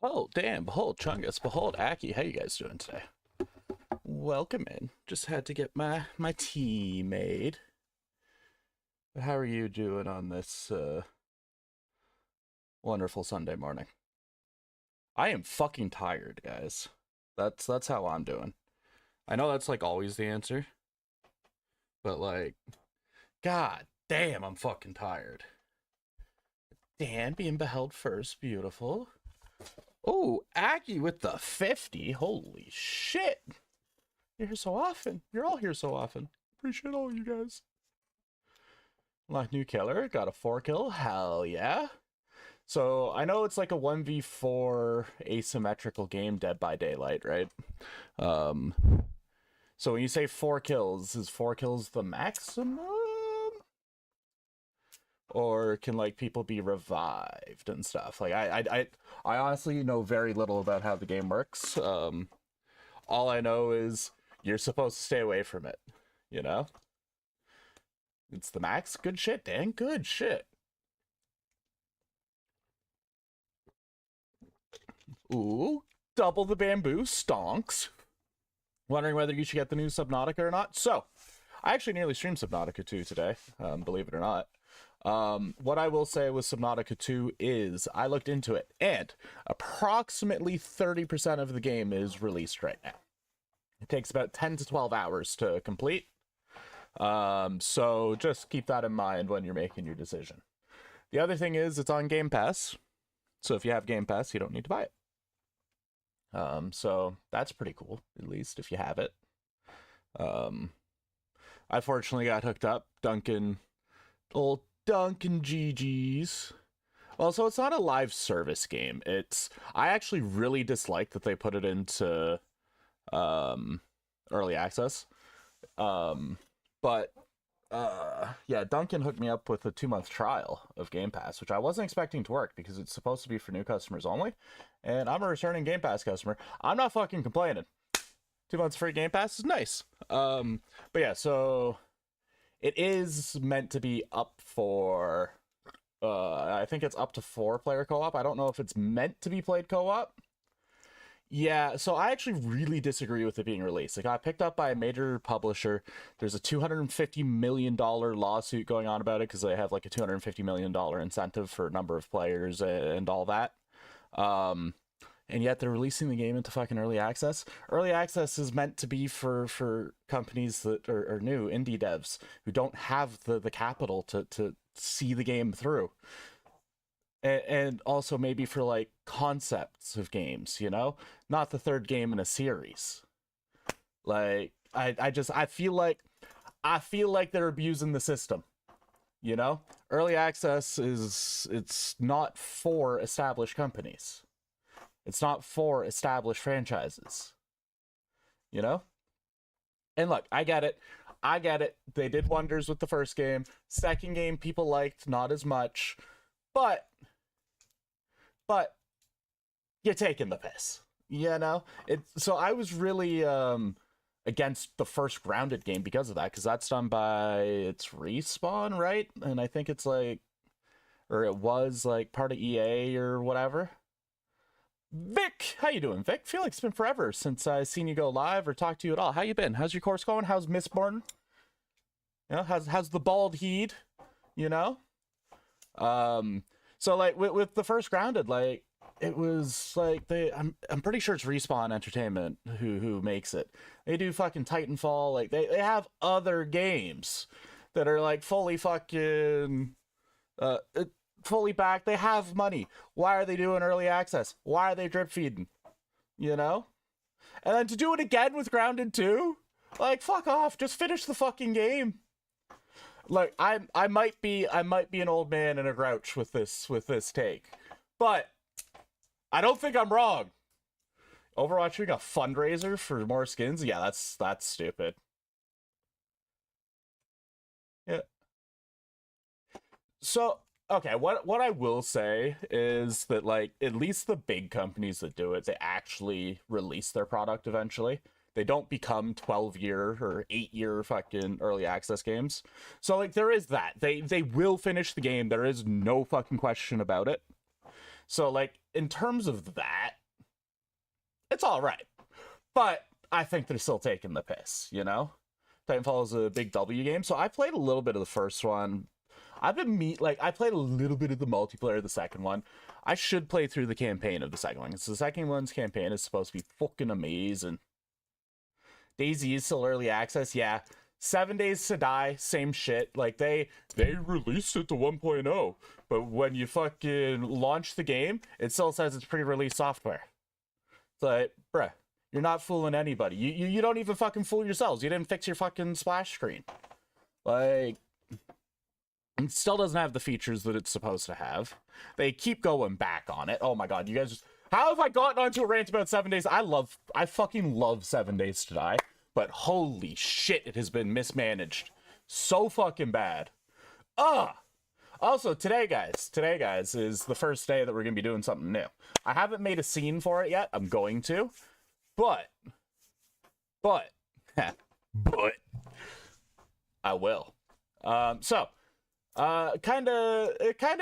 Oh, damn. Behold, Chungus. Behold, Aki. How you guys doing today? Welcome in. Just had to get my tea made. But how are you doing on this wonderful Sunday morning? I am fucking tired, guys. That's how I'm doing. I know that's like always the answer. But like, god damn, I'm fucking tired. Dan being beheld first. Beautiful. Oh, Aki with the 50. Holy shit. You're here so often. You're all here so often. Appreciate all you guys. Like new killer. Got a 4 kill. Hell yeah. So I know it's like a 1v4 asymmetrical game, Dead by Daylight, right? So when you say 4 kills, is 4 kills the maximum? Or can like people be revived and stuff? Like I honestly know very little about how the game works. All I know is you're supposed to stay away from it, you know? It's the max. Good shit, Dan. Good shit. Ooh, double the bamboo stonks. Wondering whether you should get the new Subnautica or not. So, I actually nearly streamed Subnautica 2 today, believe it or not. What I will say with Subnautica 2 is I looked into it, and approximately 30% of the game is released right now. It takes about 10 to 12 hours to complete. So just keep that in mind when you're making your decision. The other thing is it's on Game Pass. So if you have Game Pass, you don't need to buy it. So that's pretty cool, at least if you have it. I fortunately got hooked up. Old Duncan GG's. Well, so it's not a live service game. I actually really dislike that they put it into early access. But yeah, Duncan hooked me up with a 2-month trial of Game Pass, which I wasn't expecting to work because it's supposed to be for new customers only. And I'm a returning Game Pass customer. I'm not fucking complaining. 2 months free Game Pass is nice. But yeah, so it is meant to be up for, I think it's up to 4-player co-op. I don't know if it's meant to be played co-op. Yeah, so I actually really disagree with it being released. It got picked up by a major publisher. There's a $250 million lawsuit going on about it because they have like a $250 million incentive for a number of players and all that. And yet they're releasing the game into fucking early access. Early access is meant to be for companies that are new, indie devs, who don't have the capital to see the game through. And also maybe for like concepts of games, you know, not the third game in a series. Like I feel like they're abusing the system, you know. Early access it's not for established companies. It's not for established franchises, you know. And look, I get it. They did wonders with the first game. Second game people liked, not as much, but you're taking the piss, you know? So I was really against the first Grounded game because of that, because that's done by it's Respawn, right? And I think it's like, or it was like part of EA or whatever. Vic, how you doing, Vic? Feel like it's been forever since I've seen you go live or talked to you at all. How you been? How's your course going? How's Miss Morton? You know, how's the bald heed? You know? So like with the first Grounded, like it was like I'm pretty sure it's Respawn Entertainment who makes it. They do fucking Titanfall, like they have other games that are like fully fucking fully backed. They have money. Why are they doing early access? Why are they drip feeding? You know? And then to do it again with Grounded 2? Like fuck off, just finish the fucking game. Like I might be an old man and a grouch with this take, but I don't think I'm wrong. Overwatch doing a fundraiser for more skins? Yeah, that's stupid. Yeah. So okay, what I will say is that like at least the big companies that do it, they actually release their product eventually. They don't become 12-year or 8-year fucking early access games. So like there is that. They will finish the game. There is no fucking question about it. So like in terms of that, it's all right. But I think they're still taking the piss, you know? Titanfall is a big W game, so I played a little bit of the first one. I played a little bit of the multiplayer of the second one. I should play through the campaign of the second one, because the second one's campaign is supposed to be fucking amazing. DayZ is still early access, yeah. 7 Days to Die, same shit. Like they released it to 1.0, but when you fucking launch the game, it still says it's pre-release software. It's like, bruh, you're not fooling anybody. You don't even fucking fool yourselves. You didn't fix your fucking splash screen. Like, it still doesn't have the features that it's supposed to have. They keep going back on it. Oh my god, you guys just... How have I gotten onto a rant about 7 Days? I fucking love 7 Days to Die, but holy shit, it has been mismanaged so fucking bad. Also, today, guys, is the first day that we're gonna be doing something new. I haven't made a scene for it yet. I'm going to, but I will. It kind of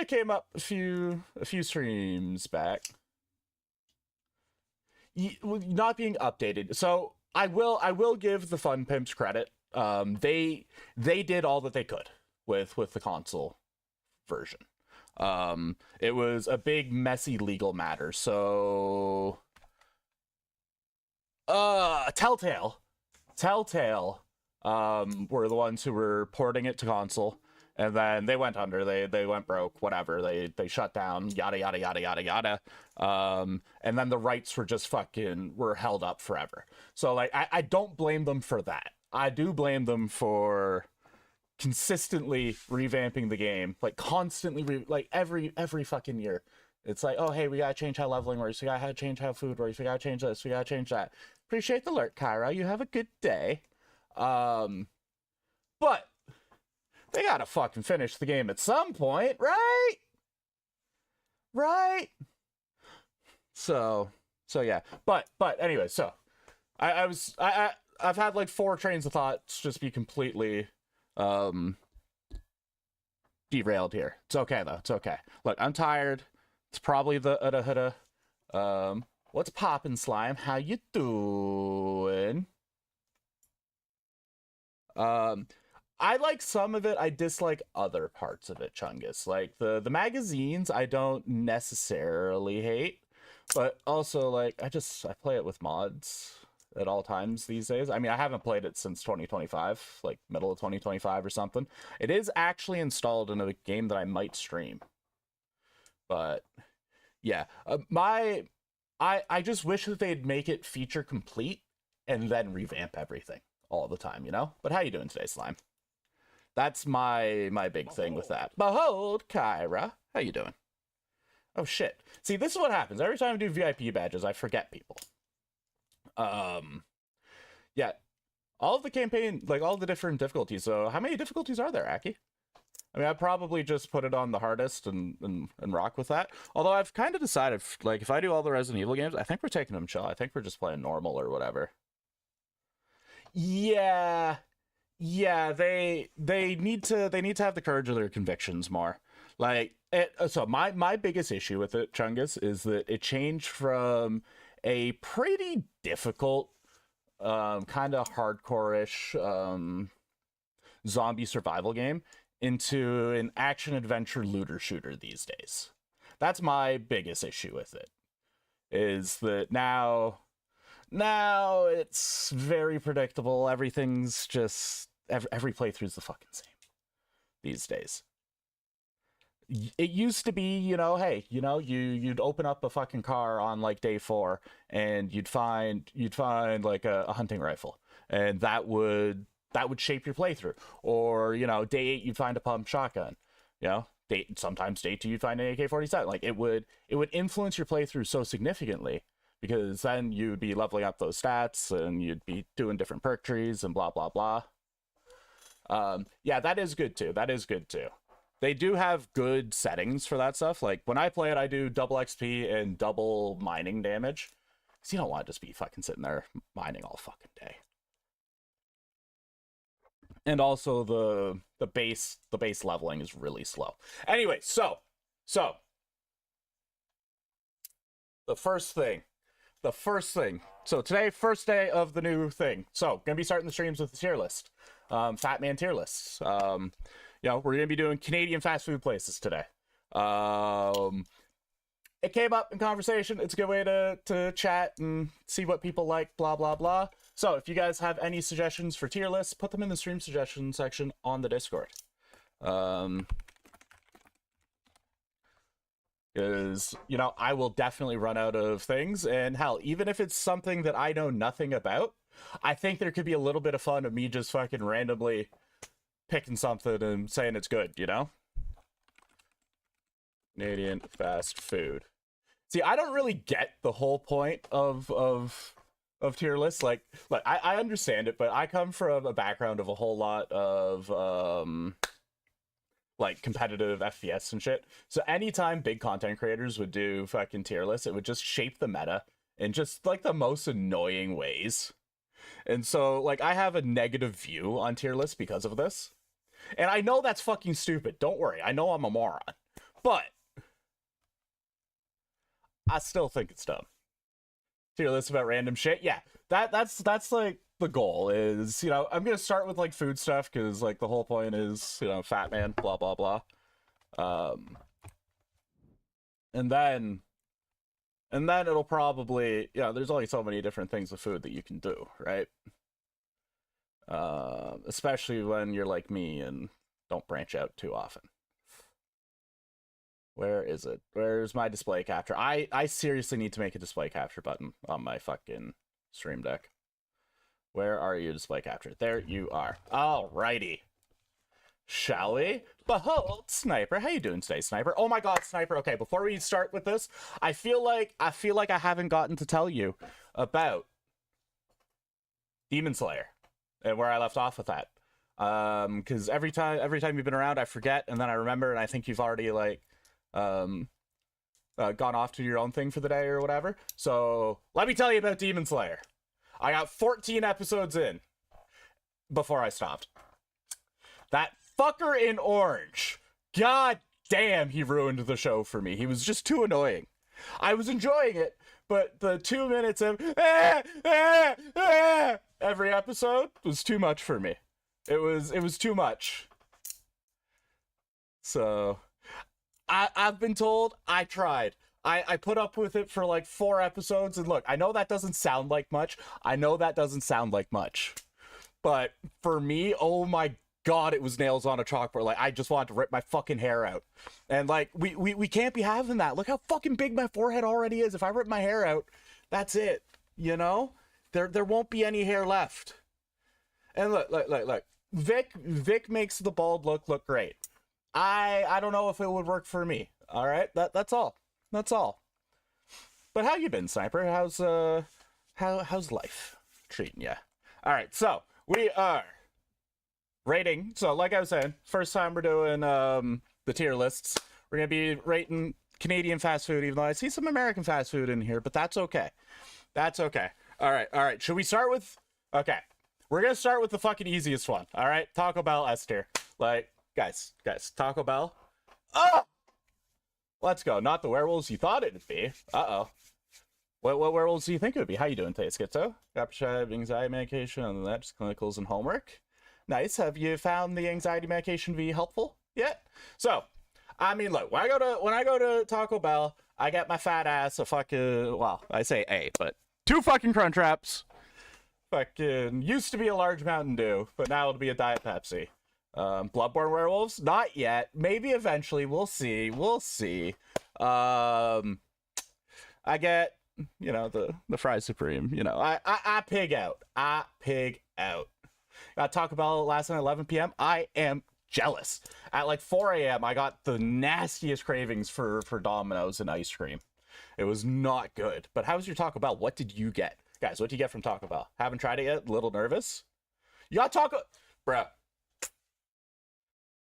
came up a few streams back. Not being updated. So I will give the Fun Pimps credit. They did all that they could with the console version. It was a big messy legal matter. So Telltale were the ones who were porting it to console. And then they went under, they went broke, whatever, they shut down, yada, yada, yada, yada, yada. And then the rights were held up forever. So, like, I don't blame them for that. I do blame them for consistently revamping the game, like, constantly, like, every fucking year. It's like, oh, hey, we gotta change how leveling works, we gotta change how food works, we gotta change this, we gotta change that. Appreciate the alert, Kyra, you have a good day. But they gotta fucking finish the game at some point, right? Right? So yeah. But anyway, so I've had like 4 trains of thoughts just be completely derailed here. It's okay though. It's okay. Look, I'm tired. It's probably the hudda. What's poppin', Slime? How you doing? I like some of it, I dislike other parts of it, Chungus. Like, the magazines, I don't necessarily hate, but also, like, I play it with mods at all times these days. I mean, I haven't played it since 2025, like, middle of 2025 or something. It is actually installed in a game that I might stream. But, yeah. I just wish that they'd make it feature complete and then revamp everything all the time, you know? But how you doing today, Slime? That's my big thing with that. Behold, Kyra. How you doing? Oh, shit. See, this is what happens. Every time I do VIP badges, I forget people. Yeah. All of the campaign, like, all the different difficulties. So, how many difficulties are there, Aki? I mean, I'd probably just put it on the hardest and rock with that. Although, I've kind of decided, like, if I do all the Resident Evil games, I think we're taking them chill. I think we're just playing normal or whatever. Yeah. Yeah, they need to have the courage of their convictions more. Like so my biggest issue with it, Chungus, is that it changed from a pretty difficult kind of hardcore-ish zombie survival game into an action adventure looter shooter these days. That's my biggest issue with it. Is that now it's very predictable. Everything's just every playthrough's the fucking same these days. It used to be, you know, hey, you know, you'd open up a fucking car on like day 4 and you'd find like a hunting rifle, and that would shape your playthrough. Or, you know, day 8 you'd find a pump shotgun. You know, sometimes day 2 you'd find an AK-47. Like it would influence your playthrough so significantly, because then you'd be leveling up those stats and you'd be doing different perk trees and blah blah blah. Yeah, that is good too. They do have good settings for that stuff. Like, when I play it, I do double XP and double mining damage. Because you don't want to just be fucking sitting there mining all fucking day. And also, the base leveling is really slow. Anyway, so the first thing. The first thing. So today, first day of the new thing. So, gonna be starting the streams with the tier list. Fat Man tier lists. We're gonna be doing Canadian fast food places today. It came up in conversation. It's a good way to chat and see what people like, blah, blah, blah. So if you guys have any suggestions for tier lists, put them in the stream suggestion section on the Discord. Because, I will definitely run out of things. And hell, even if it's something that I know nothing about, I think there could be a little bit of fun of me just fucking randomly picking something and saying it's good, Canadian fast food. See, I don't really get the whole point of tier lists. Like I understand it, but I come from a background of a whole lot of like competitive FPS and shit. So anytime big content creators would do fucking tier lists, it would just shape the meta in just like the most annoying ways. And so like I have a negative view on tier lists because of this. And I know that's fucking stupid. Don't worry. I know I'm a moron. But I still think it's dumb. Tier lists about random shit. Yeah. That's like the goal is, I'm going to start with like food stuff because like the whole point is, Fat Man, blah, blah, blah. And then it'll probably, there's only so many different things with food that you can do, right? Especially when you're like me and don't branch out too often. Where is it? Where's my display capture? I seriously need to make a display capture button on my fucking stream deck. Where are you, display capture? There you are. Alrighty. Shall we? Behold, Sniper. How you doing today, Sniper? Oh my god, Sniper. Okay, before we start with this, I feel like I haven't gotten to tell you about Demon Slayer and where I left off with that. Because every time you've been around, I forget, and then I remember, and I think you've already like gone off to your own thing for the day or whatever. So let me tell you about Demon Slayer. I got 14 episodes in before I stopped. That fucker in orange, god damn, he ruined the show for me. He was just too annoying. I was enjoying it, but the 2 minutes of every episode was too much for me. It was too much. So I've been told I tried. I put up with it for like 4 episodes, and look, I know that doesn't sound like much. But for me, oh my god, it was nails on a chalkboard. Like, I just wanted to rip my fucking hair out. And like, we can't be having that. Look how fucking big my forehead already is. If I rip my hair out, that's it. There won't be any hair left. And look. Vic makes the bald look great. I don't know if it would work for me. All right, that's all. That's all. But how you been, Sniper? How's life treating you? All right, so we are rating. So like I was saying, first time we're doing the tier lists. We're gonna be rating Canadian fast food, even though I see some American fast food in here, but that's okay. That's okay. All right. Should we start with? Okay, we're gonna start with the fucking easiest one. All right, Taco Bell S tier. Like, guys, Taco Bell. Oh! Let's go. Not the werewolves you thought it'd be. Uh-oh. What werewolves do you think it would be? How you doing today, Schizo? Got prescribed anxiety medication, and that just clinicals and homework. Nice. Have you found the anxiety medication to be helpful yet? So, I mean, look, when I go to Taco Bell, I get my fat ass a fucking, well, I say a, but 2 fucking Crunch Wraps. Fucking used to be a large Mountain Dew, but now it'll be a Diet Pepsi. Bloodborne werewolves, not yet, maybe eventually. We'll see. I get, the fries supreme. I pig out. Got Taco Bell last night at 11 p.m. I am jealous. At like 4 a.m. I got the nastiest cravings for Domino's and ice cream. It was not good. But how was your Taco Bell? What did you get, guys? What did you get from Taco Bell? Haven't tried it yet. A little nervous. You got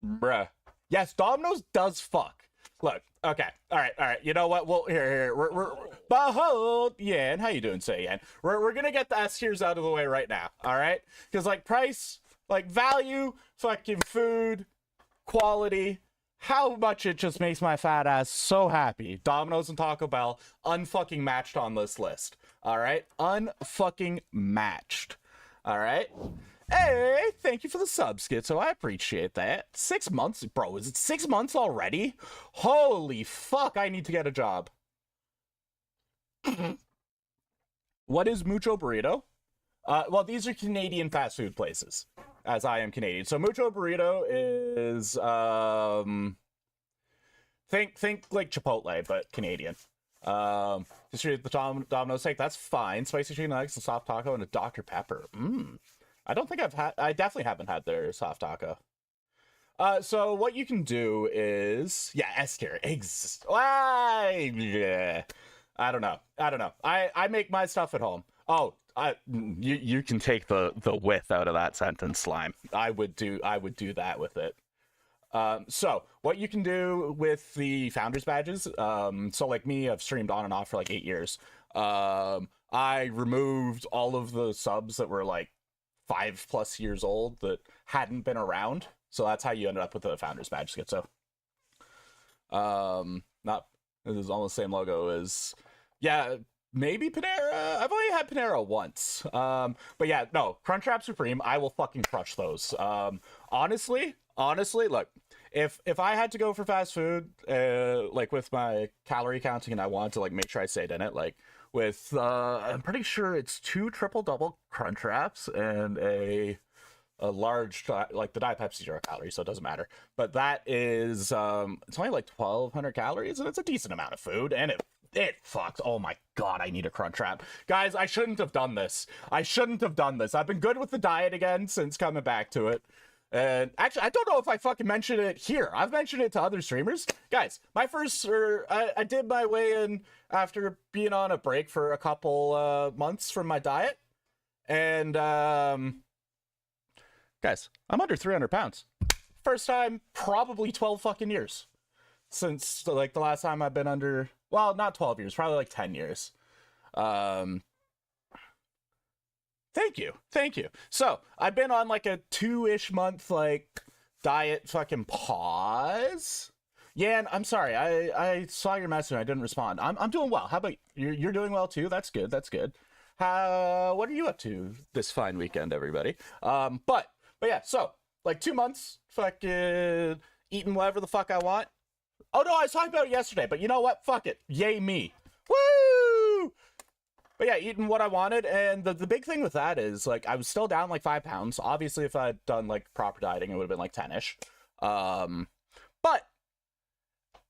bruh. Yes, Domino's does fuck. Look, okay, all right. You know what? Well, here. We're behold, Yan. How you doing, say Yan? We're gonna get the S tiers out of the way right now. All right, because like price, like value, fucking food, quality, how much it just makes my fat ass so happy. Domino's and Taco Bell unfucking matched on this list. All right, unfucking matched. All right. Hey, thank you for the sub, Schizo. I appreciate that. 6 months, bro. Is it 6 months already? Holy fuck! I need to get a job. What is Mucho Burrito? Well, these are Canadian fast food places, as I am Canadian. So Mucho Burrito is think like Chipotle, but Canadian. Distribute the Domino's steak. That's fine. Spicy chicken nuggets, a soft taco, and a Dr. Pepper. I don't think I definitely haven't had their soft taco. So what you can do is, yeah, S tier. Yeah. I don't know. I make my stuff at home. Oh, you can take the width out of that sentence, Slime. I would do that with it. So what you can do with the founders badges, so like me, I've streamed on and off for like 8 years. I removed all of the subs that were like 5+ years old that hadn't been around. So that's how you ended up with the founders badge, Schizo. This is almost the same logo as, yeah, maybe Panera. I've only had Panera once. But yeah, no, Crunchwrap Supreme, I will fucking crush those. Honestly, look, if I had to go for fast food, like with my calorie counting and I want to like make sure I stayed in it, like with, I'm pretty sure it's 2 triple double Crunchwraps and a large, like the Diet Pepsi 0 calories, so it doesn't matter. But that is, it's only like 1,200 calories, and it's a decent amount of food, and it fucks. Oh my god, I need a Crunchwrap. Guys, I shouldn't have done this. I've been good with the diet again since coming back to it. And actually, I don't know if I fucking mentioned it here. I've mentioned it to other streamers. Guys, my first, I did my way in after being on a break for a couple months from my diet. And, guys, I'm under 300 pounds. First time, probably 12 fucking years. Since, like, the last time I've been under, well, not 12 years, probably like 10 years. Thank you. So, I've been on, like, a 2-ish month, like, diet fucking pause. Yeah, and I'm sorry, I saw your message and I didn't respond. I'm doing well. How about you? You're doing well, too? That's good. What are you up to this fine weekend, everybody? But yeah, so, like, 2 months, fucking eating whatever the fuck I want. Oh, no, I was talking about it yesterday, but you know what? Fuck it. Yay me. Woo! But yeah, eating what I wanted, and the big thing with that is, like, I was still down, like, 5 pounds. Obviously, if I'd done, like, proper dieting, it would have been, like, 10-ish. But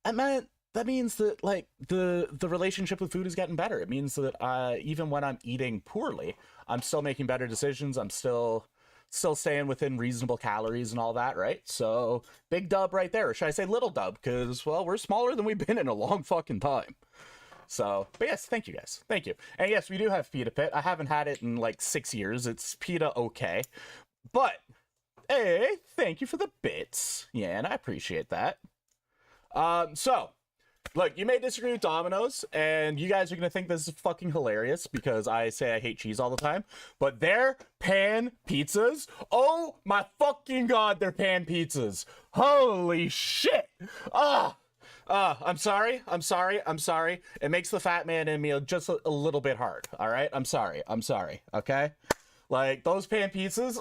that means that, like, the relationship with food is getting better. It means that even when I'm eating poorly, I'm still making better decisions. I'm still staying within reasonable calories and all that, right? So, big dub right there. Or should I say little dub? Because, well, we're smaller than we've been in a long fucking time. So, but yes, thank you guys. Thank you. And yes, we do have Pita Pit. I haven't had it in like 6 years. It's Pita okay. But, hey, thank you for the bits. Yeah, and I appreciate that. So, look, you may disagree with Domino's, and you guys are going to think this is fucking hilarious because I say I hate cheese all the time, but their pan pizzas, oh my fucking god, they're pan pizzas. Holy shit. I'm sorry. It makes the fat man in me just a little bit hard, all right? I'm sorry, okay? Like, those pan pizzas,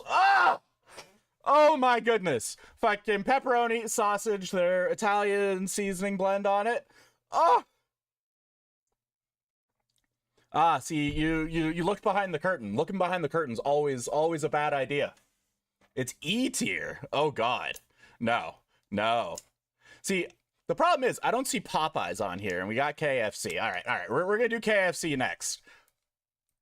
oh my goodness. Fucking pepperoni, sausage, their Italian seasoning blend on it. See, you looked behind the curtain. Looking behind the curtain's always a bad idea. It's E tier. Oh god. No. See, the problem is I don't see Popeyes on here, and we got KFC. All right. We're gonna do KFC next.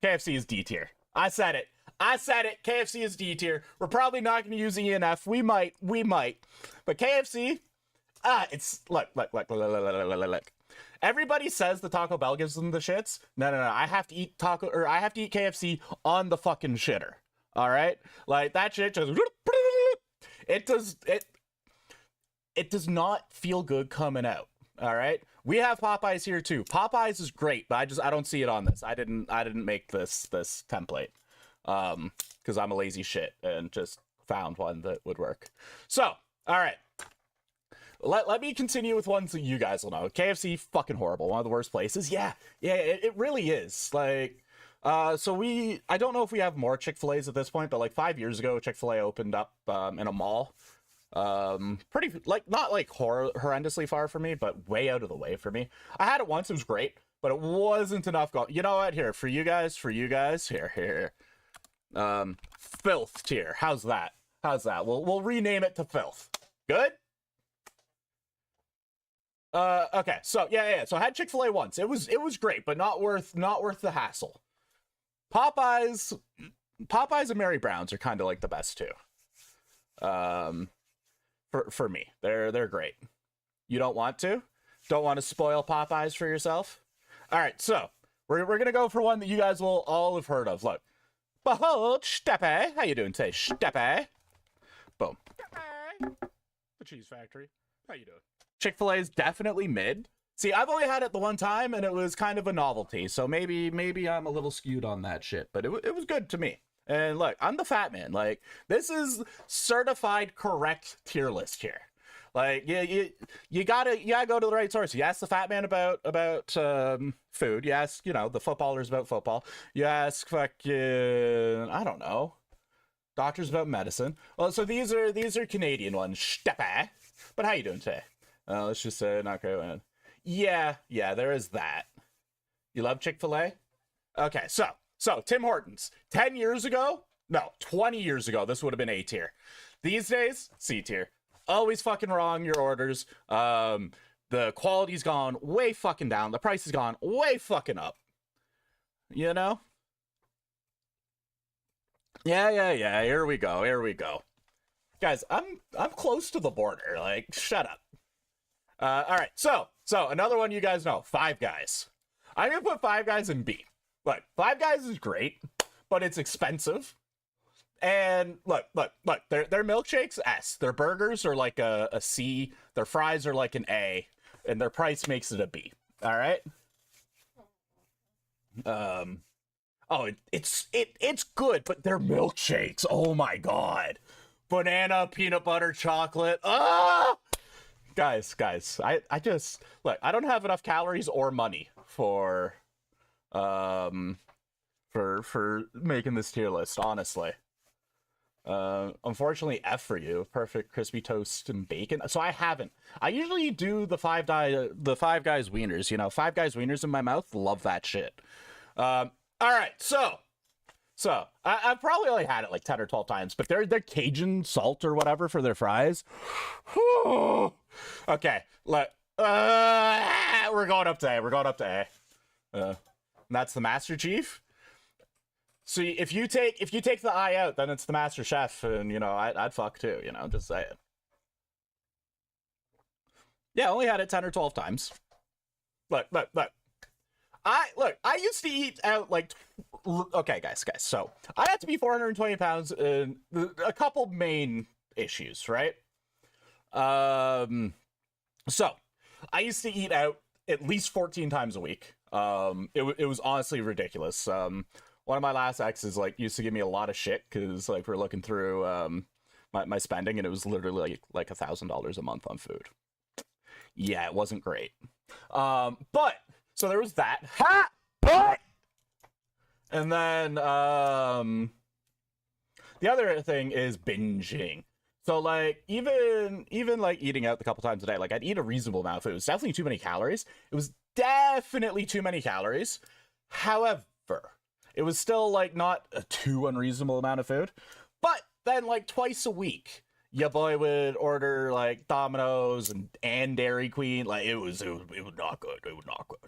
KFC is D tier. I said it. KFC is D tier. We're probably not going to use ENF. We might. But KFC, it's look. Everybody says the Taco Bell gives them the shits. No. I have to eat KFC on the fucking shitter. All right? Like, that shit just, it does not feel good coming out. All right? We have Popeyes here too. Popeyes is great, but I don't see it on this. I didn't make this template. Because I'm a lazy shit and just found one that would work. So, all right. Let me continue with ones that you guys will know. KFC, fucking horrible. One of the worst places. Yeah, it really is. Like, I don't know if we have more Chick-fil-A's at this point, but like 5 years ago, Chick-fil-A opened up in a mall. Pretty, like, not like horrendously far from me, but way out of the way for me. I had it once, it was great, but it wasn't enough. You know what? Here, for you guys, here. Filth tier. How's that? We'll rename it to Filth. Good? Okay, so yeah. So I had Chick-fil-A once. It was great, but not worth the hassle. Popeyes and Mary Brown's are kind of like the best too. For me, they're great. You don't want to spoil Popeyes for yourself. All right, so we're gonna go for one that you guys will all have heard of. Look, behold, Steppe. How you doing today, Steppe? Boom. Steppe. The Cheese Factory. How you doing? Chick-fil-A is definitely mid. See, I've only had it the one time, and it was kind of a novelty, so maybe I'm a little skewed on that shit, but it was good to me. And look, I'm the fat man. Like, this is certified correct tier list here. Like, you gotta go to the right source. You ask the fat man about food. You ask, the footballers about football. You ask fucking, I don't know, doctors about medicine. Well, so these are Canadian ones. Steppe. But how you doing today? Let's just say not great. Yeah, there is that. You love Chick-fil-A? Okay, so Tim Hortons. 10 years ago? No, 20 years ago, this would have been A tier. These days, C tier. Always fucking wrong, your orders. The quality's gone way fucking down. The price has gone way fucking up. You know? Yeah, here we go. Guys, I'm close to the border. Like, shut up. All right, so another one you guys know, Five Guys. I'm gonna put Five Guys in B. Look, Five Guys is great, but it's expensive. And look, their milkshakes, S. Their burgers are like a C. Their fries are like an A, and their price makes it a B. All right. It's good, but their milkshakes, oh my god, banana, peanut butter, chocolate. Guys, I just, look, I don't have enough calories or money for making this tier list, honestly. Unfortunately, F for you, perfect crispy toast and bacon. So I usually do the Five Guys wieners, Five Guys wieners in my mouth, love that shit. All right, so I've probably only had it like 10 or 12 times, but they're Cajun salt or whatever for their fries. Okay, we're going up to A. And that's the Master Chief. So if you take the I out, then it's the Master Chef, and I'd fuck too, just saying. Yeah, only had it 10 or 12 times. Look. I used to eat out like, okay, guys. So I had to be 420 pounds, and a couple main issues, right? So I used to eat out at least 14 times a week. It was honestly ridiculous. One of my last exes used to give me a lot of shit because we're looking through my spending, and it was literally like $1,000 a month on food. Yeah, it wasn't great. But so there was that. Ha! But! And then the other thing is binging. So even eating out a couple times a day, I'd eat a reasonable amount of food. It was definitely too many calories. It was definitely too many calories. However, it was still not a too unreasonable amount of food. But then twice a week, your boy would order Domino's and Dairy Queen. It was not good. It was not good.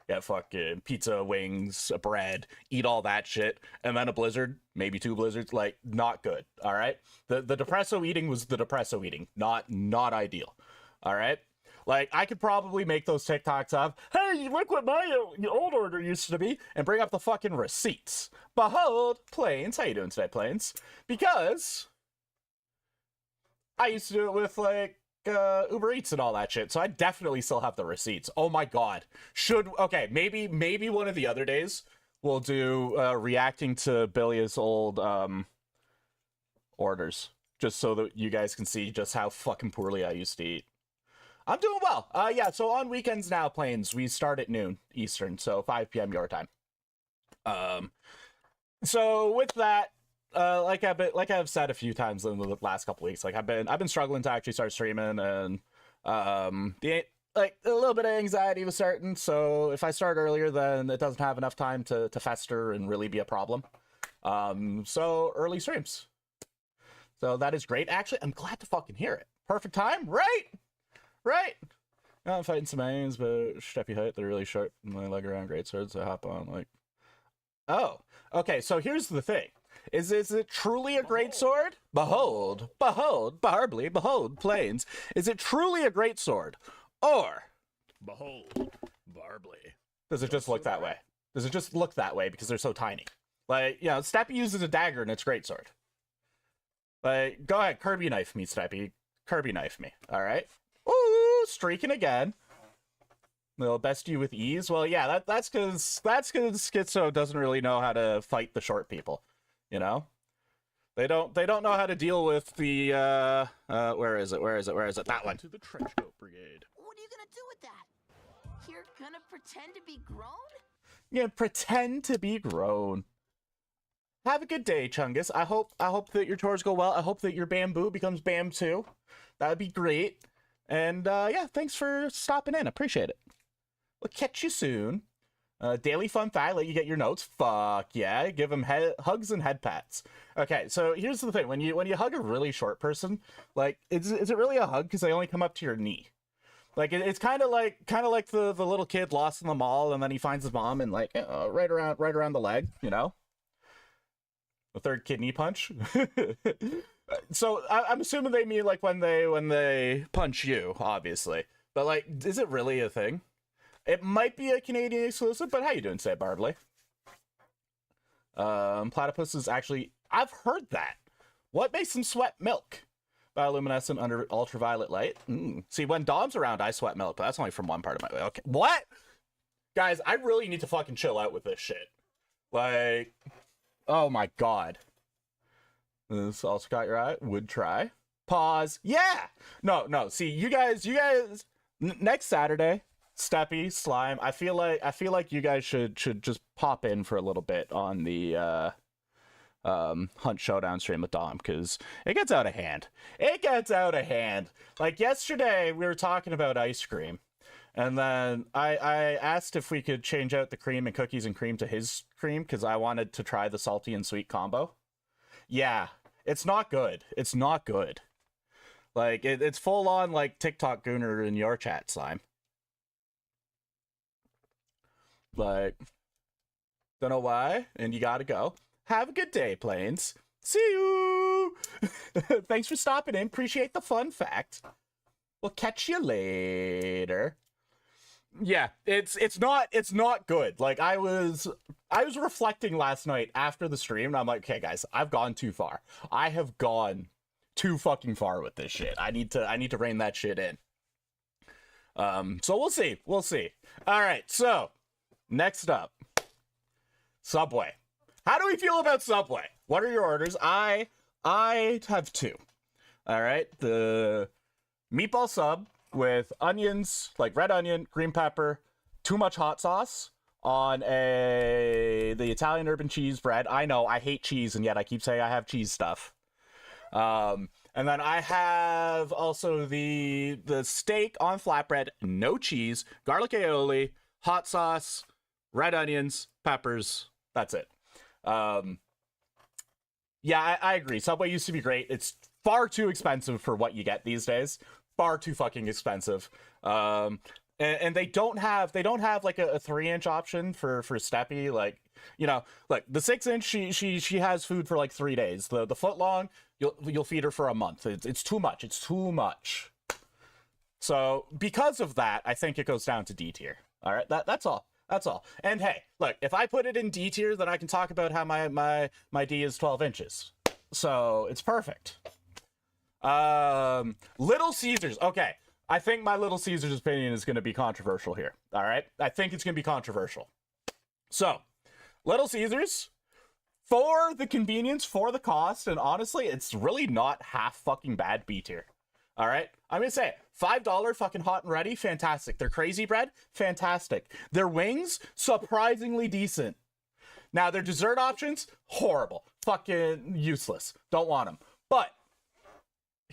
Yeah, fucking pizza, wings, bread, eat all that shit, and then a blizzard, maybe 2 blizzards. Not good. All right. The depresso eating was the depresso eating. Not ideal. All right. I could probably make those TikToks of, hey, look what my old order used to be, and bring up the fucking receipts. Behold, Plains. How you doing today, Plains? Because I used to do it with Uber Eats and all that shit, so I definitely still have the receipts. Oh my god. Okay, maybe one of the other days we'll do reacting to Billy's old orders. just so that you guys can see just how fucking poorly I used to eat. I'm doing well. Yeah, so on weekends now, Plains, we start at noon Eastern, so 5 p.m. your time. So with that, like I've said a few times in the last couple weeks, like I've been struggling to actually start streaming, and like a little bit of anxiety was starting. So if I start earlier, then it doesn't have enough time to fester and really be a problem. So early streams. So that is great. Actually, I'm glad to fucking hear it. Perfect time, right? Right. I'm fighting some aims, but steppy height, they're really short. My leg around great swords, so I hop on like. Oh, okay. So here's the thing: is it truly a great sword? Behold, Barbly, behold, Plains. Is it truly a great sword, or behold, Barbly? Does it just look that way? Does it just look that way because they're so tiny? Like, you know, Steppy uses a dagger and it's great sword. Like, go ahead, Kirby knife me, Steppy. Kirby knife me. All right. Ooh, streaking again. They'll best you with ease. Well, yeah, that's because Schizo doesn't really know how to fight the short people. You know, they don't know how to deal with the where is it? That one. To the Trenchcoat Brigade. What are you gonna do with that? You're gonna pretend to be grown? Yeah, pretend to be grown. Have a good day, Chungus. I hope that your tours go well. I hope that your bamboo becomes Bam too. That'd be great. And yeah, thanks for stopping in. Appreciate it. We'll catch you soon. Daily fun fact, let you get your notes. Fuck yeah, give them hugs and head pats. Okay, so here's the thing: when you hug a really short person, like, is it really a hug because they only come up to your knee? Like, it's kind of like the little kid lost in the mall, and then he finds his mom and like right around the leg, you know. The third kidney punch. So I'm assuming they mean like when they punch you, obviously. But like, is it really a thing? It might be a Canadian exclusive, but how you doing today, Barbly? Platypus is actually, I've heard that. What makes them sweat milk? Bioluminescent under ultraviolet light. See, when Dom's around, I sweat milk, but that's only from one part of my way. Okay, what? Guys, I really need to fucking chill out with this shit. Like, oh my god. This also got your eye. Would try. Pause. Yeah. No. See, you guys. Next Saturday, Steppy, Slime. I feel like you guys should just pop in for a little bit on the Hunt Showdown stream with Dom, because it gets out of hand. It gets out of hand. Like yesterday, we were talking about ice cream, and then I asked if we could change out the cream and cookies and cream to his cream because I wanted to try the salty and sweet combo. Yeah, it's not good. It's not good. Like, it's full on like TikTok gooner in your chat, Slime. Like, don't know why, and you gotta go. Have a good day, Plains. See you. Thanks for stopping in. Appreciate the fun fact. We'll catch you later. Yeah, it's not good. Like, I was reflecting last night after the stream, and I'm like, okay, guys, I've gone too far. I have gone too fucking far with this shit. I need to rein that shit in. So we'll see. All right, so next up, Subway. How do we feel about Subway? What are your orders? I have two. All right, the meatball sub with onions, like red onion, green pepper, too much hot sauce on the Italian urban cheese bread. I know I hate cheese, and yet I keep saying I have cheese stuff. And then I have also the steak on flatbread, no cheese, garlic aioli, hot sauce, red onions, peppers. That's it. Yeah, I agree. Subway used to be great. It's far too expensive for what you get these days. Far too fucking expensive. And they don't have like a 3-inch option for Steppy. Like, you know, like the 6-inch, she has food for like 3 days. The foot long, you'll feed her for a month. It's too much. It's too much. So because of that, I think it goes down to D tier. All right, that's all. That's all. And hey, look, if I put it in D tier, then I can talk about how my D is 12 inches. So it's perfect. Little Caesars. Okay. I think my Little Caesars opinion is going to be controversial here. All right. I think it's going to be controversial. So Little Caesars, For the convenience, for the cost, and honestly, it's really not half fucking bad B tier. All right, I'm gonna say it. $5 fucking hot and ready, fantastic. Their crazy bread, fantastic. Their wings, surprisingly decent. Now their dessert options, horrible, fucking useless. Don't want them. But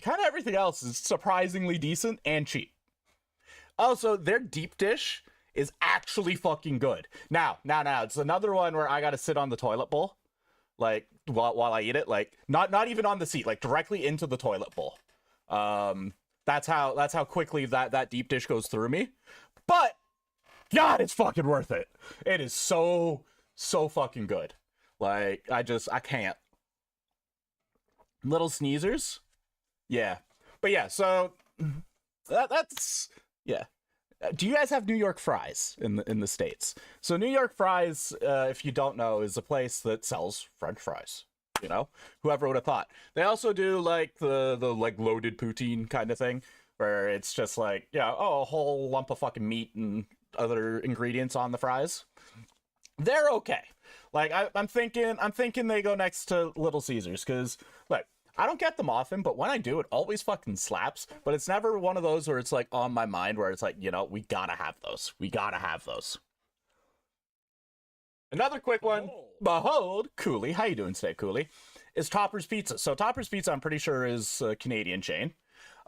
kind of everything else is surprisingly decent and cheap. Also, their deep dish is actually fucking good. Now, it's another one where I gotta sit on the toilet bowl, like while I eat it, like not even on the seat, like directly into the toilet bowl. That's how quickly that deep dish goes through me. But God, it's fucking worth it. It is so fucking good. Like I can't. Little sneezers. Yeah. But yeah, so that's yeah. Do you guys have New York Fries in the States? So New York Fries, if you don't know, is a place that sells French fries. You know, whoever would have thought. They also do like the like loaded poutine kind of thing, where it's just like, yeah, a whole lump of fucking meat and other ingredients on the fries. They're okay. Like I'm thinking they go next to Little Caesars, because like I don't get them often, but when I do, it always fucking slaps. But it's never one of those where it's like on my mind where it's like, you know, we gotta have those. We gotta have those. Another quick one. Behold, Cooley. How you doing today, Cooley? Is Topper's Pizza. So Topper's Pizza, I'm pretty sure, is a Canadian chain.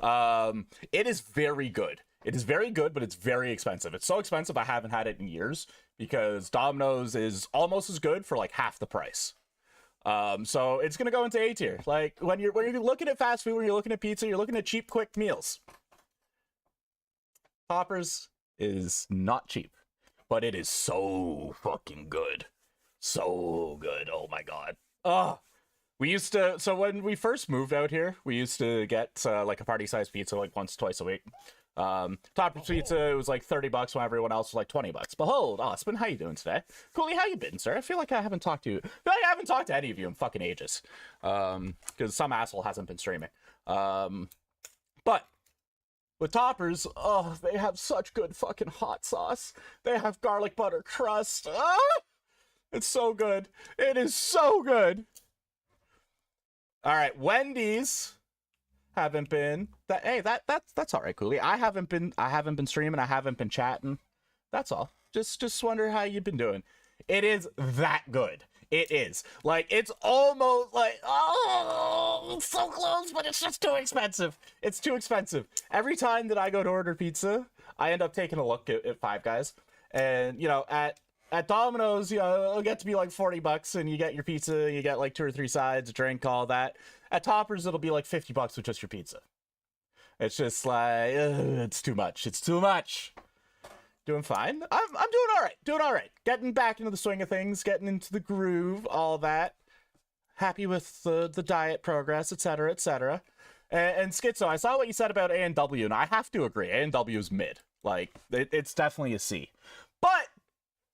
It is very good. It is very good, but it's very expensive. It's so expensive I haven't had it in years, because Domino's is almost as good for like half the price. So it's gonna go into A tier. Like when you're looking at fast food, when you're looking at pizza, you're looking at cheap, quick meals. Topper's is not cheap, but it is so fucking good. So good. Oh my god. We used to, so when we first moved out here, we used to get like a party size pizza like once, twice a week. Topper's Pizza, it was like $30 when everyone else was like $20. Behold, Osman, how you doing today? Cooley, how you been, sir? I feel like I haven't talked to you. I feel like I haven't talked to any of you in fucking ages. Because some asshole hasn't been streaming. But with Toppers, oh, they have such good fucking hot sauce. They have garlic butter crust. It's so good. It is so good. All right, Wendy's haven't been that. Hey, that's all right, Cooley. I haven't been streaming. I haven't been chatting. That's all. Just wonder how you've been doing. It is that good. It is. Like, it's almost like, oh, it's so close, but it's just too expensive. It's too expensive. Every time that I go to order pizza, I end up taking a look at Five Guys. And, you know, at Domino's, you know, it'll get to be like $40 and you get your pizza, you get like 2 or 3 sides, a drink, all that. At Toppers, it'll be like $50 with just your pizza. It's just like, it's too much. It's too much. Doing fine. I'm doing all right. Doing all right. Getting back into the swing of things, getting into the groove, all that. Happy with the diet progress, etc., etc. And Schizo, I saw what you said about A&W, and I have to agree. A&W is mid. Like, it's definitely a C.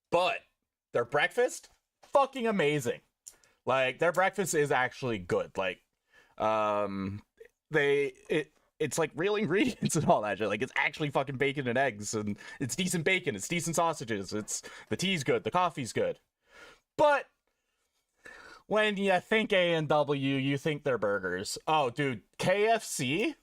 But their breakfast, fucking amazing. Like, their breakfast is actually good. Like, it's like real ingredients and all that shit. Like, it's actually fucking bacon and eggs, and it's decent bacon, it's decent sausages, it's the tea's good, the coffee's good. But when you think A&W, you think they're burgers. Oh, dude, KFC,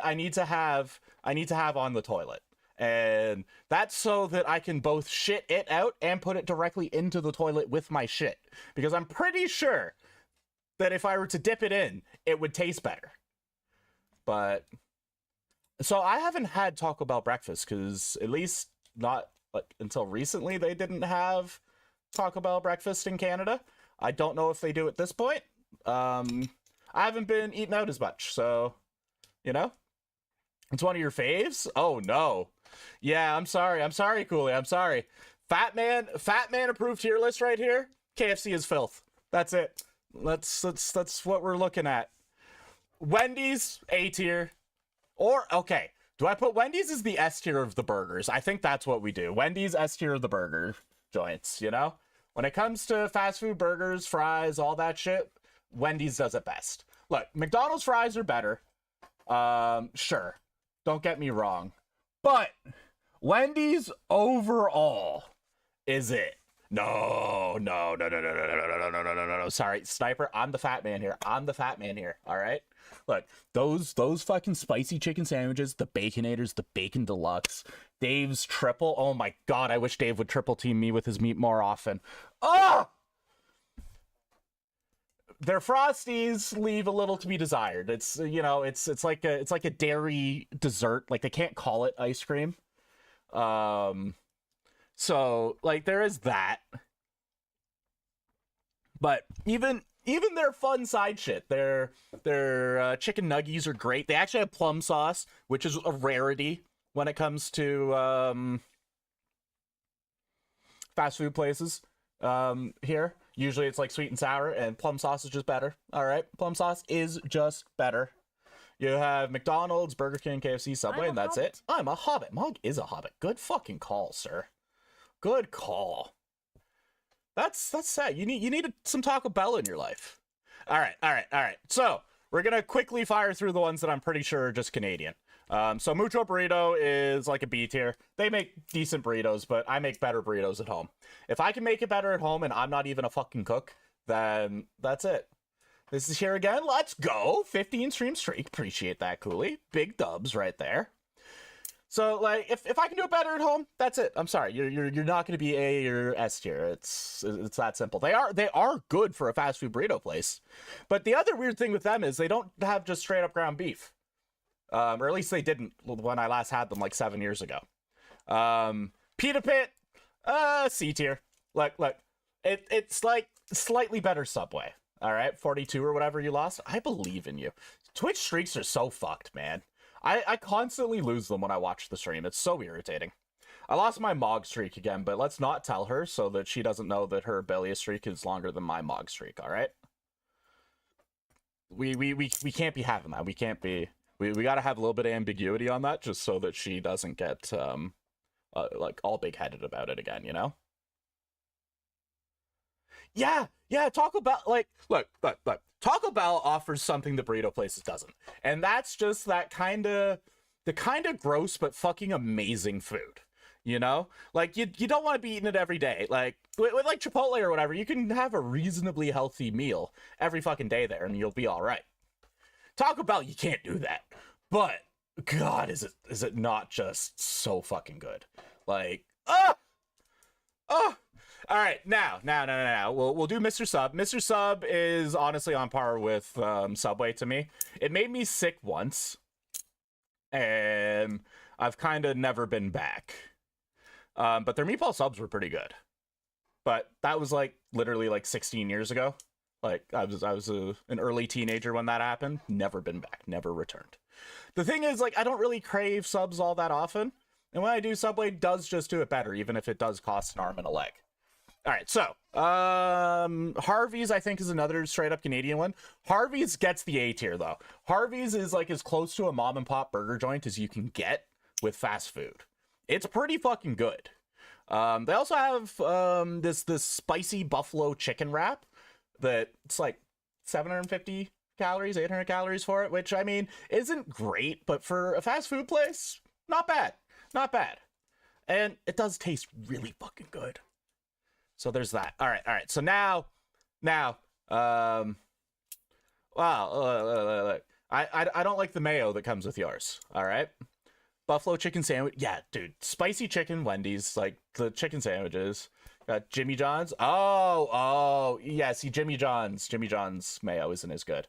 I need to have on the toilet. And that's so that I can both shit it out and put it directly into the toilet with my shit. Because I'm pretty sure that if I were to dip it in, it would taste better. But so I haven't had Taco Bell breakfast, because at least not like until recently they didn't have Taco Bell breakfast in Canada. I don't know if they do at this point. I haven't been eating out as much, so you know, it's one of your faves. Oh no, yeah, I'm sorry, Cooley, I'm sorry. Fat man approved tier list right here. KFC is filth. That's it. That's what we're looking at. Wendy's A tier, or okay, do I put Wendy's as the S tier of the burgers? I think that's what we do. Wendy's S tier of the burger joints, you know? When it comes to fast food burgers, fries, all that shit, Wendy's does it best. Look, McDonald's fries are better. Sure. Don't get me wrong. But Wendy's overall is it. No, no, no, no, no, no, no, no, no, no, no, no, no, no. Sorry, Sniper. I'm the fat man here. I'm the fat man here. All right. Look, those fucking spicy chicken sandwiches, the Baconators, the Bacon Deluxe, Dave's triple. Oh my god, I wish Dave would triple team me with his meat more often. Ah! Their frosties leave a little to be desired. It's it's like a dairy dessert. Like they can't call it ice cream. Um, so like there is that. But even their fun side shit, their chicken nuggies are great. They actually have plum sauce, which is a rarity when it comes to fast food places here. Usually it's like sweet and sour, and plum sauce is just better. All right, plum sauce is just better. You have McDonald's, Burger King, KFC, Subway, and that's it. I'm a hobbit. Mog is a hobbit. Good fucking call, sir. Good call. That's sad. You need some Taco Bell in your life. All right. So we're gonna quickly fire through the ones that I'm pretty sure are just Canadian. So Mucho Burrito is like a B tier. They make decent burritos, but I make better burritos at home. If I can make it better at home and I'm not even a fucking cook, then that's it. This is here again. Let's go. 15 stream streak. Appreciate that, Cooley. Big dubs right there. So like if I can do it better at home, that's it. I'm sorry. You're not going to be A or S tier. It's that simple. They are good for a fast food burrito place. But the other weird thing with them is they don't have just straight up ground beef. Or at least they didn't when I last had them like 7 years ago. Pita Pit, C tier. Look, it's like slightly better Subway. All right, 42 or whatever you lost. I believe in you. Twitch streaks are so fucked, man. I constantly lose them when I watch the stream. It's so irritating. I lost my Mog streak again, but let's not tell her so that she doesn't know that her Belia streak is longer than my Mog streak, all right? We can't be having that. We can't be... We gotta have a little bit of ambiguity on that just so that she doesn't get, like, all big-headed about it again, you know? Yeah, Taco Bell, like, look. Taco Bell offers something the burrito places doesn't. And that's just that the kind of gross but fucking amazing food. You know? Like, you don't want to be eating it every day. Like, with like Chipotle or whatever, you can have a reasonably healthy meal every fucking day there and you'll be alright. Taco Bell, you can't do that. But, God, is it not just so fucking good? Like, all right, now, we'll do Mr. Sub. Mr. Sub is honestly on par with Subway to me. It made me sick once, and I've kind of never been back. But their meatball subs were pretty good. But that was like literally like 16 years ago. Like I was an early teenager when that happened. Never been back. Never returned. The thing is, like, I don't really crave subs all that often, and when I do, Subway does just do it better, even if it does cost an arm and a leg. All right, so Harvey's I think is another straight up Canadian one. Harvey's gets the A tier though. Harvey's is like as close to a mom and pop burger joint as you can get with fast food. It's pretty fucking good. They also have this spicy buffalo chicken wrap that it's like 750 calories, 800 calories for it, which I mean isn't great, but for a fast food place, not bad, and it does taste really fucking good. So there's that. All right. So now, wow. Look, I don't like the mayo that comes with yours. All right. Buffalo chicken sandwich. Yeah, dude. Spicy chicken Wendy's, like the chicken sandwiches. Got Jimmy John's. Oh, yeah. See, Jimmy John's mayo isn't as good.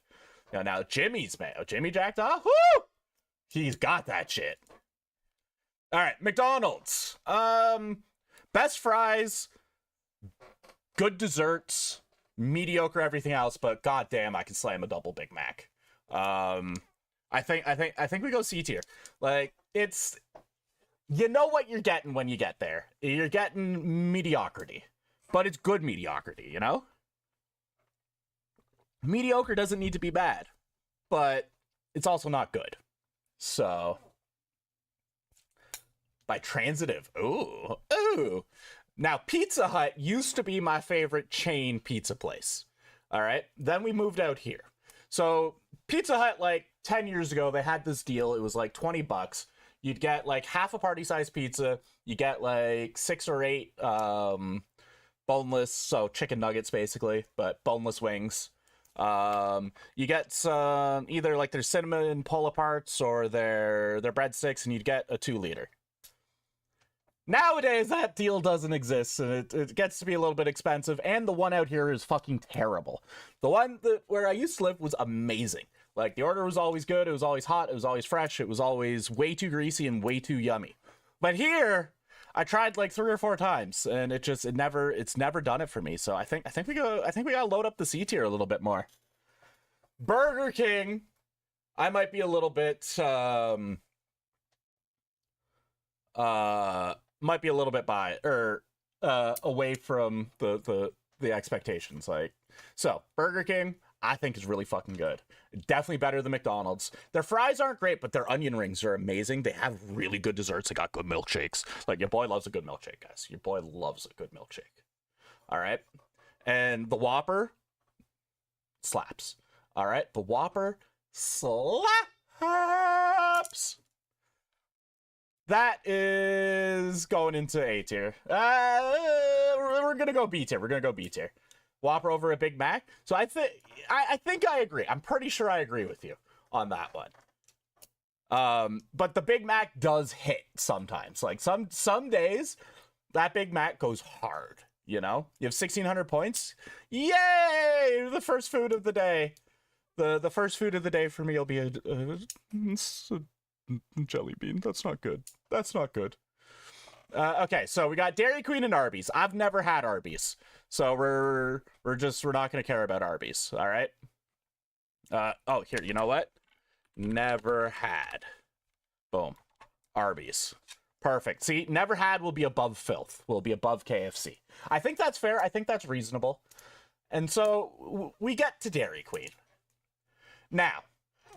Now Jimmy's mayo. Jimmy jacked off. Woo! He's got that shit. All right, McDonald's. Best fries. Good desserts, mediocre everything else, but goddamn, I can slam a double Big Mac. I think we go C tier. Like, it's, you know what you're getting when you get there. You're getting mediocrity, but it's good mediocrity, you know? Mediocre doesn't need to be bad, but it's also not good. So, by transitive, ooh. Now, Pizza Hut used to be my favorite chain pizza place. All right. Then we moved out here. So Pizza Hut, like 10 years ago, they had this deal. It was like $20. You'd get like half a party size pizza. You get like 6 or 8 boneless, so chicken nuggets basically, but boneless wings. You get some either like their cinnamon pull aparts or their breadsticks, and you'd get a 2-liter. Nowadays, that deal doesn't exist, and it gets to be a little bit expensive, and the one out here is fucking terrible. The one where I used to live was amazing. Like, the order was always good, it was always hot, it was always fresh, it was always way too greasy and way too yummy. But here, I tried like 3 or 4 times, and it's never done it for me. So I think we gotta load up the C tier a little bit more. Burger King, I might be a little bit away from the expectations. Like, so Burger King, I think is really fucking good. Definitely better than McDonald's. Their fries aren't great, but their onion rings are amazing. They have really good desserts. They got good milkshakes. Like, your boy loves a good milkshake, guys. Your boy loves a good milkshake. All right. And the Whopper slaps. All right. The Whopper slaps. That is going into A tier. We're going to go B tier. We're going to go B tier. Whopper over a Big Mac. So I think I agree. I'm pretty sure I agree with you on that one. But the Big Mac does hit sometimes. Like some days that Big Mac goes hard, you know? You have 1,600 points. Yay! The first food of the day. The first food of the day for me will be a jelly bean. That's not good. That's not good. Okay, so we got Dairy Queen and Arby's. I've never had Arby's, so we're not gonna care about Arby's. All right. Oh, here, you know what? Never had. Boom. Arby's. Perfect. See, never had will be above filth. Will be above KFC. I think that's fair. I think that's reasonable. And so we get to Dairy Queen. Now,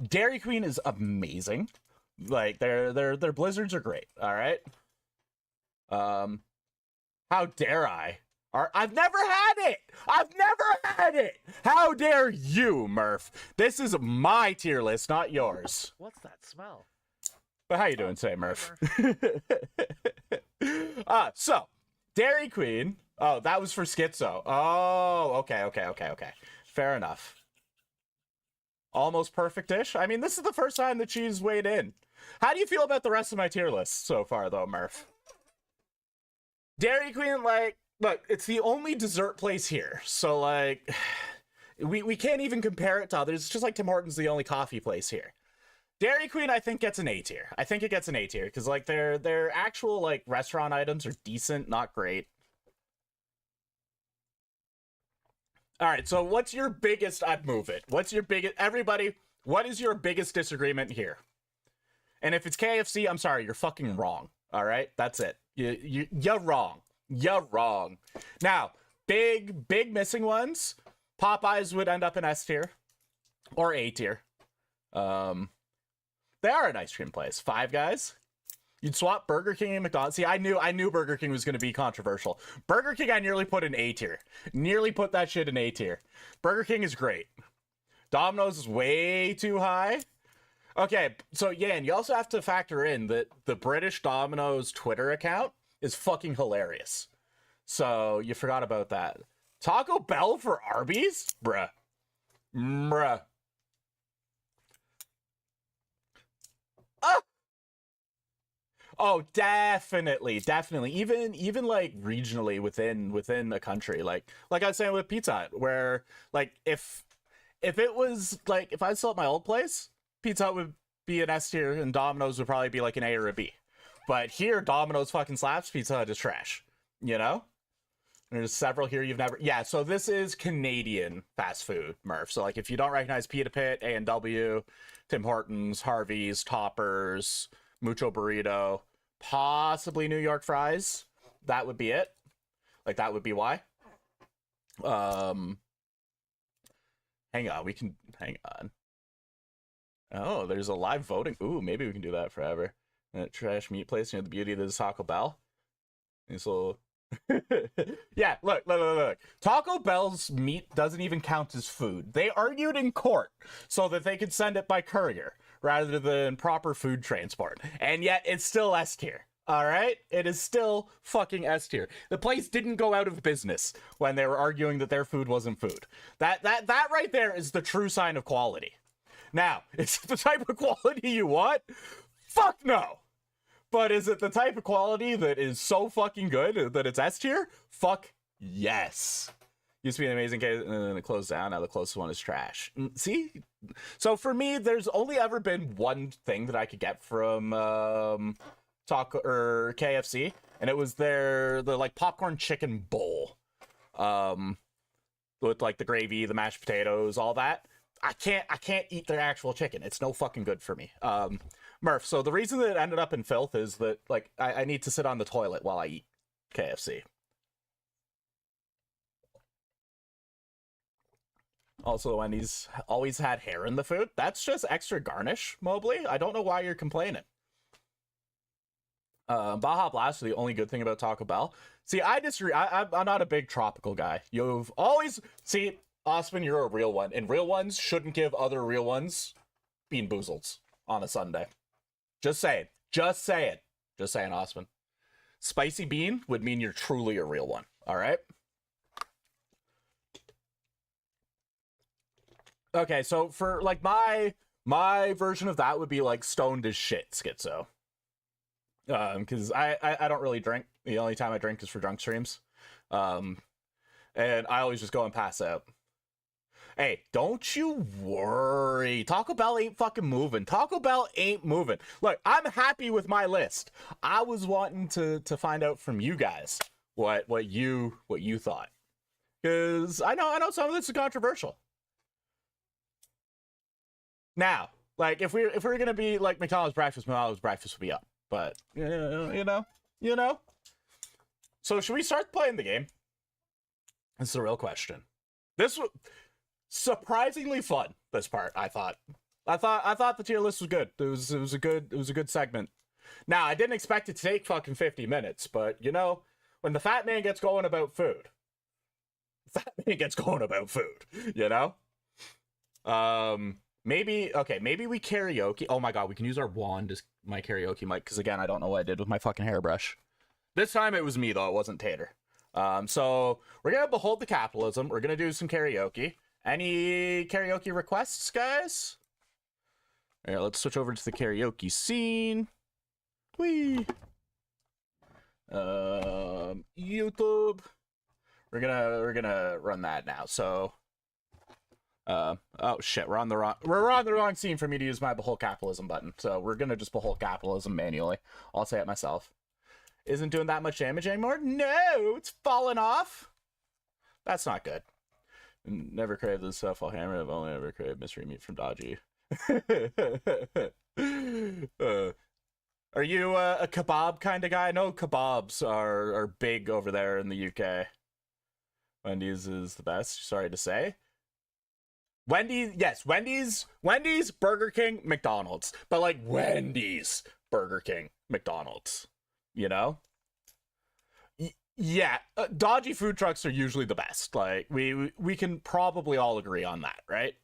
Dairy Queen is amazing. Like, their blizzards are great. All right. How dare I? I've never had it! I've never had it! How dare you, Murph? This is my tier list, not yours. What's that smell? But how you doing today, Murph? So, Dairy Queen. Oh, that was for Schizo. Oh, okay. Fair enough. Almost perfect-ish. I mean, this is the first time that she's weighed in. How do you feel about the rest of my tier list so far, though, Murph? Dairy Queen, like, look, it's the only dessert place here. So, like, we can't even compare it to others. It's just like Tim Hortons, the only coffee place here. Dairy Queen, I think, gets an A tier. I think it gets an A tier because, like, their actual, like, restaurant items are decent, not great. All right, so what's your biggest, I'd move it. What's your biggest, everybody, what is your biggest disagreement here? And if it's KFC, I'm sorry, you're fucking wrong. All right, that's it. You're wrong. You're wrong. Now, big missing ones. Popeyes would end up in S tier or A tier. They are an ice cream place. Five Guys. You'd swap Burger King and McDonald's. See, I knew Burger King was going to be controversial. Burger King, I nearly put in A tier. Nearly put that shit in A tier. Burger King is great. Domino's is way too high. Okay, so yeah, and you also have to factor in that the British Domino's Twitter account is fucking hilarious. So you forgot about that. Taco Bell for Arby's? Bruh. Oh, definitely. Even like regionally within a country, like I was saying with Pizza Hut, where like if it was like if I still at my old place, Pizza Hut would be an S tier and Domino's would probably be like an A or a B. But here, Domino's fucking slaps, Pizza Hut is trash. You know? There's several here you've never... Yeah, so this is Canadian fast food, Murph. So, like, if you don't recognize Pita Pit, A&W, Tim Hortons, Harvey's, Toppers, Mucho Burrito, possibly New York Fries, that would be it. Like, that would be why. Hang on, hang on. Oh, there's a live voting. Ooh, maybe we can do that forever. That trash meat place near the beauty of the Taco Bell. This little... Yeah, look. Taco Bell's meat doesn't even count as food. They argued in court so that they could send it by courier rather than proper food transport. And yet it's still S tier. All right, it is still fucking S tier. The place didn't go out of business when they were arguing that their food wasn't food. That right there is the true sign of quality. Now, is it the type of quality you want? Fuck no. But is it the type of quality that is so fucking good that it's S tier? Fuck yes. Used to be an amazing case, and then it closed down. Now the closest one is trash. See? So for me, there's only ever been one thing that I could get from Taco or KFC, and it was the like popcorn chicken bowl, with like the gravy, the mashed potatoes, all that. I can't eat their actual chicken. It's no fucking good for me. Murph. So the reason that it ended up in filth is that like I need to sit on the toilet while I eat KFC. Also, Wendy's always had hair in the food. That's just extra garnish, Mobley. I don't know why you're complaining. Baja Blast are the only good thing about Taco Bell. See, I disagree. I'm not a big tropical guy. You've always... See, Osman, you're a real one. And real ones shouldn't give other real ones bean boozles on a Sunday. Just saying. Just saying. Just saying, Osman. Spicy bean would mean you're truly a real one. All right? Okay, so for, like, my version of that would be, like, stoned as shit, Schizo. Because I don't really drink. The only time I drink is for drunk streams. And I always just go and pass out. Hey, don't you worry. Taco Bell ain't fucking moving. Taco Bell ain't moving. Look, I'm happy with my list. I was wanting to find out from you guys what you thought. Because I know some of this is controversial. Now, like if we're gonna be like McDonald's breakfast would be up. But you know. So should we start playing the game? This is a real question. This was surprisingly fun. This part, I thought the tier list was good. It was a good segment. Now I didn't expect it to take fucking 50 minutes, but you know, when the fat man gets going about food, you know. Maybe we karaoke. Oh my god, we can use our wand as my karaoke mic, because again, I don't know what I did with my fucking hairbrush. This time it was me, though, it wasn't Tater. So we're gonna behold the capitalism. We're gonna do some karaoke. Any karaoke requests, guys? All right, let's switch over to the karaoke scene. Whee! YouTube. We're gonna run that now. So oh shit, we're on the wrong scene for me to use my behold capitalism button. So we're gonna just behold capitalism manually. I'll say it myself. Isn't doing that much damage anymore? No, it's falling off. That's not good. Never craved this stuff while hammered. I've only ever craved mystery meat from Dodgy. Are you a kebab kind of guy? I know kebabs are big over there in the UK. Wendy's is the best, sorry to say. Wendy's, yes, Wendy's, Burger King, McDonald's. But like Wendy's, Burger King, McDonald's. You know? Yeah, dodgy food trucks are usually the best. Like, we can probably all agree on that, right?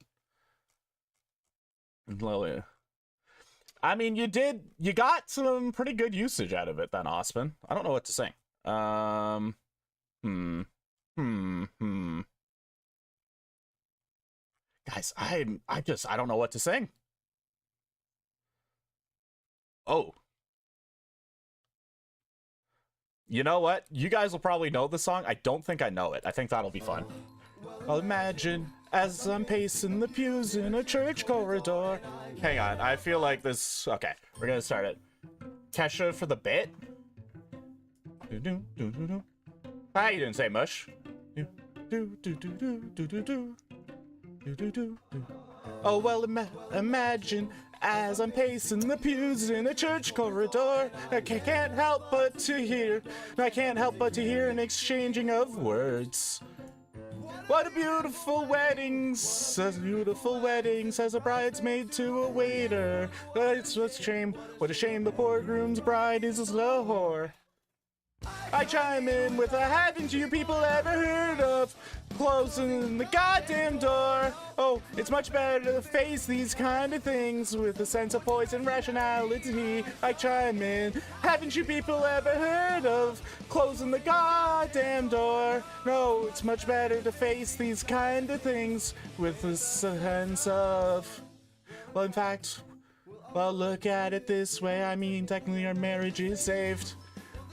I mean, you got some pretty good usage out of it then, Osman. I don't know what to sing. Guys, I don't know what to sing. Oh. You know what? You guys will probably know the song. I don't think I know it. I think that'll be fun. I'll imagine as I'm pacing the pews in a church corridor. Hang on, I feel like this... Okay, we're gonna start it. Kesha for the bit. Ah, you didn't say mush. Oh, well, imagine as I'm pacing the pews in a church corridor. I can't help but to hear an exchanging of words. What a beautiful wedding, says a bridesmaid to a waiter. It's a shame, what a shame the poor groom's bride is a slow whore. I chime in with a haven't you people ever heard of closing the goddamn door? Oh, No, it's much better to face these kind of things with a sense of poise and rationality. I chime in. Haven't you people ever heard of closing the goddamn door? No, it's much better to face these kind of things with a sense of... Well, in fact, well, look at it this way. I mean, technically our marriage is saved.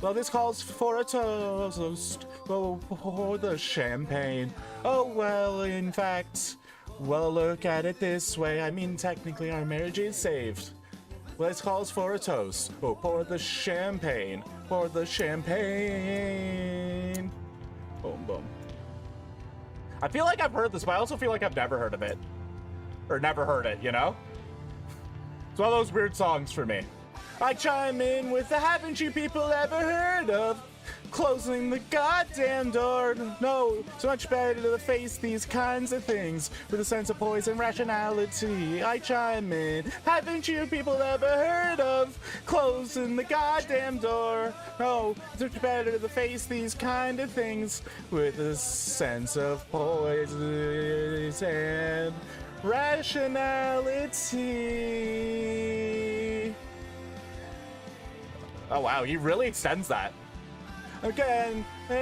Well, this calls for a toast. Oh, pour the champagne. Oh, well, in fact, well, look at it this way. I mean, technically our marriage is saved. Well, this calls for a toast. Oh, pour the champagne. Pour the champagne. Boom, boom. I feel like I've heard this, but I also feel like I've never heard of it. Or never heard it, you know? It's one of those weird songs for me. I chime in with the haven't you people ever heard of closing the goddamn door? No, it's much better to face these kinds of things with a sense of poise and rationality. I chime in. Haven't you people ever heard of closing the goddamn door? No, it's much better to face these kind of things with a sense of poise and rationality. Oh wow, he really extends that. Again. And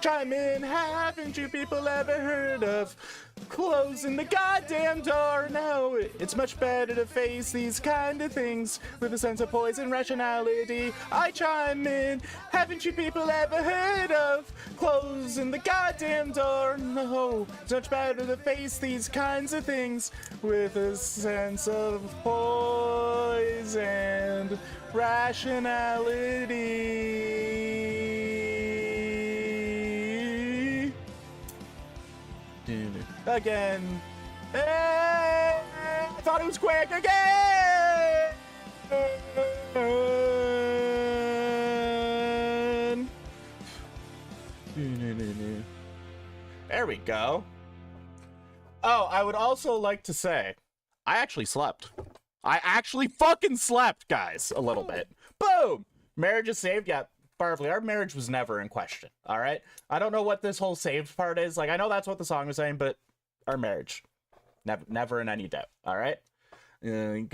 chime in, haven't you people ever heard of closing the goddamn door? No, it's much better to face these kind of things with a sense of poise and rationality. I chime in, haven't you people ever heard of closing the goddamn door? No, it's much better to face these kinds of things with a sense of poise and rationality. Again. I thought it was quick again. There we go. Oh, I would also like to say, I actually slept. I actually fucking slept, guys, a little bit. Boom! Marriage is saved. Yeah, Barbley, our marriage was never in question, all right? I don't know what this whole saved part is. Like, I know that's what the song was saying, but our marriage, never in any doubt, all right? It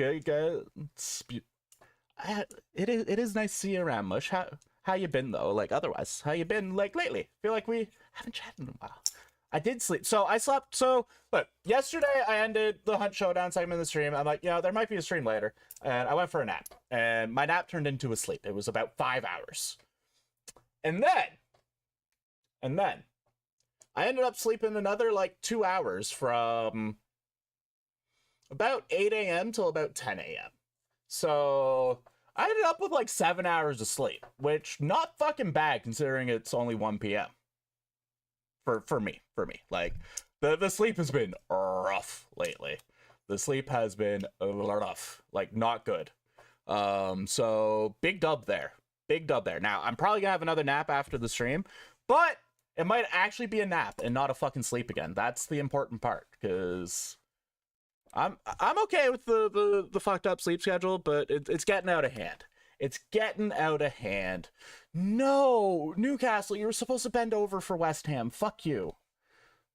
is nice to see you around, Mush. How you been, though? Like, otherwise, how you been, like, lately? Feel like we haven't chatted in a while. I did sleep. So I slept. So look, yesterday I ended the Hunt Showdown segment of the stream. I'm like, there might be a stream later. And I went for a nap. And my nap turned into a sleep. It was about 5 hours. And then I ended up sleeping another like 2 hours from about 8 a.m. till about 10 a.m. So I ended up with like 7 hours of sleep, which not fucking bad considering it's only 1 p.m. For me. Like, the sleep has been rough lately. The sleep has been rough. Like, not good. So, big dub there. Now, I'm probably gonna have another nap after the stream, but it might actually be a nap and not a fucking sleep again. That's the important part, because I'm okay with the fucked up sleep schedule, but it's getting out of hand. It's getting out of hand. No, Newcastle, you were supposed to bend over for West Ham. Fuck you.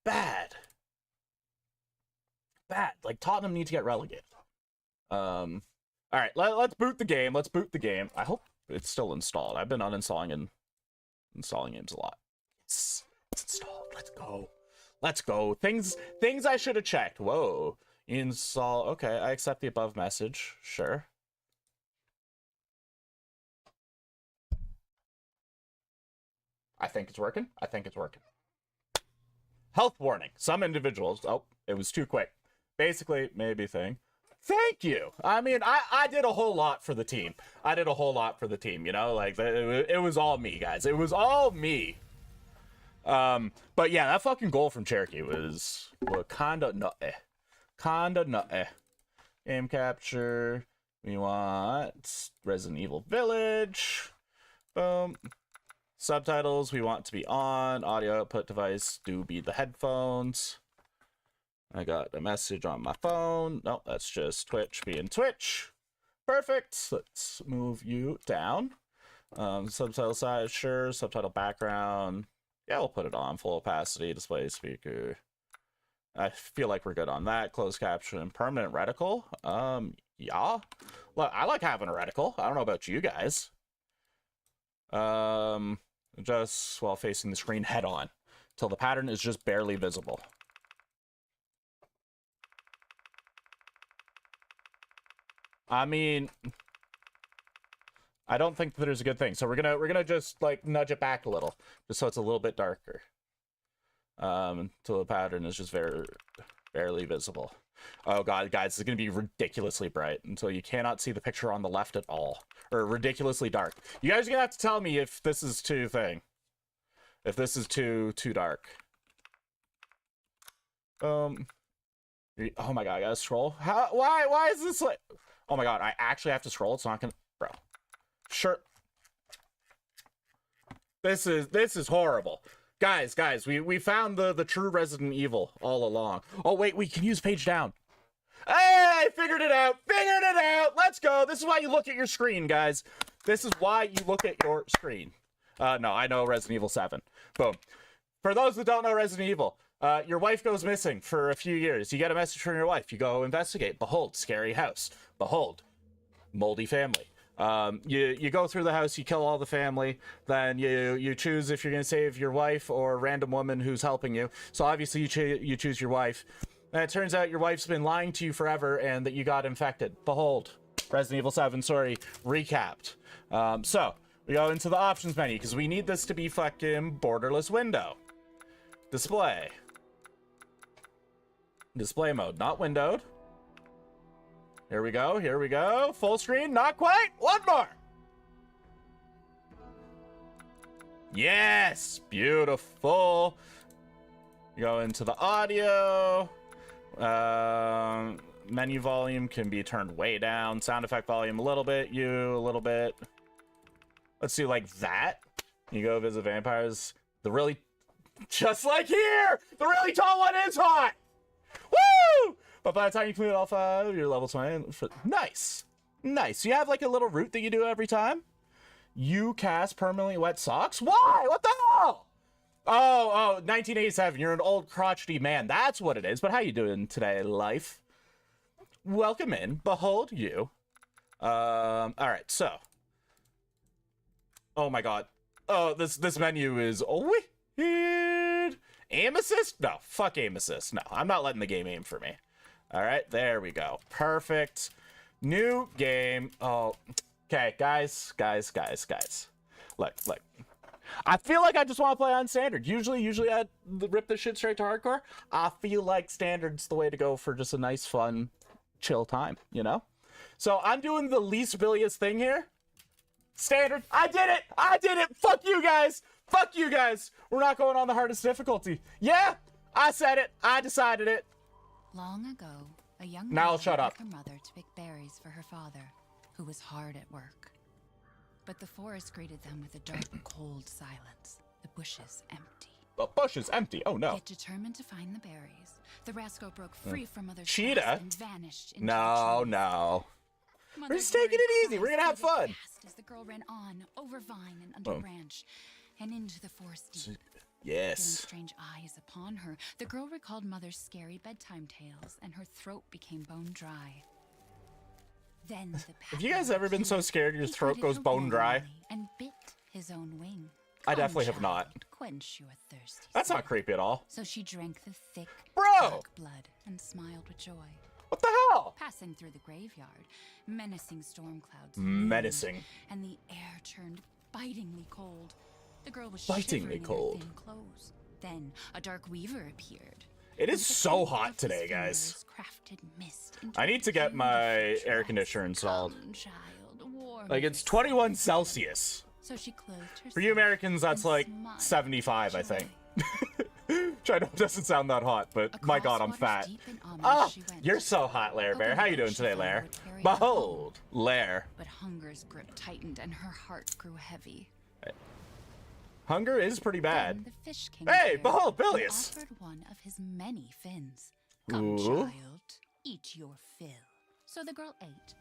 Bad. Like, Tottenham need to get relegated. All right, let's boot the game. I hope it's still installed. I've been uninstalling and installing games a lot. It's installed. Let's go. Things I should have checked. Whoa. Install. Okay, I accept the above message. Sure. I think it's working. Health warning. Some individuals... Oh, it was too quick. Basically, maybe thing. Thank you. I mean, I did a whole lot for the team. You know? Like, it was all me, guys. It was all me. But yeah, that fucking goal from Cherokee was kinda nutty. Game capture. We want Resident Evil Village. Boom. Subtitles we want to be on. Audio output device do be the headphones. I got a message on my phone. No, that's just Twitch being Twitch. Perfect. Let's move you down. Subtitle size, sure. Subtitle background. Yeah, we'll put it on. Full opacity, display speaker. I feel like we're good on that. Closed caption. Permanent reticle. Yeah. Look, I like having a reticle. I don't know about you guys. Just while facing the screen head on. Till the pattern is just barely visible. I mean, I don't think that there's a good thing. So we're gonna just like nudge it back a little, just so it's a little bit darker. Until the pattern is just barely visible. Oh god, guys, this is gonna be ridiculously bright until you cannot see the picture on the left at all, or ridiculously dark. You guys are gonna have to tell me if this is too if this is too dark. Oh my god, I gotta scroll. Why is this like? Oh my god, I actually have to scroll. It's not gonna, bro. Sure. This is horrible. Guys, we found the true Resident Evil all along. Oh wait, we can use page down. Hey, figured it out. Let's go. This is why you look at your screen, guys. This is why you look at your screen. No, I know Resident Evil 7. Boom. For those that don't know Resident Evil, your wife goes missing for a few years. You get a message from your wife. You go investigate. Behold, scary house. Behold, moldy family. You go through the house, you kill all the family, then you choose if you're going to save your wife or a random woman who's helping you. So obviously you choose your wife. And it turns out your wife's been lying to you forever and that you got infected. Behold, Resident Evil 7, sorry, recapped. So we go into the options menu because we need this to be fucking borderless window. Display. Display mode, not windowed. Here we go. Full screen, not quite. One more. Yes, beautiful. Go into the audio. Menu volume can be turned way down. Sound effect volume a little bit. A little bit. Let's do like that. You go visit vampires. Just like here, the really tall one is hot. Woo! But by the time you complete all 5, you're level 20. Nice. You have like a little route that you do every time. You cast permanently wet socks? Why? What the hell? Oh, 1987. You're an old crotchety man. That's what it is. But how you doing today, life? Welcome in. Behold you. All right, so. Oh my god. Oh, this menu is weird. Aim assist? No, fuck aim assist. No, I'm not letting the game aim for me. All right, there we go. Perfect. New game. Oh, okay, guys. Look. I feel like I just want to play on standard. Usually I rip this shit straight to hardcore. I feel like standard's the way to go for just a nice, fun, chill time, you know? So I'm doing the least bilious thing here. Standard. I did it. Fuck you guys. We're not going on the hardest difficulty. Yeah, I said it. I decided it. Long ago, a young Now girl shut went up. with her mother to pick berries for her father, who was hard at work. But the forest greeted them with a dark, cold silence. The bushes empty. The bush is empty. Oh no. Yet determined to find the berries, the rascal broke free from Mother's Cheetah? grasp and vanished into No. the trees. We're Mother's just taking worried it easy. We're cries gonna have floated fun. fast as the girl ran on, over vine and under branch, and into the forest deep. Feeling Yes. strange eyes upon her, the girl recalled Mother's scary bedtime tales, and her throat became bone dry. Then the Have you guys ever been so scared your throat goes bone dry? and bit his own wing. I Come, definitely have not. child, quench your thirst. That's not creepy at all. So she drank the thick, Bro! dark blood and smiled with joy. What the hell? Passing through the graveyard, menacing storm clouds Menacing. loomed, and the air turned bitingly cold. The girl was Bitingly shivering in her cold. thin clothes. Then a dark weaver appeared. It is With the so tip hot of his today, guys. fingers crafted mist into I a need to get my beautiful air dress. conditioner installed. Come, child, warm Like, it's yourself. 21 Celsius. So she clothed herself. For you Americans, that's and like smiled 75, I with think. joy. Which I know doesn't sound that hot, but my god, I'm Across fat. waters deep and ominous Ah, she went. you're so hot, Lair Bear. How you doing today, Lair? Behold, Lair. But hunger's grip tightened and her heart grew heavy. Hunger is pretty bad. Then the fish king Hey, appeared behold, and Bilious. offered one of his many fins. Come, Ooh. child, eat your fill. So the girl ate.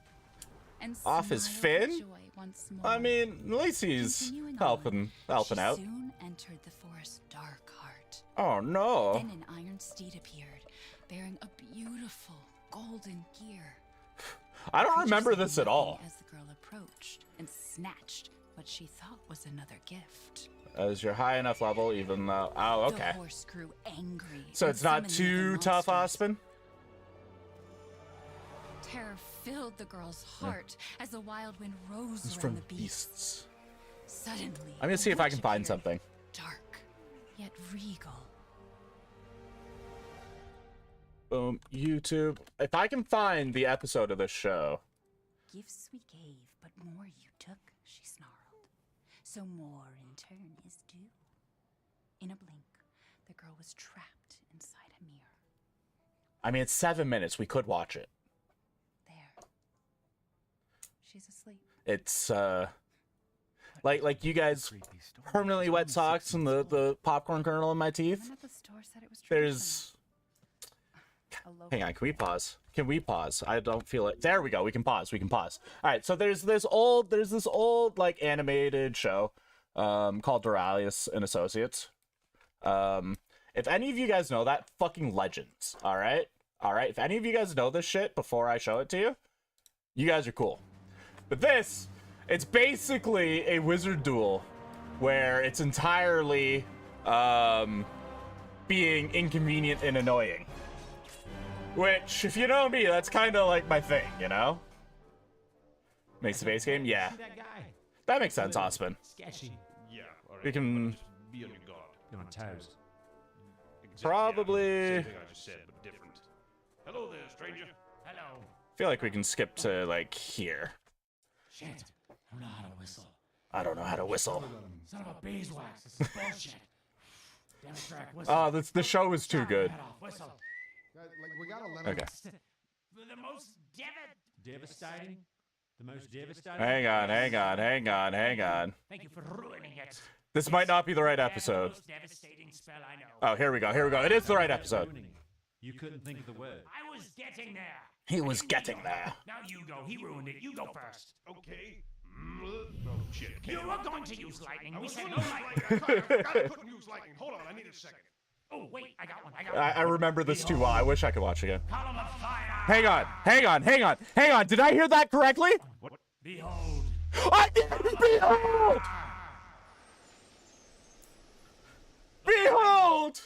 and off his smiled fin? with joy once more. I mean, at least he's Continuing helping on, she out. soon entered the forest's dark heart. Oh no. Then an iron steed appeared, bearing a beautiful golden gear. I don't Creature remember said this at nothing all. as the girl approached and snatched what she thought was another gift. As you're high enough level, even though... Oh, okay. The horse grew angry. So and it's not summoned too the tough, monsters. Ospen? Terror filled the girl's heart as the wild wind rose It's around from the beast. beasts. Suddenly, I'm gonna a see if I witch can find appeared, something. dark, yet regal. Boom, YouTube. If I can find the episode of this show. Gifts we gave, but more you took, she snarled. So more in turn is due. In a blink, the girl was trapped inside a mirror. I mean, it's 7 minutes. We could watch it. There. She's asleep. It's, like you guys permanently wet socks and the popcorn kernel in my teeth. Someone at the store said it was There's... a local Hang on, can we pause? Can we pause? I don't feel it. There we go. We can pause. We can pause. All right. So there's this old like animated show, called Doralius and Associates. If any of you guys know that, fucking legends. All right. If any of you guys know this shit before I show it to you, you guys are cool. But this, it's basically a wizard duel, where it's entirely, being inconvenient and annoying. Which, if you know me, that's kind of like my thing, you know? Makes the base game? Yeah. That makes sense, Ospen. Sketchy. Yeah, alright. We can Be on your guard. You're on toes. probably... Same thing I just said, but different. Hello there, stranger. Hello. feel like we can skip to, like, here. Shit. I don't know how to whistle. I don't know how to whistle. Son of a beeswax. This is bullshit. Demonstrack, whistle. Oh, the show is too good. Head off, whistle. Like, we gotta let him. Okay. The most devastating. The most devastating. Hang on. Thank you for ruining it. This might not be the right The episode. most devastating spell I know. Oh, here we go. It is the right episode. You couldn't think of the word. I was getting there. He was getting there. Now you go. He ruined it. You go first. Okay. Oh, shit. You were going to use lightning. We said no Lightning. lightning. I couldn't use lightning. Hold on, I need a second. Oh, wait. I got one. I remember this too well. I wish I could watch again. Column of fire. Hang on. Did I hear that correctly? Behold. I did! Behold! Behold!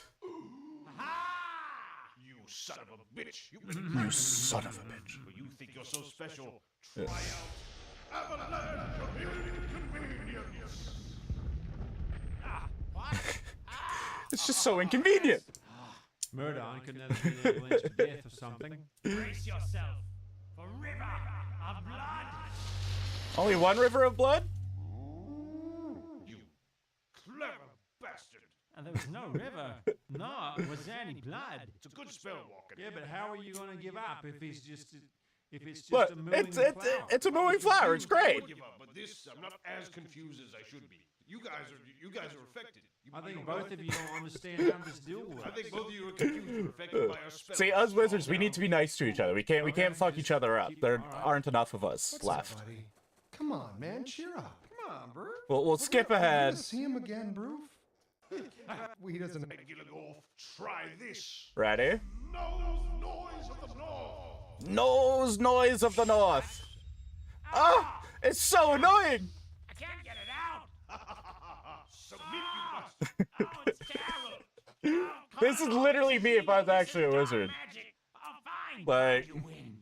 You son of a bitch. You son of a bitch. You think you're so special? Try out avalanche of inconvenience. It's just so inconvenient. Murdon could never be an avalanche of death or something. Brace yourself for river of blood. Only one river of blood? You clever bastard. And there was no river. No, was there any blood? It's a good spell, Walker. Yeah, but how are you going to give up if it's just Look, a mooing it's flower? a mooing flower. It's great. I would give up, but this, I'm not as confused as I should be. You guys are affected. I think both of you don't understand how this duel I works. think both of you are confused and affected by our spell. See, us wizards, we need to be nice to each other. We can't fuck each other up. There aren't enough of us left. Buddy? Come on, man, cheer up. Come on, bro. We'll skip We're ahead. gonna see him again, bro. He doesn't. Gilligolf, try this. Ready? Nose noise of the north. Nose noise of the north. Ah, it's so annoying. I can't get it out. Submit, you bastard. Oh, it's terrible. Oh, come This is on. literally me if I was actually a Dark wizard. magic. Oh, fine. Like, You win.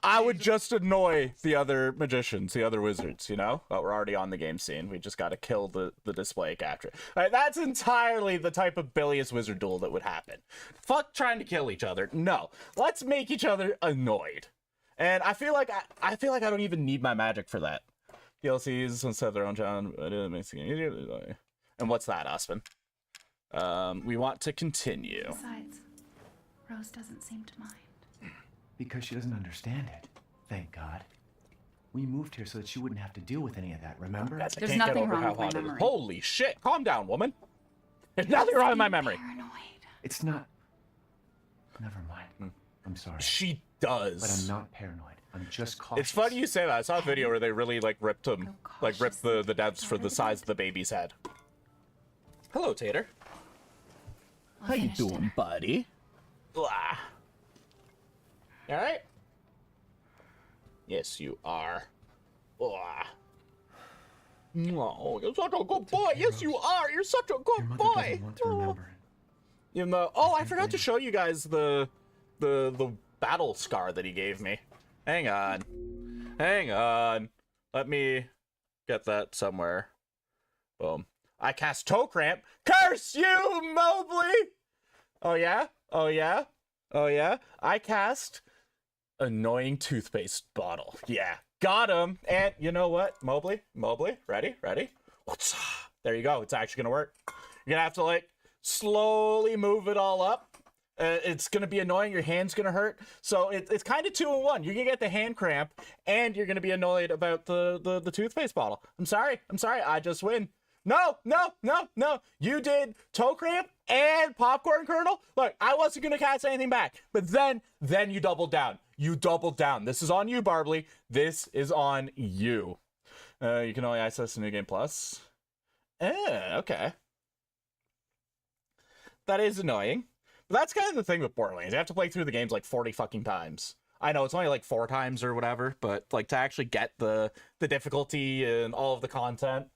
I would just annoy the other magicians, the other wizards, you know? But we're already on the game scene. We just gotta kill the display capture. Right, that's entirely the type of bilious wizard duel that would happen. Fuck trying to kill each other. No. Let's make each other annoyed. And I feel like I don't even need my magic for that. DLCs instead of their own challenge, but it makes it easier. And what's that, Ospen? We want to continue. Besides, Rose doesn't seem to mind. Because she doesn't understand it. Thank God. We moved here so that she wouldn't have to deal with any of that, remember? Guys, I There's can't get nothing over wrong how with my hot it is. memory. Holy shit! Calm down, woman. There's nothing wrong with my memory. Paranoid. It's not... Never mind. I'm sorry. She But I'm does. not paranoid. I'm just cautious. It's funny you say that. I saw a video where they really like ripped him, like ripped the devs for the size of the baby's head. Hello, Tater. How you doing, buddy? Blah. All right. Yes, you are. Blah. Oh, you're such a good boy. Yes, you are. You're such a Your good mother boy. doesn't want to remember it. In the I forgot to show you guys the battle scar that he gave me. Hang on. Hang on. Let me get that somewhere. Boom. I cast toe cramp. Curse you, Mobley! Oh yeah? Oh yeah? Oh yeah? I cast annoying toothpaste bottle. Yeah. Got him. And you know what? Mobley? Ready? What's there you go. It's actually gonna work. You're gonna have to like slowly move it all up. It's gonna be annoying. Your hand's gonna hurt. So it's kind of 2 in 1. You're gonna get the hand cramp, and you're gonna be annoyed about the toothpaste bottle. I'm sorry. I just win. No. You did toe cramp and popcorn kernel. Look, I wasn't gonna cast anything back, but then you doubled down. You doubled down. This is on you, Barbly. This is on you. You can only access the New Game Plus. Okay. That is annoying. But that's kind of the thing with Borderlands. You have to play through the games like 40 fucking times. I know it's only like 4 times or whatever, but like to actually get the difficulty and all of the content,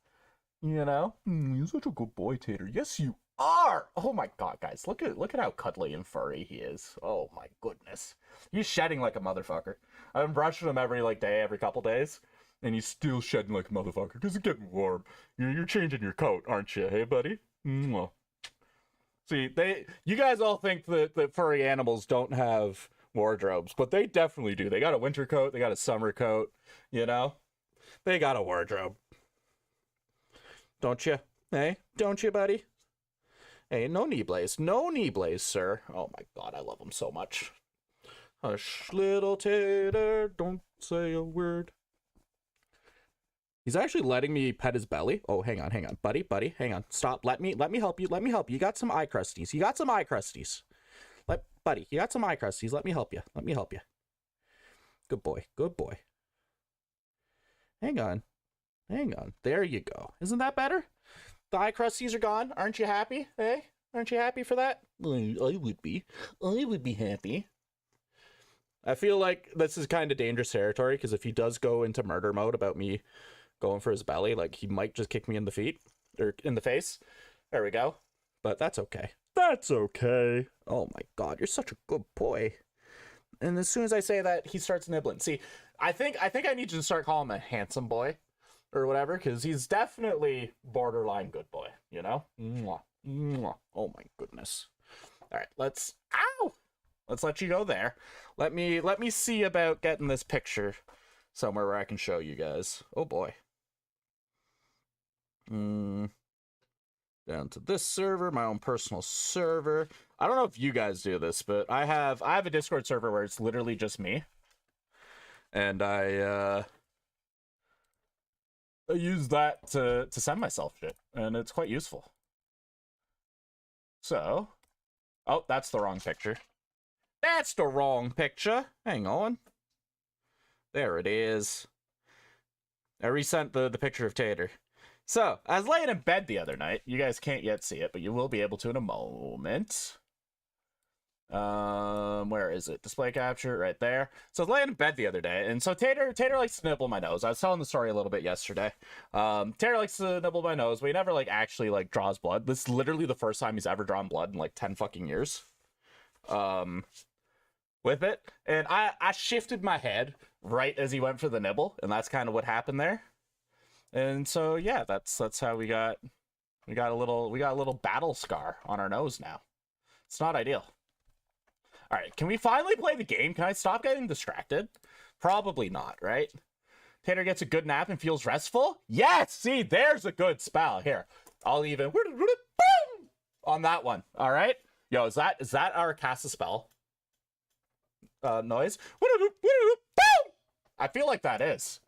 you know? You're such a good boy, Tater. Yes, you are. Oh my god, guys, look at how cuddly and furry he is. Oh my goodness, he's shedding like a motherfucker. I've been brushing him every couple days, and he's still shedding like a motherfucker because it's getting warm. You're changing your coat, aren't you? Hey, buddy. Mwah. See, you guys all think that furry animals don't have wardrobes, but they definitely do. They got a winter coat, they got a summer coat, you know? They got a wardrobe. Don't you? Hey, don't you, buddy? Hey, no knee blaze, sir. Oh my god, I love him so much. Hush, little Tater, don't say a word. He's actually letting me pet his belly. Oh, hang on. Buddy, hang on. Stop. Let me help you. You got some eye crusties. Buddy, you got some eye crusties. Let me help you. Good boy. Hang on. There you go. Isn't that better? The eye crusties are gone. Aren't you happy? Hey? Aren't you happy for that? I would be happy. I feel like this is kind of dangerous territory, because if he does go into murder mode about me going for his belly, like, he might just kick me in the feet or in the face. There we go. But that's okay. Oh my god, you're such a good boy. And as soon as I say that, he starts nibbling. See, I think I need to start calling him a handsome boy or whatever, because he's definitely borderline good boy, you know? Mwah. Mwah. Oh my goodness. All right, let's let you go there. Let me see about getting this picture somewhere where I can show you guys. Oh boy. Down to this server, my own personal server. I don't know if you guys do this, but I have a Discord server where it's literally just me. And I use that to send myself shit, and it's quite useful. So, oh, that's the wrong picture. Hang on. There it is. I resent the picture of Tater. So, I was laying in bed the other night. You guys can't yet see it, but you will be able to in a moment. Where is it? Display capture right there. So I was laying in bed the other day, and so Tater likes to nibble my nose. I was telling the story a little bit yesterday. Tater likes to nibble my nose, but he never like actually like draws blood. This is literally the first time he's ever drawn blood in like 10 fucking years. With it, and I shifted my head right as he went for the nibble, and that's kind of what happened there. And so yeah, that's how we got a little battle scar on our nose now. It's not ideal. All right, can we finally play the game? Can I stop getting distracted? Probably not, right? Tater gets a good nap and feels restful. Yes, see, there's a good spell. Here, I'll even boom on that one. All right, yo, is that our cast a spell noise? Boom! I feel like that is.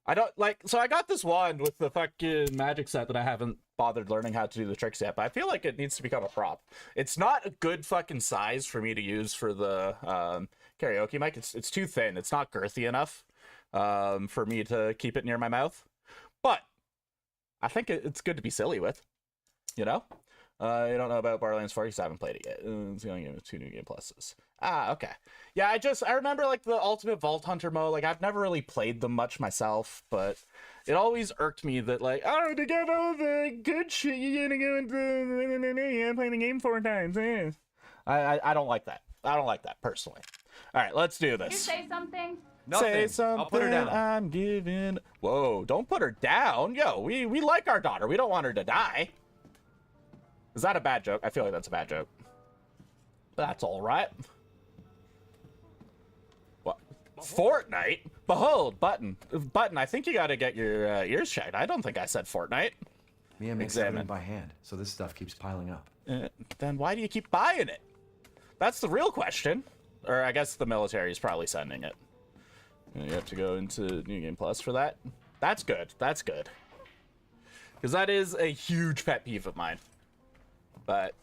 I don't like, so I got this wand with the fucking magic set that I haven't bothered learning how to do the tricks yet, but I feel like it needs to become a prop. It's not a good fucking size for me to use for the karaoke mic. It's too thin. It's not girthy enough for me to keep it near my mouth. But I think it's good to be silly with, you know? You don't know about Borderlands 4 because I haven't played it yet. It's going to give it 2 new game pluses. Ah, okay. Yeah, I remember like the Ultimate Vault Hunter mode. Like I've never really played them much myself, but it always irked me that like, oh, to get all the good shit, you gotta go into playing the game 4 times. I don't like that. I don't like that personally. All right, let's do this. You say something? Nothing. Say something. I'll put her down. I'm giving. Whoa! Don't put her down. Yo, we like our daughter. We don't want her to die. Is that a bad joke? I feel like that's a bad joke. That's all right. What? Fortnite? Behold, button. I think you got to get your ears checked. I don't think I said Fortnite. Mia makes everything by hand, so this stuff keeps piling up. Then why do you keep buying it? That's the real question. Or I guess the military is probably sending it. And you have to go into New Game Plus for that. That's good. That's good. Because that is a huge pet peeve of mine. But...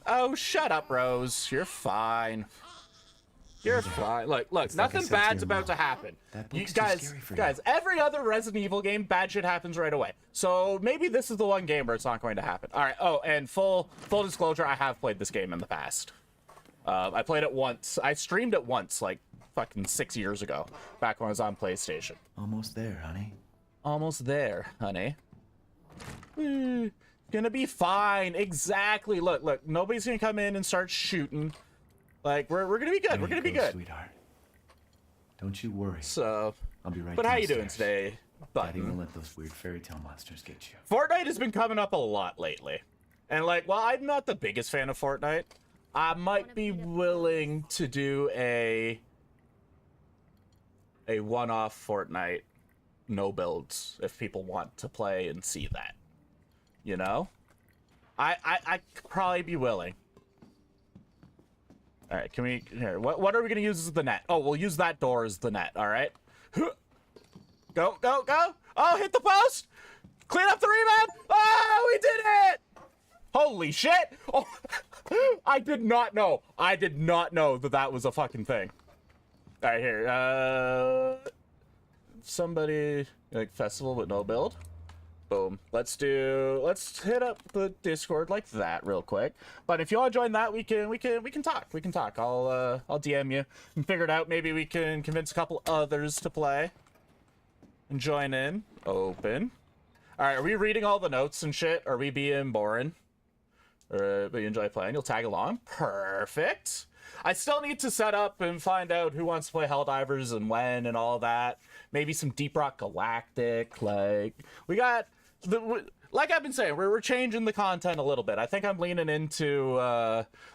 Oh, shut up, Rose. You're fine. You're fine. Look, It's like I nothing said to bad's your about to mom. happen. That You book's too guys, scary for guys, every other Resident Evil game, bad shit happens right away. So maybe this is the one game where it's not going to happen. All right. Oh, and full disclosure, I have played this game in the past. I played it once. I streamed it once, like fucking 6 years ago, back when I was on PlayStation. Almost there, honey. Almost there, honey. Gonna be fine. Exactly. Look. Nobody's gonna come in and start shooting. Like we're gonna be good. There We're gonna you be go, good. Sweetheart. Don't you worry. So, I'll be right but how you doing downstairs. today, Daddy Button? won't let those weird fairy tale monsters get you. Fortnite has been coming up a lot lately, and like, while I'm not the biggest fan of Fortnite, I might be willing to do a one-off Fortnite no builds if people want to play and see that. You know, I could probably be willing. All right, can we here? What are we gonna use as the net? Oh, we'll use that door as the net. All right. Go. Oh, hit the post. Clean up the rebound. Oh, we did it. Holy shit. Oh, I did not know. I did not know that was a fucking thing. All right, here. Somebody like festival but no build. Boom. Let's hit up the Discord like that real quick. But if you want to join that, we can talk. We can talk. I'll DM you and figure it out. Maybe we can convince a couple others to play and join in. Open. All right. Are we reading all the notes and shit? Are we being boring? But you enjoy playing? You'll tag along. Perfect. I still need to set up and find out who wants to play Helldivers and when and all that. Maybe some Deep Rock Galactic. Like we got. Like I've been saying, we're changing the content a little bit. I think I'm leaning into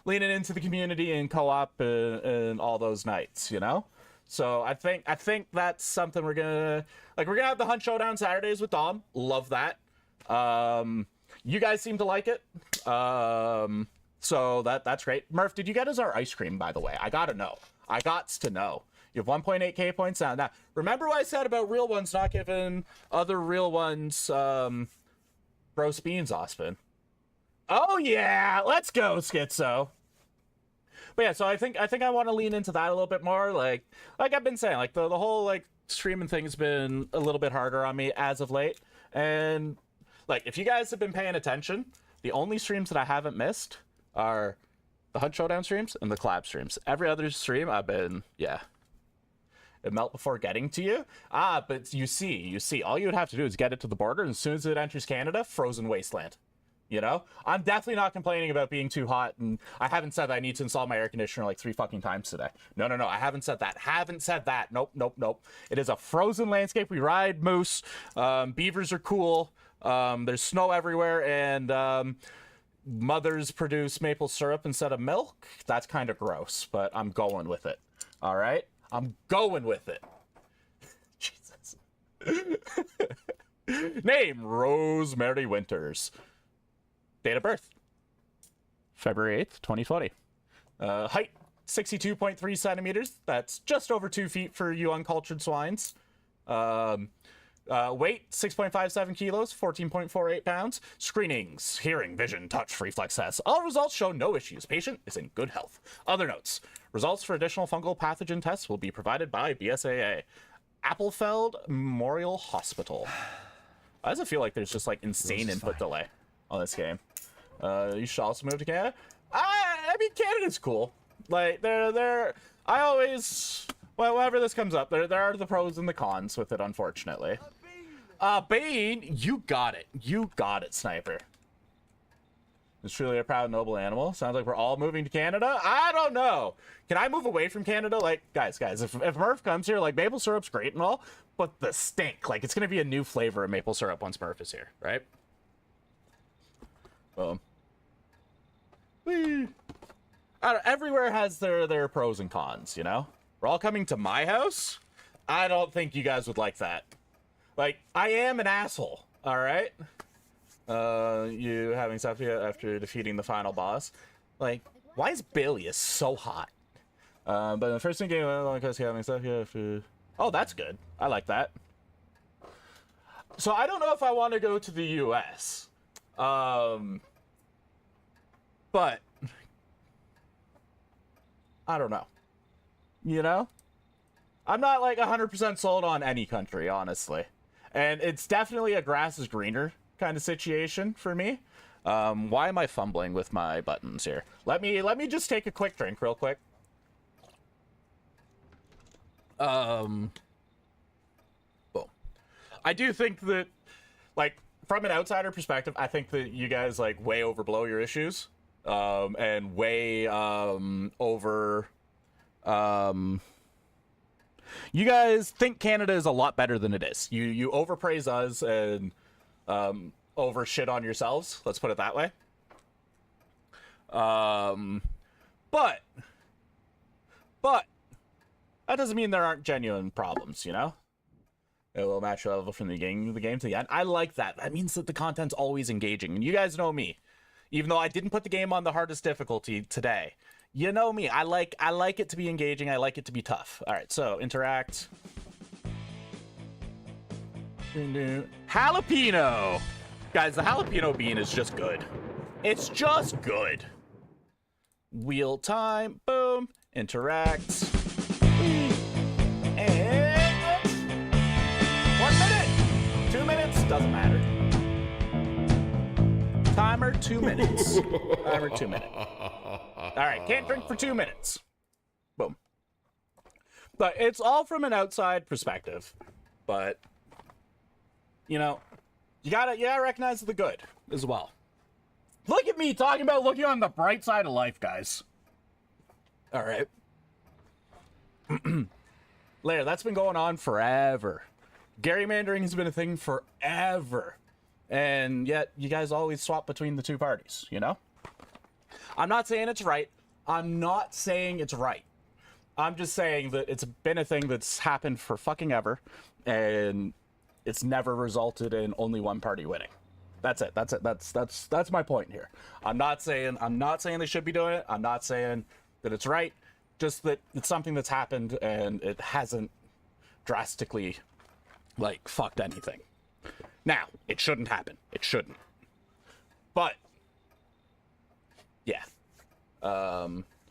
the community and co-op and all those nights, you know. So I think that's something we're gonna have the Hunt Showdown Saturdays with Dom. Love that. You guys seem to like it. So that's great. Murph, did you get us our ice cream, by the way? I gotta know. I gots to know. You have 1.8k points now. Now, remember what I said about real ones not giving other real ones roast beans, Austin? Oh yeah, let's go, Schizo. But yeah, so I think I want to lean into that a little bit more. Like I've been saying, like the whole like streaming thing has been a little bit harder on me as of late. And like if you guys have been paying attention, the only streams that I haven't missed are the Hunt Showdown streams and the collab streams. Every other stream I've been, yeah. It melt before getting to you. But you see, all you would have to do is get it to the border, and as soon as it enters Canada, frozen wasteland. You know? I'm definitely not complaining about being too hot, and I haven't said that I need to install my air conditioner like 3 fucking times today. No, I haven't said that. Nope. It is a frozen landscape. We ride moose. Beavers are cool. There's snow everywhere, and mothers produce maple syrup instead of milk. That's kind of gross, but I'm going with it. All right? I'm going with it. Jesus. Name, Rosemary Winters. Date of birth, February 8th, 2020. Height, 62.3 centimeters. That's just over 2 feet for you uncultured swines. Weight 6.57 kilos, 14.48 pounds. Screenings, hearing, vision, touch, reflex tests. All results show no issues. Patient is in good health. Other notes. Results for additional fungal pathogen tests will be provided by BSAA. Appelfeld Memorial Hospital. Why does it feel like there's just like insane input delay on this game? You should also move to Canada. I mean, Canada's cool. Like, I always, well, whenever this comes up, there are the pros and the cons with it, unfortunately. Bane, you got it. You got it, Sniper. It's truly a proud, noble animal. Sounds like we're all moving to Canada. I don't know. Can I move away from Canada? Like, guys, if Murph comes here, like, maple syrup's great and all, but the stink, like, it's going to be a new flavor of maple syrup once Murph is here, right? Boom. Whee. I don't, everywhere has their pros and cons, you know? We're all coming to my house? I don't think you guys would like that. Like, I am an asshole, all right? You having stuff here after defeating the final boss. Like, why is Bilious so hot? But in the first game, because having stuff here after... Oh, that's good. I like that. So I don't know if I want to go to the US. But I don't know. You know? I'm not like 100% sold on any country, honestly. And it's definitely a grass is greener kind of situation for me. Why am I fumbling with my buttons here? Let me just take a quick drink real quick. Boom. I do think that, like, from an outsider perspective, I think that you guys like way overblow your issues. And way over you guys think Canada is a lot better than it is. You overpraise us and over shit on yourselves, let's put it that way. But that doesn't mean there aren't genuine problems, you know? A little match level from the game to the end. I like that. That means that the content's always engaging. And you guys know me. Even though I didn't put the game on the hardest difficulty today. You know me. I like it to be engaging. I like it to be tough. All right, so interact. Jalapeno. Guys, the jalapeno bean is just good. It's just good. Wheel time. Boom. Interact. And 1 minute. 2 minutes. Doesn't matter. Timer 2 minutes. Timer 2 minutes. All right, can't drink for 2 minutes. Boom. But it's all from an outside perspective. But you know, you gotta recognize the good as well. Look at me talking about looking on the bright side of life, guys. All right. Later, that's been going on forever. Gerrymandering has been a thing forever. And yet, you guys always swap between the two parties, you know? I'm not saying it's right. I'm not saying it's right. I'm just saying that it's been a thing that's happened for fucking ever. And it's never resulted in only one party winning. That's it. That's it. That's my point here. I'm not saying they should be doing it. I'm not saying that it's right. Just that it's something that's happened and it hasn't drastically, like, fucked anything. Now, it shouldn't happen. It shouldn't. But yeah.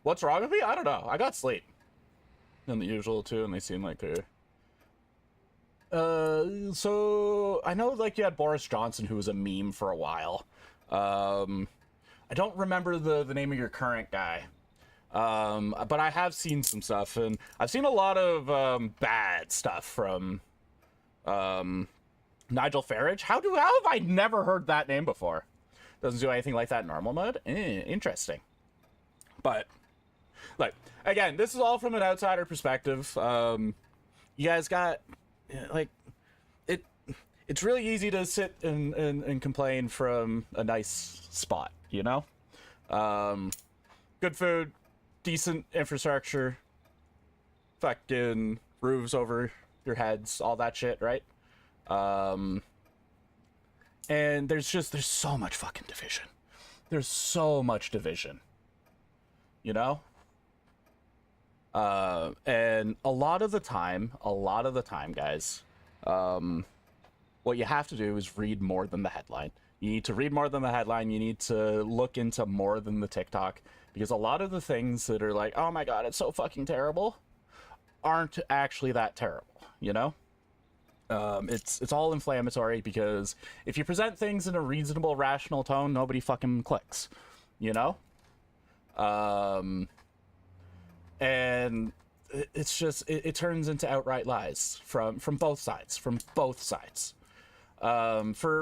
What's wrong with me? I don't know. I got sleep than the usual too, and they seem like they're so I know like you had Boris Johnson, who was a meme for a while. I don't remember the name of your current guy. But I have seen some stuff, and I've seen a lot of bad stuff from Nigel Farage. How have I never heard that name before? Doesn't do anything like that in normal mode. Interesting. But like, again, this is all from an outsider perspective. You guys got like it's really easy to sit and complain from a nice spot, you know? Good food, decent infrastructure, fucking roofs over your heads, all that shit, right? And there's so much fucking division. There's so much division, you know? And a lot of the time, guys, what you have to do is read more than the headline. You need to read more than the headline. You need to look into more than the TikTok, because a lot of the things that are like, oh my god, it's so fucking terrible, aren't actually that terrible, you know? It's all inflammatory, because if you present things in a reasonable, rational tone, nobody fucking clicks, you know? And it's just, it turns into outright lies from both sides, For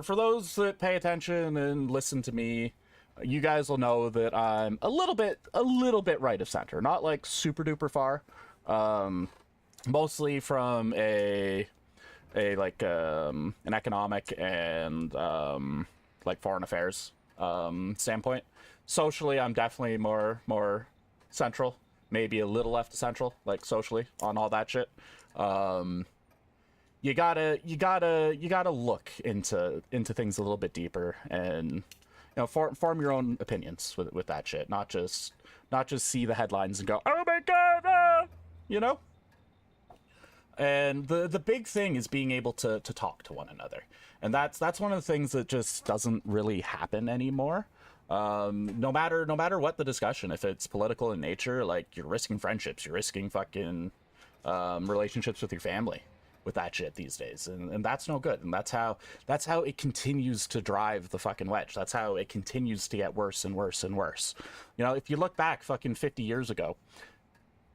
those that pay attention and listen to me, you guys will know that I'm a little bit right of center, not like super duper far, mostly from an economic and like foreign affairs standpoint. Socially, I'm definitely more central, maybe a little left of central, like socially on all that shit. You gotta look into things a little bit deeper, and you know, form your own opinions with that shit, not just see the headlines and go, oh my god, you know. And the big thing is being able to talk to one another, and that's one of the things that just doesn't really happen anymore. No matter what the discussion, if it's political in nature, like, you're risking friendships, you're risking fucking relationships with your family with that shit these days, and that's no good. And that's how it continues to drive the fucking wedge. That's how it continues to get worse and worse and worse. You know, if you look back fucking 50 years ago,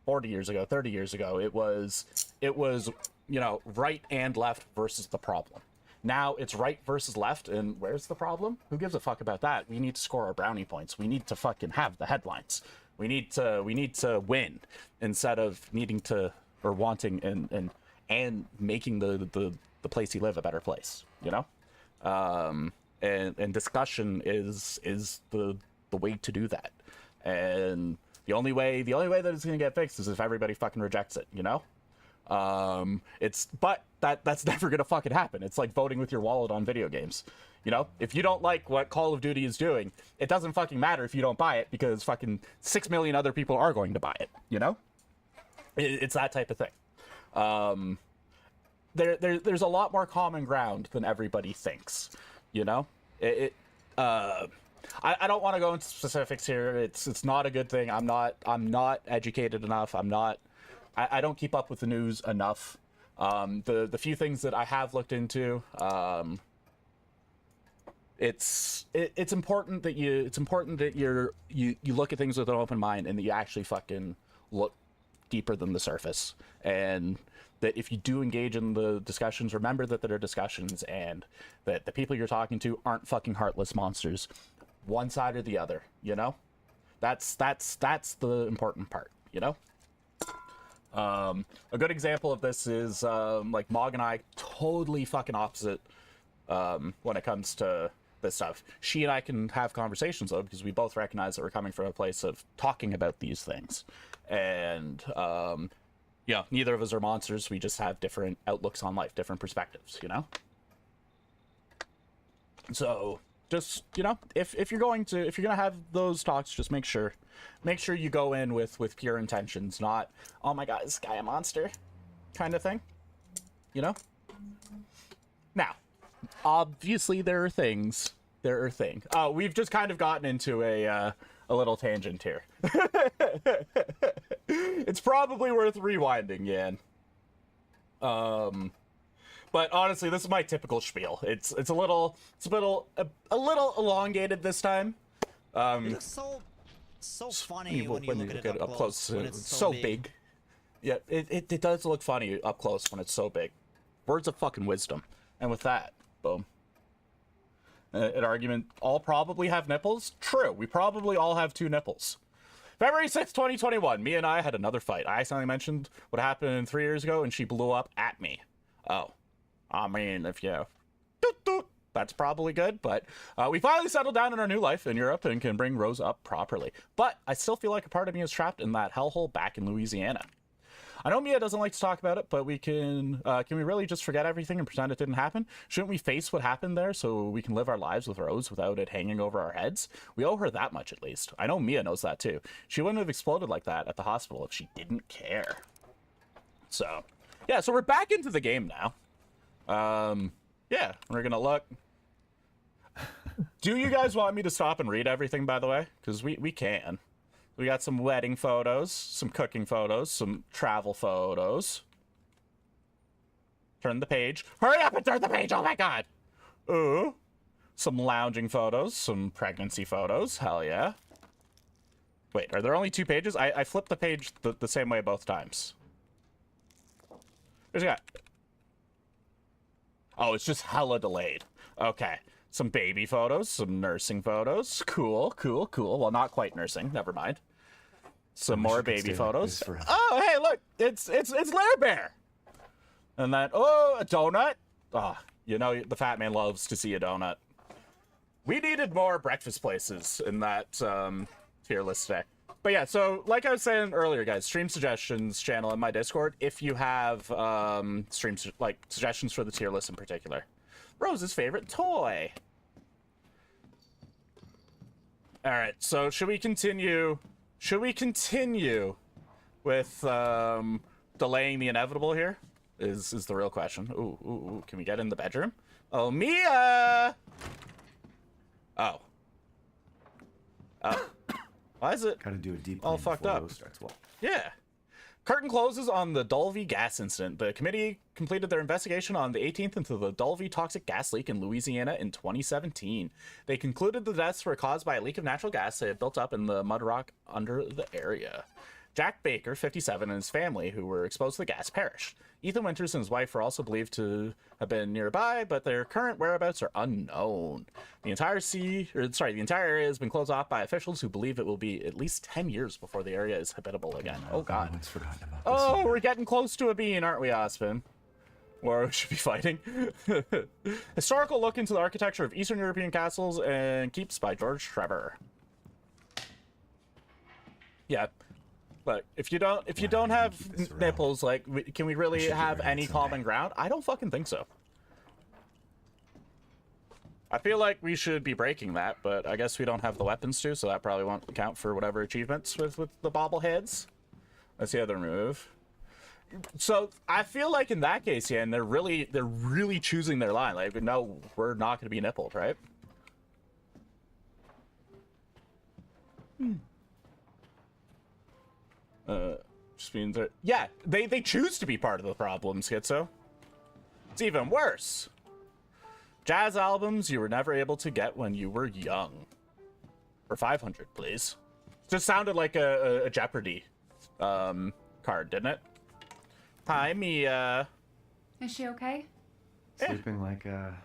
40 years ago, 30 years ago, it was, you know, right and left versus the problem. Now it's right versus left, and where's the problem? Who gives a fuck about that? We need to score our brownie points. We need to fucking have the headlines. We need to win, instead of needing to, or wanting and making the place you live a better place, you know? And discussion is the way to do that. And the only way that it's gonna get fixed is if everybody fucking rejects it, you know? But that's never gonna fucking happen. It's like voting with your wallet on video games. You know, if you don't like what Call of Duty is doing, it doesn't fucking matter if you don't buy it, because fucking 6 million other people are going to buy it, you know? It's that type of thing. There's a lot more common ground than everybody thinks, you know? I don't want to go into specifics here. It's not a good thing. I'm not educated enough. I don't keep up with the news enough. The few things that I have looked into, it's important that you look at things with an open mind, and that you actually fucking look deeper than the surface, and that if you do engage in the discussions, remember that there are discussions, and that the people you're talking to aren't fucking heartless monsters, one side or the other, you know? That's the important part, you know? A good example of this is, like, Mog and I, totally fucking opposite when it comes to this stuff. She and I can have conversations, though, because we both recognize that we're coming from a place of talking about these things. And, you know, neither of us are monsters. We just have different outlooks on life, different perspectives, you know? So, just, you know, if you're gonna have those talks, just make sure you go in with pure intentions, not, oh my god, is this guy a monster kind of thing, you know? Now, obviously there are things. We've just kind of gotten into a little tangent here. It's probably worth rewinding, Yan. But honestly, this is my typical spiel. It's a little elongated this time. It looks so funny when you look at it up close. When it's so big. Yeah, it does look funny up close when it's so big. Words of fucking wisdom. And with that, boom. An argument, all probably have nipples? True, we probably all have 2 nipples. February 6th, 2021, me and I had another fight. I accidentally mentioned what happened 3 years ago, and she blew up at me. Oh. I mean, if you... that's probably good, but we finally settled down in our new life in Europe and can bring Rose up properly. But I still feel like a part of me is trapped in that hellhole back in Louisiana. I know Mia doesn't like to talk about it, but we can we really just forget everything and pretend it didn't happen? Shouldn't we face what happened there so we can live our lives with Rose without it hanging over our heads? We owe her that much, at least. I know Mia knows that, too. She wouldn't have exploded like that at the hospital if she didn't care. So, yeah, so we're back into the game now. Yeah, we're gonna look. Do you guys want me to stop and read everything, by the way? Because we can. We got some wedding photos, some cooking photos, some travel photos. Turn the page. Hurry up and turn the page! Oh my god! Ooh. Some lounging photos, some pregnancy photos. Hell yeah. Wait, are there only 2 pages? I flipped the page the same way both times. There's a guy. Oh, it's just hella delayed. Okay. Some baby photos, some nursing photos. Cool, cool, cool. Well, not quite nursing. Never mind. Some more baby photos. Oh, hey, look. It's Lair Bear. And then, oh, a donut. Oh, you know, the fat man loves to see a donut. We needed more breakfast places in that tier list today. But yeah, so like I was saying earlier, guys, stream suggestions channel in my Discord if you have suggestions for the tier list in particular. Rose's favorite toy. All right, so should we continue? Should we continue with delaying the inevitable here? Is the real question. Ooh, can we get in the bedroom? Oh, Mia! Oh. Why is it Gotta do a deep all clean fucked before up? Rose starts. Well, Yeah. Curtain closes on the Dulvey gas incident. The committee completed their investigation on the 18th into the Dulvey toxic gas leak in Louisiana in 2017. They concluded the deaths were caused by a leak of natural gas that had built up in the mud rock under the area. Jack Baker, 57, and his family, who were exposed to the gas, perished. Ethan Winters and his wife were also believed to have been nearby, but their current whereabouts are unknown. The entire area has been closed off by officials who believe it will be at least 10 years before the area is habitable again. Oh god. everyone's forgotten about this. Oh, we're getting close to a bean, aren't we, Aspen? Or we should be fighting. Historical look into the architecture of Eastern European castles and keeps by George Trevor. Yeah. But if you don't have nipples, like, can we really have any common ground? I don't fucking think so. I feel like we should be breaking that, but I guess we don't have the weapons to, so that probably won't count for whatever achievements with the bobbleheads. Let's see how they remove. So I feel like in that case, yeah, and they're really choosing their line. Like, no, we're not going to be nippled, right? Just means that, yeah, they choose to be part of the problem, Schizo. It's even worse. Jazz albums you were never able to get when you were young. For 500, please. Just sounded like a Jeopardy card, didn't it? Hi, Mia. Is she okay? Sleeping like a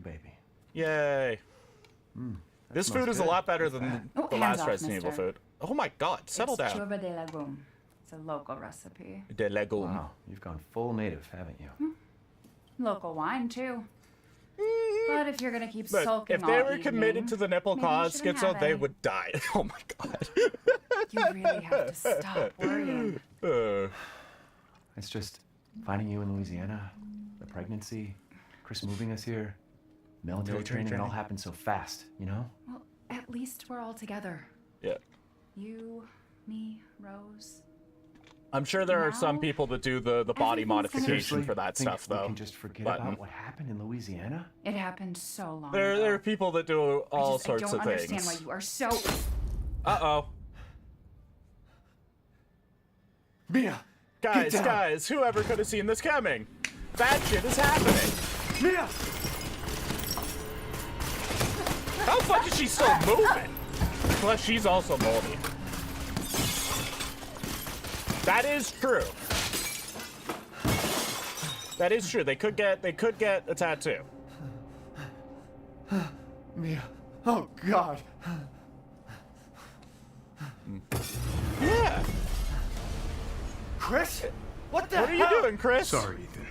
baby. Yay. This food is a lot better than the hands last off, Resident Evil mister. food. Oh my god, settle It's down. Chuba de legume. It's a local recipe. De legume. Wow, you've gone full native, haven't you? Local wine, too. But if you're gonna keep But sulking if they all were committed evening, to the nipple maybe you cause, shouldn't Schizo, have they any. would die. Oh my god. You really have to stop worrying. It's just finding you in Louisiana, the pregnancy, Chris moving us here, military training, it all happened so fast, you know? Well, at least we're all together. Yeah. You, me, Rose. I'm sure there are some Now, people that do the body everything's modification Seriously, for that think stuff, we though. can just forget Button. about what happened in Louisiana? It happened so long There ago. are people that do all sorts I of don't understand things. why you are so... Uh-oh. Mia! Guys, whoever could have seen this coming? Bad shit is happening. Mia! How the fuck is she still moving? Plus, she's also moldy. That is true. That is true. They could get a tattoo. Mia. Oh, God. Yeah. Chris? What the What are you doing, Chris? Sorry, Ethan.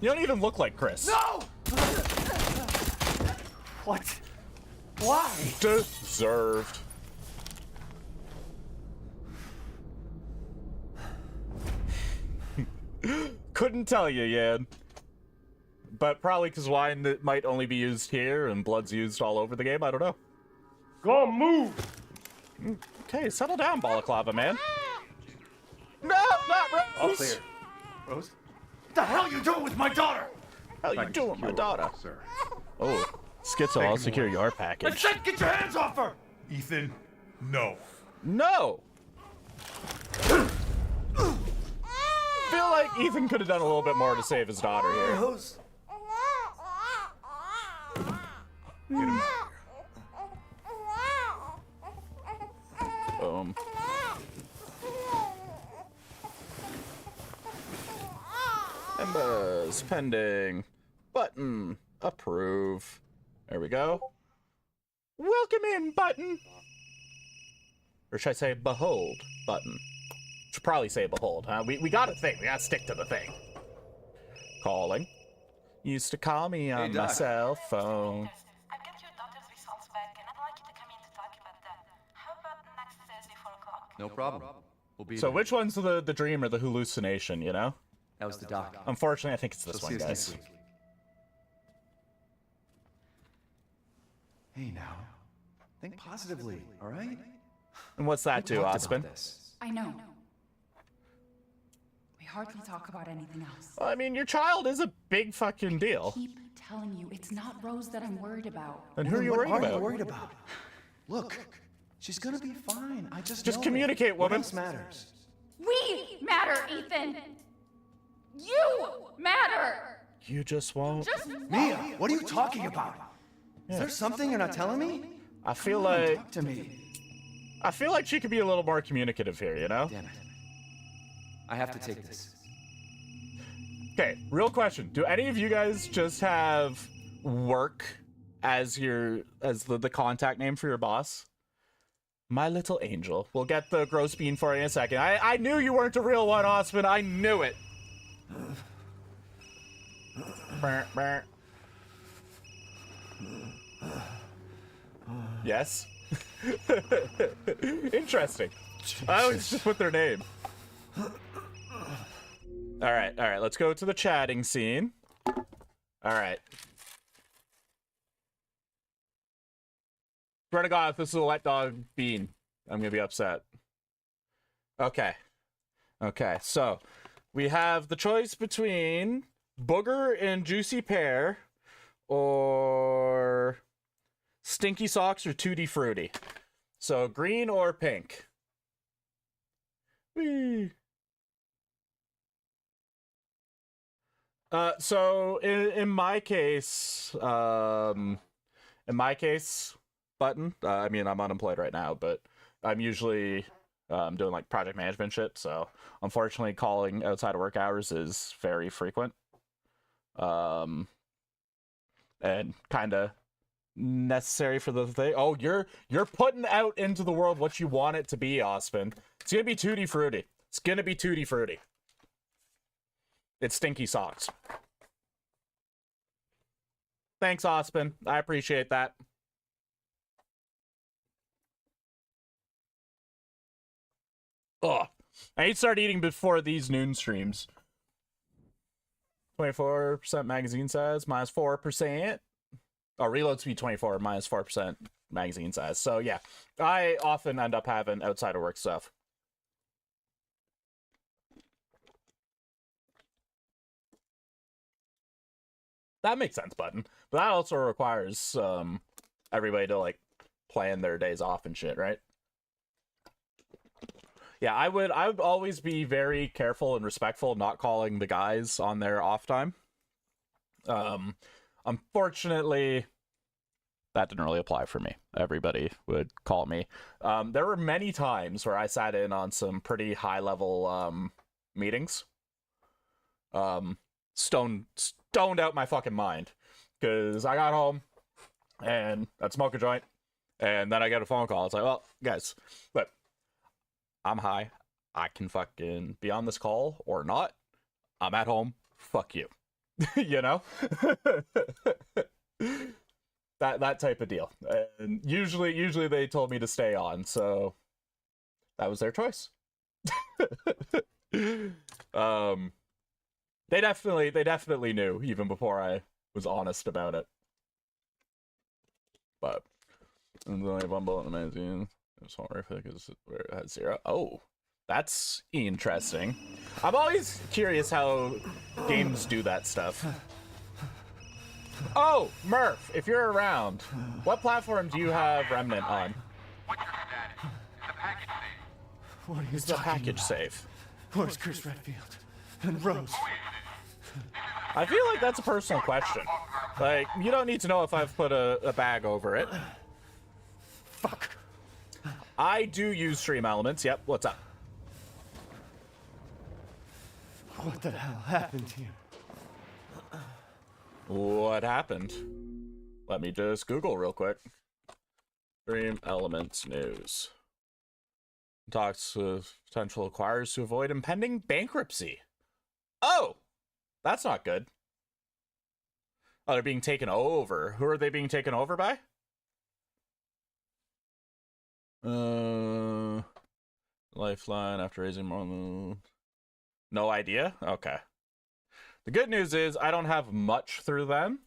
You don't even look like Chris. No! What? Why? Deserved. Couldn't tell you, Yan. But probably because wine might only be used here and blood's used all over the game. I don't know. Go on, move! Okay, settle down, Balaclava, man. No, not Rose! All clear. Rose? What the hell are you doing with my daughter? How you doing, my daughter? Sir. Oh, Schizo, I'll secure your package. said get your hands off her! Ethan, no. No! Feel like Ethan could have done a little bit more to save his daughter here. Get him. Boom. Members pending. Button. Approve. There we go. Welcome in, button. Or should I say behold, button? Should probably say behold, huh? We got a thing. We gotta stick to the thing. Calling. Used to call me on my cell phone. I've got your daughter's results back, and I'd like you to come in to talk about that. How about next Thursday, 4 o'clock? No problem. We'll be So there. which one's the dream or the hallucination, you know? That was the doc. Unfortunately, I think it's this She'll one, see us next guys. week. Hey now, think positively, all right? And what's that We do, talked Ospen? about this. I know. We hardly talk about anything else. Well, I mean, your child is a big fucking deal. Keep telling you, it's not Rose that I'm worried about. And who are you What worried are you about? worried about? Look, she's gonna be fine. I just Just know communicate, it. What woman. else matters? We matter, Ethan! You matter! You just won't. Just Mia, what are you talking about? Is there something you're not telling me? I feel Come on, like talk to me. she could be a little more communicative here, you know? Damn it. I have to take this. Okay, real question. Do any of you guys just have work as the contact name for your boss? My little angel. We'll get the gross bean for you in a second. I knew you weren't a real one, Osman. I knew it. Brr, brr. Yes. Interesting. I always just put their name. All right. Let's go to the chatting scene. All right. Swear to God, if this is a wet dog bean, I'm gonna be upset. Okay. So we have the choice between booger and juicy pear, or stinky socks or tutti frutti. So green or pink. Whee. So in my case, button. I mean, I'm unemployed right now, but I'm usually doing like project management shit. So unfortunately, calling outside of work hours is very frequent, and kind of necessary for the thing. Oh, you're putting out into the world what you want it to be, Ospen. It's gonna be tutti frutti. It's gonna be tutti frutti. It's stinky socks. Thanks, Ospen. I appreciate that. Ugh. I need to start eating before these noon streams. 24% magazine size, minus 4%. Oh, reload speed 24, minus 4% magazine size. So yeah, I often end up having outside of work stuff. That makes sense, button. But that also requires everybody to like plan their days off and shit, right? Yeah, I would always be very careful and respectful not calling the guys on their off time. Unfortunately, that didn't really apply for me. Everybody would call me. There were many times where I sat in on some pretty high level meetings. Stoned out my fucking mind, because I got home and I'd smoke a joint, and then I get a phone call. It's like, well, guys, look, I'm high. I can fucking be on this call or not. I'm at home. Fuck you. You know? that type of deal. And usually they told me to stay on, so that was their choice. They definitely knew even before I was honest about it. But there's only one bullet in the magazine. It's horrific is where it had 0. Oh, that's interesting. I'm always curious how games do that stuff. Oh, Murph, if you're around, what platform do you have Remnant on? What's your status? Is the package safe? What are you Is the talking package about? safe? Where's Chris Redfield? And Rose? I feel like that's a personal question. Like, you don't need to know if I've put a bag over it. Fuck. I do use stream elements. Yep, what's up? What the hell happened here? What happened? Let me just Google real quick. Stream elements news. Talks with potential acquirers to avoid impending bankruptcy. Oh! That's not good. Oh, they're being taken over. Who are they being taken over by? Lifeline after raising more than... No idea? Okay. The good news is I don't have much through them.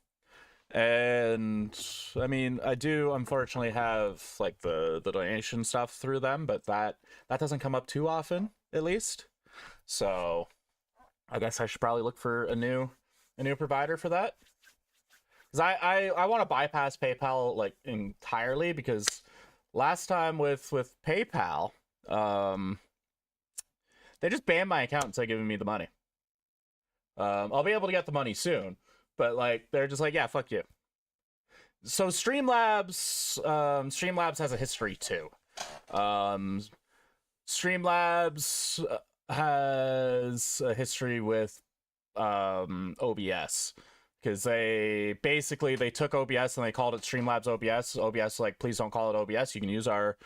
And I mean, I do unfortunately have like the donation stuff through them, but that doesn't come up too often, at least. So I guess I should probably look for a new provider for that. Because I want to bypass PayPal like entirely, because last time with PayPal, they just banned my account instead of giving me the money. I'll be able to get the money soon, but like they're just like, yeah, fuck you. So Streamlabs has a history too. Streamlabs has a history with OBS, because they took OBS and they called it Streamlabs OBS. OBS like, please don't call it OBS. You can use our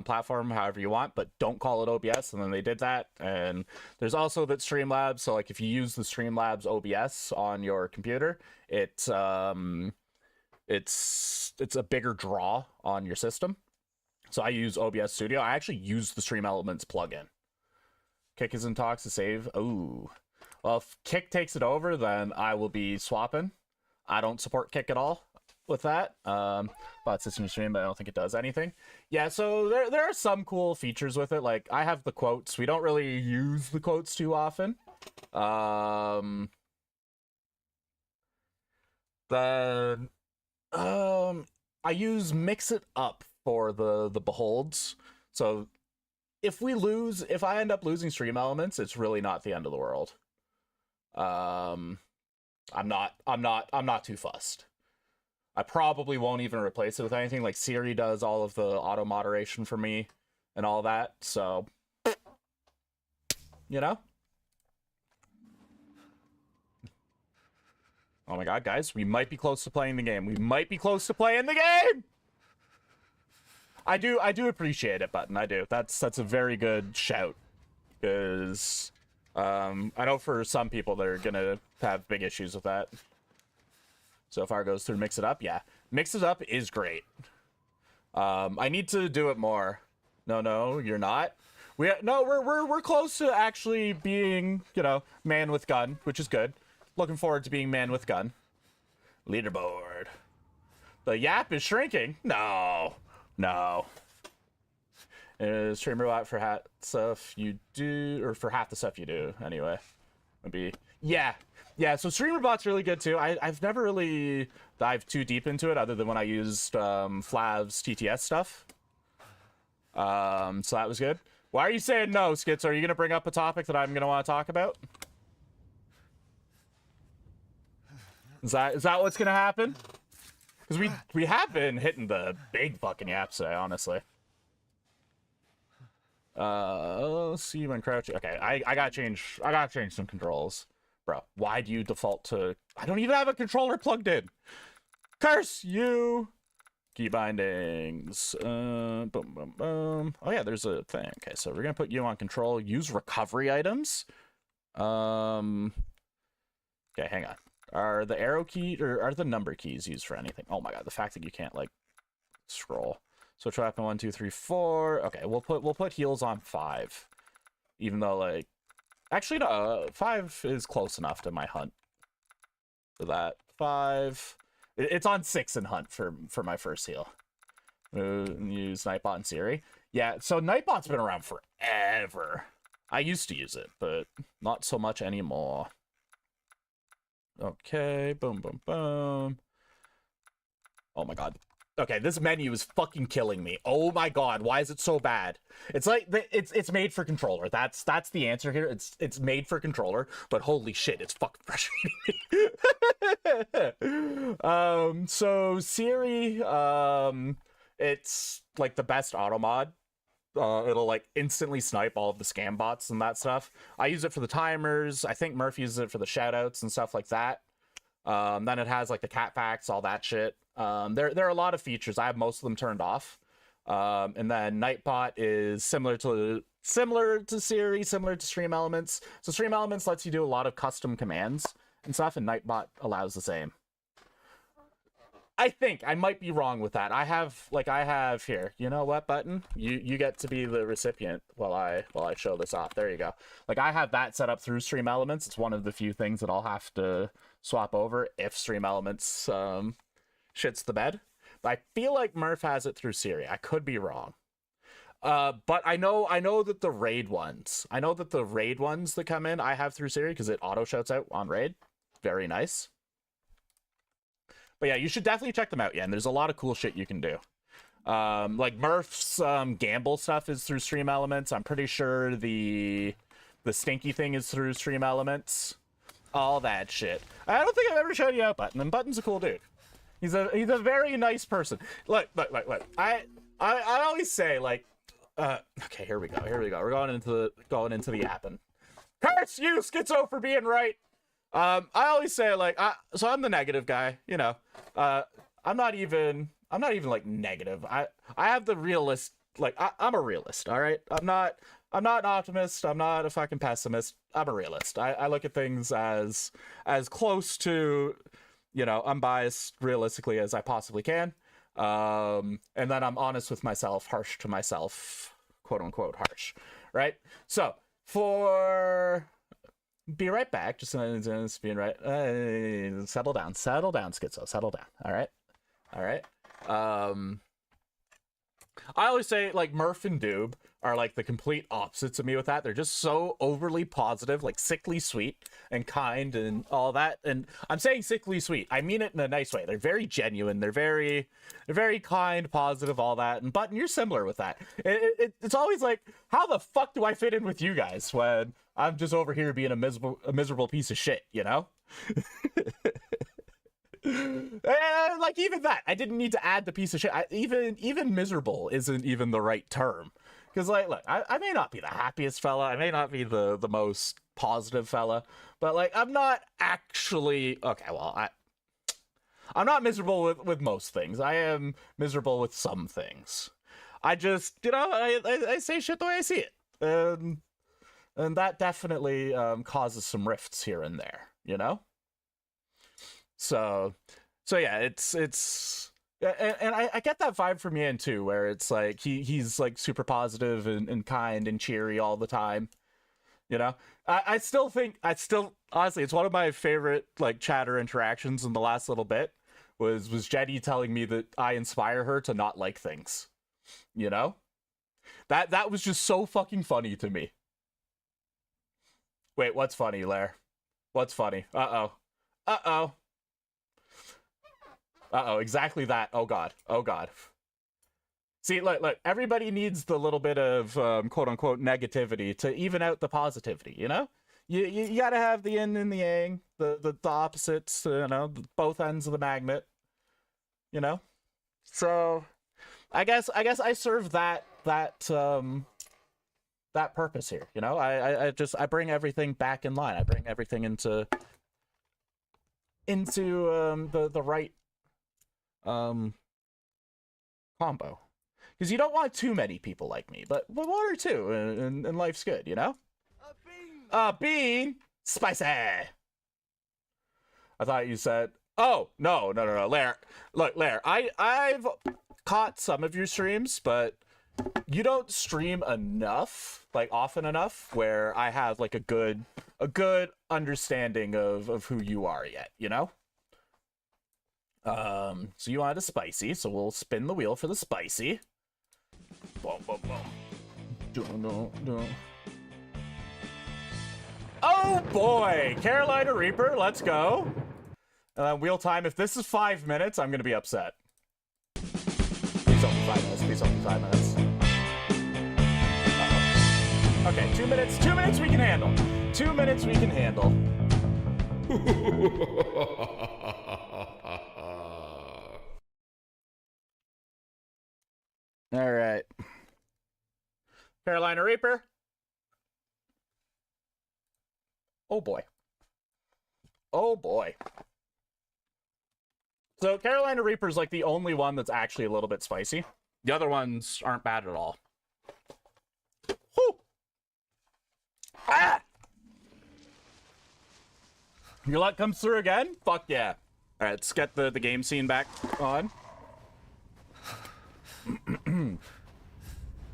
platform however you want, but don't call it OBS. And then they did that. And there's also that Streamlabs, so like if you use the Streamlabs OBS on your computer, it's a bigger draw on your system. So I use OBS Studio. I actually use the Stream Elements plugin. Kick is in talks to save. Ooh. Well, if Kick takes it over, then I will be swapping. I don't support Kick at all with that. But it's in stream, but I don't think it does anything. Yeah, so there are some cool features with it. Like, I have the quotes. We don't really use the quotes too often. Then I use Mix It Up for the beholds. So if I end up losing Stream Elements, it's really not the end of the world. I'm not too fussed. I probably won't even replace it with anything. Like Siri does all of the auto moderation for me and all that. So, you know. Oh my god, guys, we might be close to playing the game. We might be close to playing the game. I do appreciate it, Button. I do. That's a very good shout, because I know for some people they're gonna have big issues with that. So far goes through Mix It Up. Yeah, Mix It Up is great. I need to do it more. No, you're not. We're close to actually being, man with gun, which is good. Looking forward to being man with gun. Leaderboard. The yap is shrinking. No. Streamer bot for half stuff you do, or for half the stuff you do, anyway. Maybe. Yeah, so streamer bot's really good too. I've never really dived too deep into it, other than when I used Flav's TTS stuff. So that was good. Why are you saying no, Skits? Are you gonna bring up a topic that I'm gonna want to talk about? Is that what's gonna happen? Because we have been hitting the big fucking yaps today, honestly. Let's see when crouching. Okay, I gotta change some controls. Bro, why do you default to... I don't even have a controller plugged in. Curse you! Key bindings. Boom, boom, boom. Oh yeah, there's a thing. Okay, so we're gonna put you on control. Use recovery items. Okay, hang on. Are the arrow key, or are the number keys used for anything? Oh my god, the fact that you can't, like, scroll. So try weapon 1, 2, 3, 4. Okay, we'll put heals on 5. Even though, like... Actually, no, 5 is close enough to my hunt. For that. 5. It's on 6 in hunt for my first heal. Use Nightbot and Siri. Yeah, so Nightbot's been around forever. I used to use it, but not so much anymore. Okay, boom, boom, boom. Oh my god. Okay, this menu is fucking killing me. Oh my god, why is it so bad? It's like it's made for controller. That's the answer here. It's made for controller, but holy shit, it's fucking frustrating. So Siri, it's like the best auto mod. It'll like instantly snipe all of the scam bots and that stuff. I use it for the timers. I think Murph uses it for the shoutouts and stuff like that. Then it has like the cat facts, all that shit. There are a lot of features. I have most of them turned off. And then Nightbot is similar to Siri, similar to Stream Elements. So Stream Elements lets you do a lot of custom commands and stuff, and Nightbot allows the same. I think I might be wrong with that. I have here. You know what, Button? You get to be the recipient while I show this off. There you go. Like I have that set up through Stream Elements. It's one of the few things that I'll have to swap over if Stream Elements shits the bed. But I feel like Murph has it through Siri. I could be wrong. But I know that the raid ones that come in, I have through Siri because it auto shouts out on raid. Very nice. But yeah, you should definitely check them out. Yeah, and there's a lot of cool shit you can do. Like Murph's gamble stuff is through Stream Elements. I'm pretty sure the stinky thing is through Stream Elements. All that shit. I don't think I've ever showed you out Button, and Button's a cool dude. He's a very nice person. Look. I always say like, okay, here we go. We're going into the yapping. Curse you, Schizo, for being right. I always say like, so I'm the negative guy, you know. I'm not even like negative. I have the realist. Like I'm a realist. All right. I'm not an optimist. I'm not a fucking pessimist. I'm a realist. I look at things as close to, you know, unbiased realistically as I possibly can. And then I'm honest with myself, harsh to myself, quote unquote harsh. Right. So be right back. Just being right. Settle down, Schizo. Settle down. All right. I always say like Murph and Doob are like the complete opposites of me with that. They're just so overly positive, like sickly sweet and kind and all that. And I'm saying sickly sweet. I mean it in a nice way. They're very genuine. They're very kind, positive, all that. And Button, you're similar with that. It's always like, how the fuck do I fit in with you guys when I'm just over here being a miserable piece of shit, you know? And like even that, I didn't need to add the piece of shit. Even miserable isn't even the right term, because like, look, I may not be the happiest fella, I may not be the most positive fella, but like I'm not actually okay. Well, I'm not miserable with most things. I am miserable with some things. I just, you know, I say shit the way I see it, and that definitely causes some rifts here and there, you know. So yeah, it's and I get that vibe from Yan too, where it's like he's like super positive and kind and cheery all the time, you know. I still honestly, it's one of my favorite like chatter interactions in the last little bit was Jenny telling me that I inspire her to not like things, you know. That was just so fucking funny to me. Wait, what's funny, Lair? What's funny? Uh-oh, exactly that. Oh god. See, look, everybody needs the little bit of quote unquote negativity to even out the positivity, you know? You gotta have the yin and the yang, the opposites, you know, both ends of the magnet, you know? So I guess I serve that purpose here, you know? I bring everything back in line. I bring everything into the right combo, because you don't want too many people like me, but one or two and life's good, you know. A bean spicy. I thought you said, oh no, Lair. Look, Lair, I've caught some of your streams, but you don't stream enough, like often enough, where I have like a good understanding of who you are yet, you know. So you wanted a spicy, so we'll spin the wheel for the spicy. Boom, boom, boom. Oh boy, Carolina Reaper, let's go. Wheel time. If this is 5 minutes, I'm gonna be upset. only 5 minutes. Please only 5 minutes. Uh-oh. Okay, 2 minutes. 2 minutes we can handle. 2 minutes we can handle. All right. Carolina Reaper. Oh boy. Oh boy. So Carolina Reaper's like the only one that's actually a little bit spicy. The other ones aren't bad at all. Whew. Ah! Your luck comes through again? Fuck yeah. All right, let's get the game scene back on.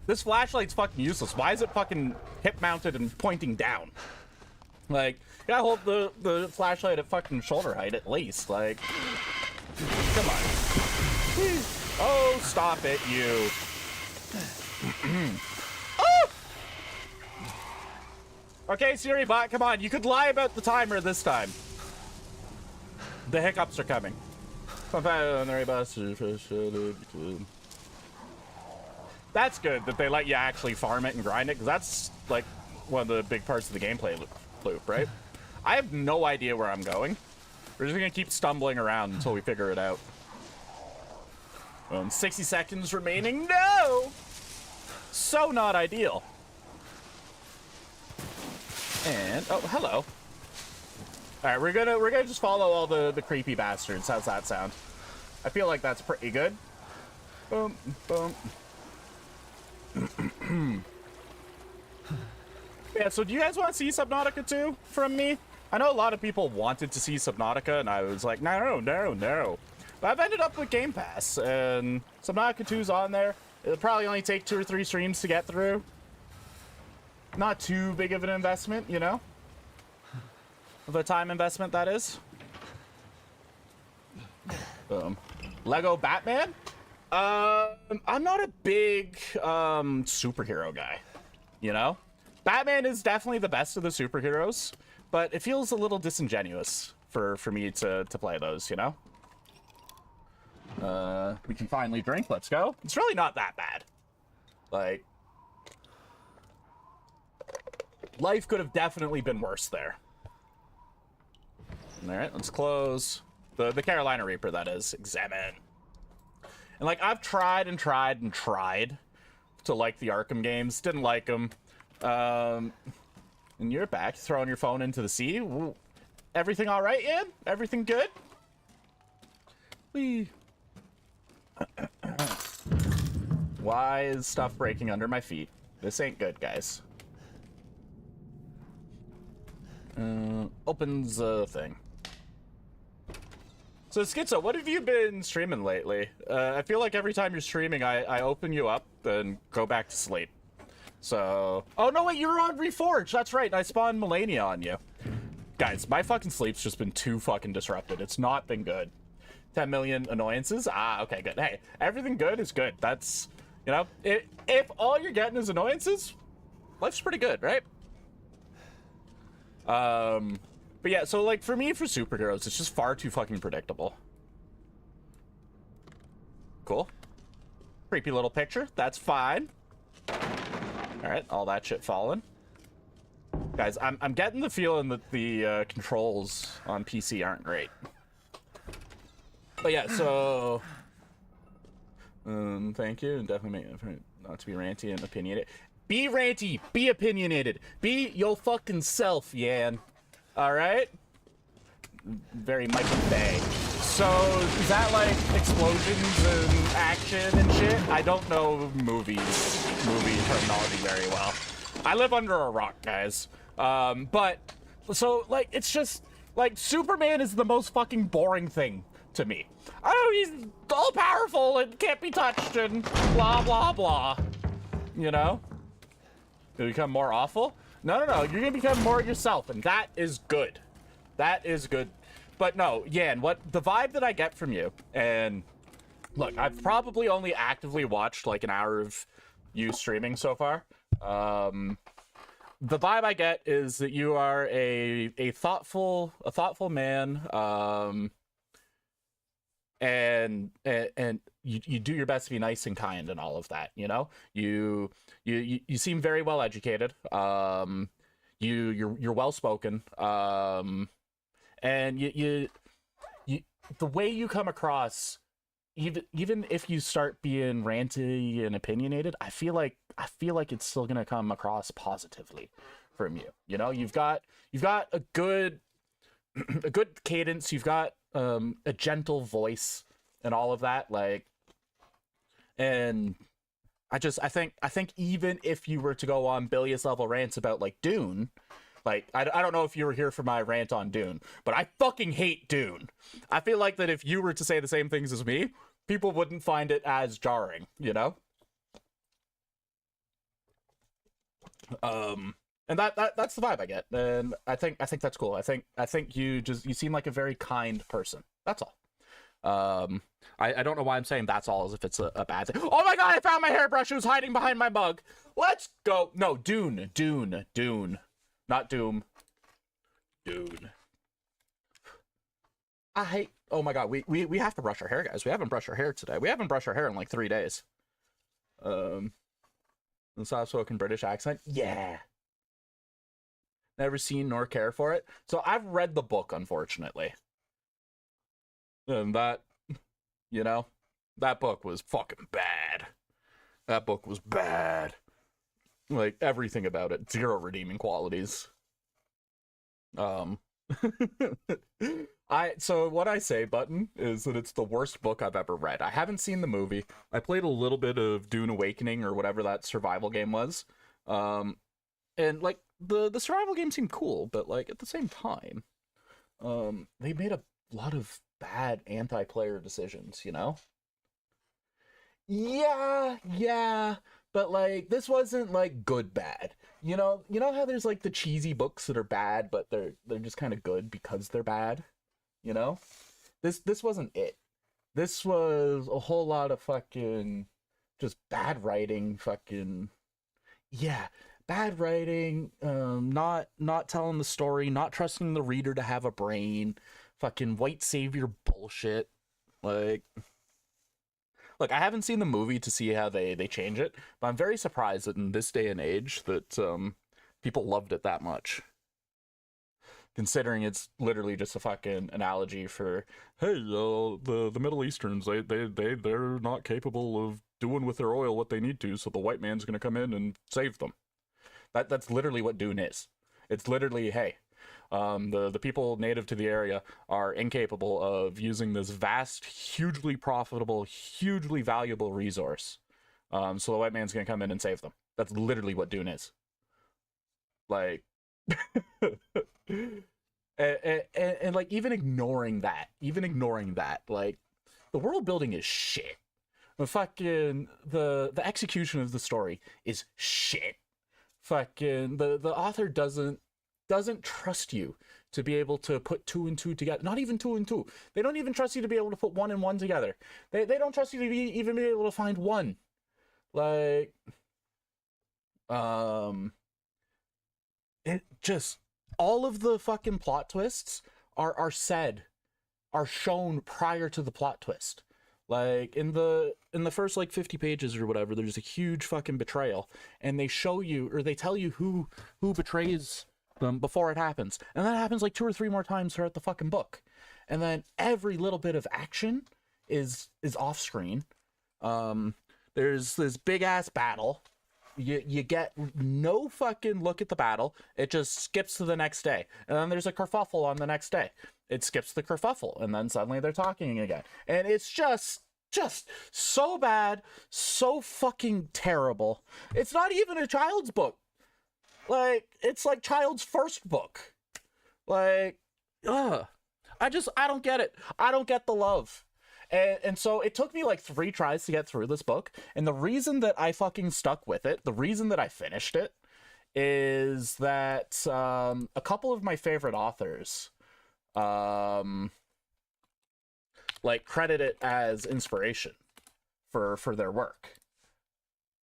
This flashlight's fucking useless. Why is it fucking hip mounted and pointing down? Like, you gotta hold the flashlight at fucking shoulder height at least. Like, come on. Oh, stop it, you. Oh! Okay, Siri bot, come on. You could lie about the timer this time. The hiccups are coming. That's good that they let you actually farm it and grind it, because that's like one of the big parts of the gameplay loop, right? I have no idea where I'm going. We're just gonna keep stumbling around until we figure it out. 60 seconds remaining. No! So not ideal. And oh, hello. All right, we're gonna just follow all the creepy bastards. How's that sound? I feel like that's pretty good. Boom, boom. Yeah, so do you guys want to see Subnautica 2 from me? I know a lot of people wanted to see Subnautica, and I was like, no. But I've ended up with Game Pass, and Subnautica 2's on there. It'll probably only take 2 or 3 streams to get through. Not too big of an investment, you know? The time investment, that is. Lego Batman? I'm not a big superhero guy, you know? Batman is definitely the best of the superheroes, but it feels a little disingenuous for me to play those, you know? We can finally drink. Let's go. It's really not that bad. Like, life could have definitely been worse there. All right, let's close. The Carolina Reaper, that is. Examine. And, like, I've tried and tried and tried to like the Arkham games. Didn't like them. And you're back, throwing your phone into the sea. Ooh. Everything all right, Ian? Everything good? Whee. Why is stuff breaking under my feet? This ain't good, guys. Opens a thing. So, Schizo, what have you been streaming lately? I feel like every time you're streaming, I open you up and go back to sleep. So... Oh, no, wait, you're on Reforged. That's right. I spawned Melania on you. Guys, my fucking sleep's just been too fucking disrupted. It's not been good. 10 million annoyances? Ah, okay, good. Hey, everything good is good. That's, you know, if all you're getting is annoyances, life's pretty good, right? But yeah, so, like, for me, for superheroes, it's just far too fucking predictable. Cool. Creepy little picture. That's fine. Alright, all that shit falling. Guys, I'm getting the feeling that the controls on PC aren't great. But yeah, so... thank you. Definitely make not to be ranty and opinionated. Be ranty! Be opinionated! Be your fucking self, Yan. Alright? Very Michael Bay. So, is that like explosions and action and shit? I don't know movie terminology very well. I live under a rock, guys. But, so, like, it's just, like, Superman is the most fucking boring thing to me. Oh, he's all-powerful and can't be touched and blah, blah, blah. You know? You become more awful? No. You're gonna become more yourself, and that is good. That is good. But no, Yan, what the vibe that I get from you, and look, I've probably only actively watched like an hour of you streaming so far. The vibe I get is that you are a thoughtful man, and you do your best to be nice and kind and all of that, you know. You seem very well educated. You're well spoken. And you the way you come across, even if you start being ranty and opinionated, I feel like it's still gonna come across positively from you. You know, you've got a good a good cadence. You've got a gentle voice and all of that, like, and I think even if you were to go on Bilious level rants about like Dune, like I don't know if you were here for my rant on Dune, but I fucking hate Dune. I feel like that if you were to say the same things as me, people wouldn't find it as jarring, you know? And that's the vibe I get, and I think that's cool. I think you seem like a very kind person. That's all. I don't know why I'm saying that's all as if it's a bad thing. Oh my god, I found my hairbrush. It was hiding behind my mug. Let's go. No, Dune. Not Doom. Dune. I hate. Oh my god, we have to brush our hair, guys. We haven't brushed our hair today. We haven't brushed our hair in like 3 days. The soft-spoken British accent. Yeah. Never seen nor care for it. So I've read the book, unfortunately. And that, you know, that book was fucking bad. That book was bad. Like, everything about it. Zero redeeming qualities. So what I say, Button, is that it's the worst book I've ever read. I haven't seen the movie. I played a little bit of Dune Awakening or whatever that survival game was. And like the survival game seemed cool, but like at the same time, they made a lot of bad anti-player decisions, you know? Yeah, but like this wasn't like good bad. You know how there's like the cheesy books that are bad, but they're just kind of good because they're bad, you know? This wasn't it. This was a whole lot of fucking just bad writing, bad writing, not telling the story, not trusting the reader to have a brain, fucking white savior bullshit. Like, look, I haven't seen the movie to see how they change it, but I'm very surprised that in this day and age that people loved it that much. Considering it's literally just a fucking analogy for, hey, the Middle Easterns, they're not capable of doing with their oil what they need to, so the white man's gonna come in and save them. That's literally what Dune is. It's literally, hey, the people native to the area are incapable of using this vast, hugely profitable, hugely valuable resource. So the white man's gonna come in and save them. That's literally what Dune is. Like, and like even ignoring that, like the world building is shit. The fucking the execution of the story is shit. Fucking the author doesn't trust you to be able to put 2 and 2 together. Not even 2 and 2. They don't even trust you to be able to put 1 and 1 together. They don't trust you to even be able to find 1. Like, it just, all of the fucking plot twists are shown prior to the plot twist. Like in the first like 50 pages or whatever, there's a huge fucking betrayal, and they show you, or they tell you who betrays them before it happens, and that happens like 2 or 3 more times throughout the fucking book, and then every little bit of action is off screen. There's this big ass battle. You get no fucking look at the battle. It just skips to the next day, and then there's a kerfuffle on the next day. It skips the kerfuffle, and then suddenly they're talking again, and it's just so bad, so fucking terrible. It's not even a child's book. Like, it's like child's first book. Like, I don't get it. I don't get the love. And so it took me like 3 tries to get through this book. And the reason that I fucking stuck with it, the reason that I finished it, is that a couple of my favorite authors like credit it as inspiration for their work.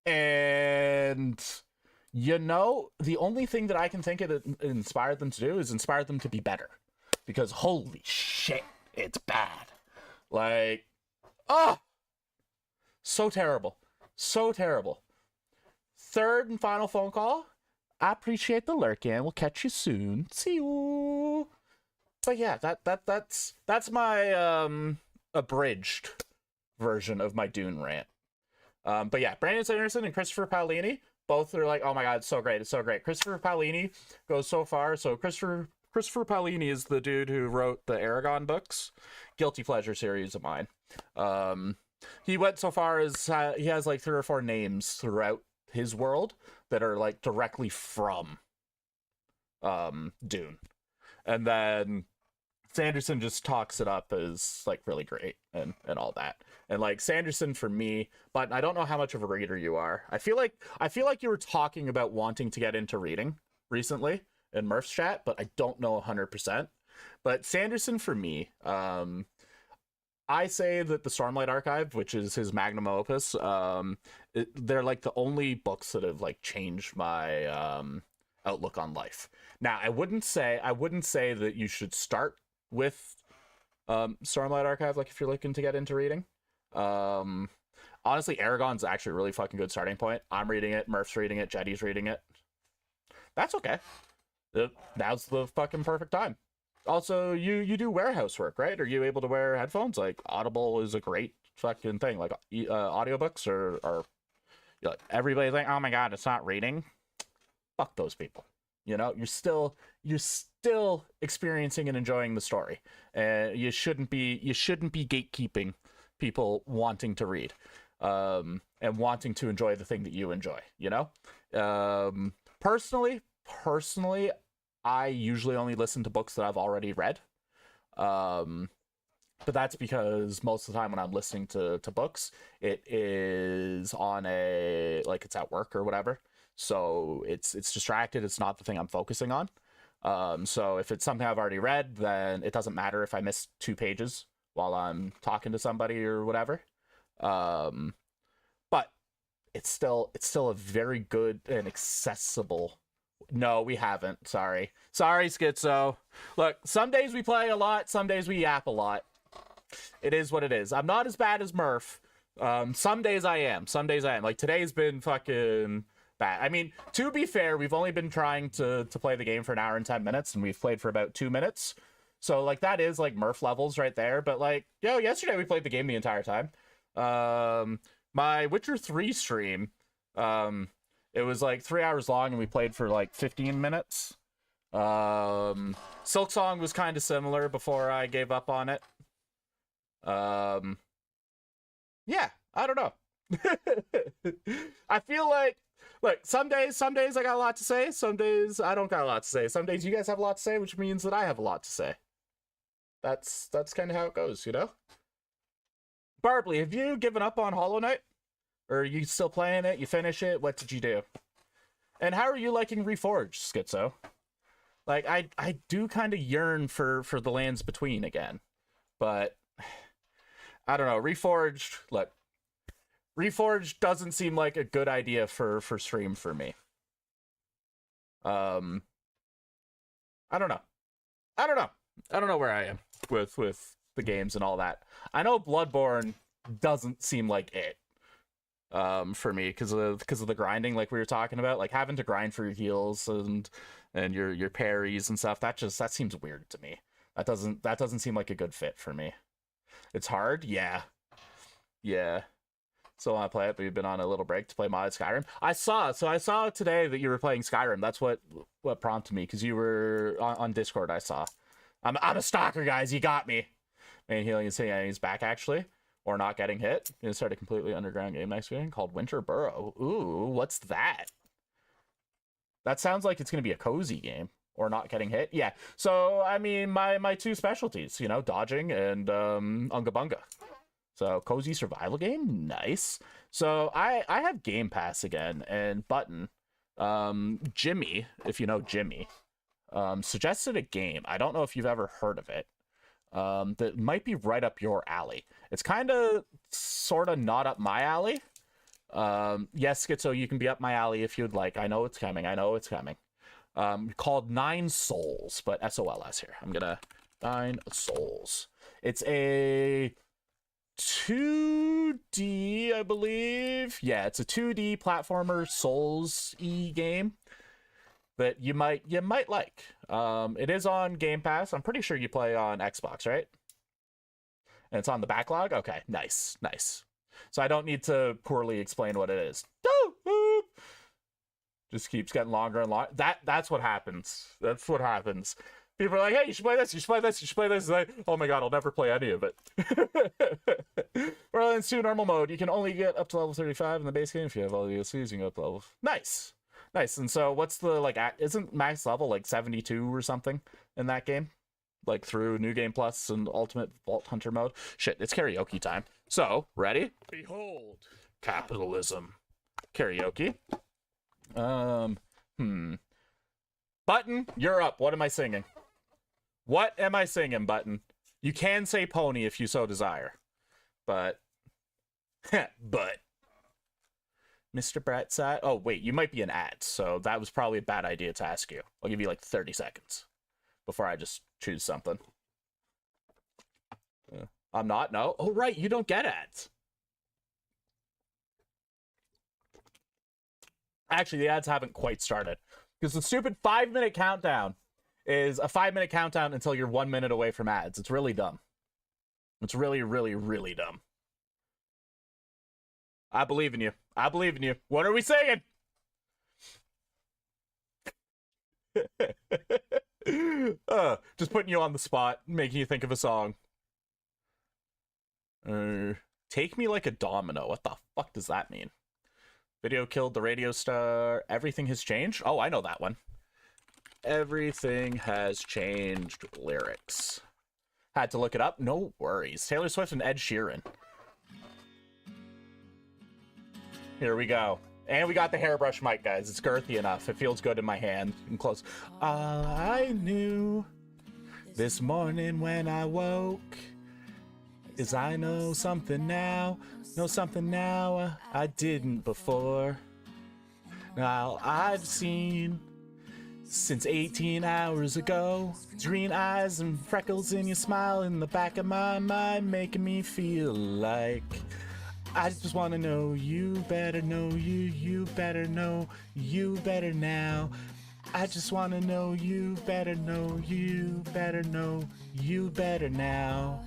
And you know, the only thing that I can think it inspired them to do is inspire them to be better. Because holy shit, it's bad. Like, So terrible. So terrible. Third and final phone call. I appreciate the lurking. We'll catch you soon. See you. But yeah, that's my abridged version of my Dune rant. But yeah, Brandon Sanderson and Christopher Paolini both are like, oh my god, it's so great, it's so great. Christopher Paolini goes so far. So Christopher Paolini is the dude who wrote the Aragon books, guilty pleasure series of mine. He went so far as he has like 3 or 4 names throughout his world that are like directly from Dune, and then Sanderson just talks it up as like really great and all that. And like Sanderson for me, but I don't know how much of a reader you are. I feel like you were talking about wanting to get into reading recently in Murph's chat, but I don't know 100%. But Sanderson for me, I say that the Stormlight Archive, which is his magnum opus, they're like the only books that have like changed my outlook on life. Now, I wouldn't say that you should start with Stormlight Archive, like if you're looking to get into reading. Honestly, Aragon's actually a really fucking good starting point. I'm reading it, Murph's reading it, Jetty's reading it. That's okay. Now's the fucking perfect time. Also, you do warehouse work, right? Are you able to wear headphones? Like Audible is a great fucking thing. Like audiobooks are you know, everybody's like, oh my god, it's not reading. Fuck those people. You know, you're still experiencing and enjoying the story. You shouldn't be gatekeeping people wanting to read, and wanting to enjoy the thing that you enjoy. You know, personally, I usually only listen to books that I've already read. But that's because most of the time when I'm listening to books, it is on like it's at work or whatever. So it's distracted. It's not the thing I'm focusing on. So if it's something I've already read, then it doesn't matter if I miss 2 pages while I'm talking to somebody or whatever. But it's still a very good and accessible. No, we haven't. Sorry, Schizo. Look, some days we play a lot, some days we yap a lot. It is what it is. I'm not as bad as Murph. Some days I am. Like today's been fucking bad. I mean, to be fair, we've only been trying to play the game for an hour and 10 minutes, and we've played for about 2 minutes. So like that is like Murph levels right there. But like, yesterday we played the game the entire time. My Witcher 3 stream, it was like 3 hours long, and we played for like 15 minutes. Silksong was kind of similar before I gave up on it. Yeah, I don't know. I feel like, look, some days I got a lot to say. Some days I don't got a lot to say. Some days you guys have a lot to say, which means that I have a lot to say. That's kind of how it goes, you know? Barbly, have you given up on Hollow Knight? Or are you still playing it? You finish it? What did you do? And how are you liking Reforged, Schizo? Like, I do kind of yearn for the Lands Between again. But I don't know. Reforged doesn't seem like a good idea for stream for me. I don't know. I don't know where I am with the games and all that. I know Bloodborne doesn't seem like it for me because of the grinding, like we were talking about, like having to grind for your heals and your parries and stuff. That seems weird to me. That doesn't seem like a good fit for me. It's hard, yeah. Still want to play it, but you've been on a little break to play modded Skyrim. I saw today that you were playing Skyrim. That's what prompted me, because you were on Discord. I saw. I'm a stalker, guys. You got me. Main healing is hitting enemies back, actually, or not getting hit. Gonna start a completely underground game next week called Winter Burrow. Ooh, what's that? That sounds like it's gonna be a cozy game. Or not getting hit. Yeah. So I mean, my 2 specialties, you know, dodging and Unga Bunga. So cozy survival game, nice. So I have Game Pass again, and Button, Jimmy, if you know Jimmy, suggested a game. I don't know if you've ever heard of it. That might be right up your alley. It's kind of, sort of not up my alley. Yes, Schizo, you can be up my alley if you'd like. I know it's coming. Called 9 Souls, but SOLS here. I'm gonna 9 Souls. It's a 2D 2D, I believe. Yeah, it's a 2D platformer Souls-y game that you might like. It is on Game Pass. I'm pretty sure you play on Xbox, right? And it's on the backlog? Okay, nice. So I don't need to poorly explain what it is. Just keeps getting longer and longer. That's what happens. That's what happens. People are like, hey, you should play this, you should play this, you should play this. Like, oh my god, I'll never play any of it. Well, in 2 normal mode, you can only get up to level 35 in the base game. If you have all the DLCs, you can go up to level... Nice. And so what's the, like, isn't max level, like, 72 or something in that game? Like, through New Game Plus and Ultimate Vault Hunter mode? Shit, it's karaoke time. So, ready? Behold, capitalism. Karaoke. Button, you're up. What am I singing? What am I singing, Button? You can say pony if you so desire. But... but... Mr. Brightside... Oh, wait, you might be an ad, so that was probably a bad idea to ask you. I'll give you, like, 30 seconds before I just choose something. I'm not? No? Oh, right, you don't get ads. Actually, the ads haven't quite started. Because the stupid 5-minute countdown is a 5-minute countdown until you're 1 minute away from ads. It's really dumb. It's really, really, really dumb. I believe in you. I believe in you. What are we singing? Just putting you on the spot, making you think of a song. Take me like a domino. What the fuck does that mean? Video killed the radio star. Everything has changed? Oh, I know that one. Everything has changed lyrics. Had to look it up? No worries. Taylor Swift and Ed Sheeran. Here we go. And we got the hairbrush mic, guys. It's girthy enough. It feels good in my hand. And close. All I knew this morning when I woke is I know something now. Know something now I didn't before. Now I've seen since 18 hours ago. Green eyes and freckles in your smile in the back of my mind, making me feel like I just want to know you better, know you better know you better now. I just want to know you better, know you better know you better now.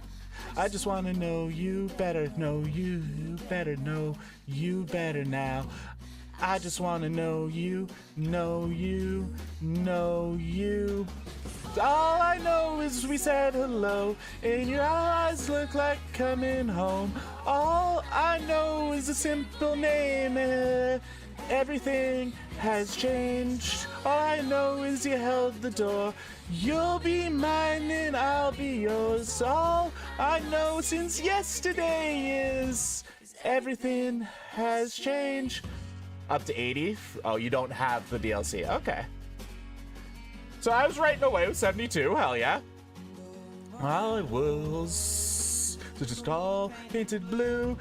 I just want to know you better, know you better know you better now. I just want to know you, know you, know you. All I know is we said hello, and your eyes look like coming home. All I know is a simple name, and everything has changed. All I know is you held the door. You'll be mine and I'll be yours. All I know since yesterday is everything has changed. Up to 80? Oh, you don't have the DLC. Okay. So I was writing away with 72. Hell yeah. I was just all painted blue.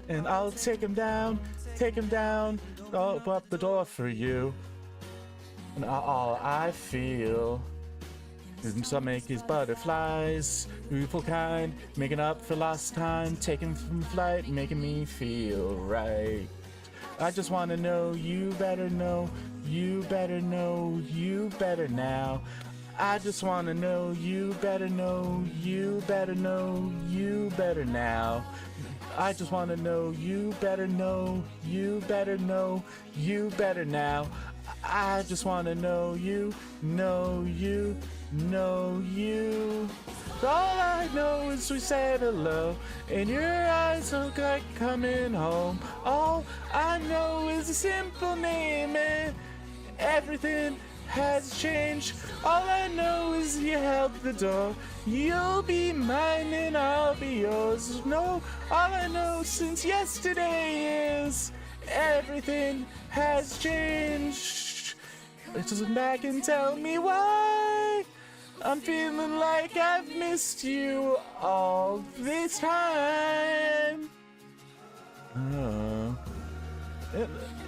And I'll take him down, open up the door for you. And all I feel is some make these butterflies, beautiful kind, making up for lost time, taking from flight, making me feel right. I just want to know you better know, you better know, you better now. I just want to know you better know, you better know, you better now. I just want to know you better know, you better know, you better now. I just want to know you, know you, know you. All I know is we said hello, and your eyes look like coming home. All I know is a simple name, and everything has changed. All I know is you held the door. You'll be mine and I'll be yours. No, all I know since yesterday is everything has changed. Just come back and tell me why I'm feeling like I've missed you all this time.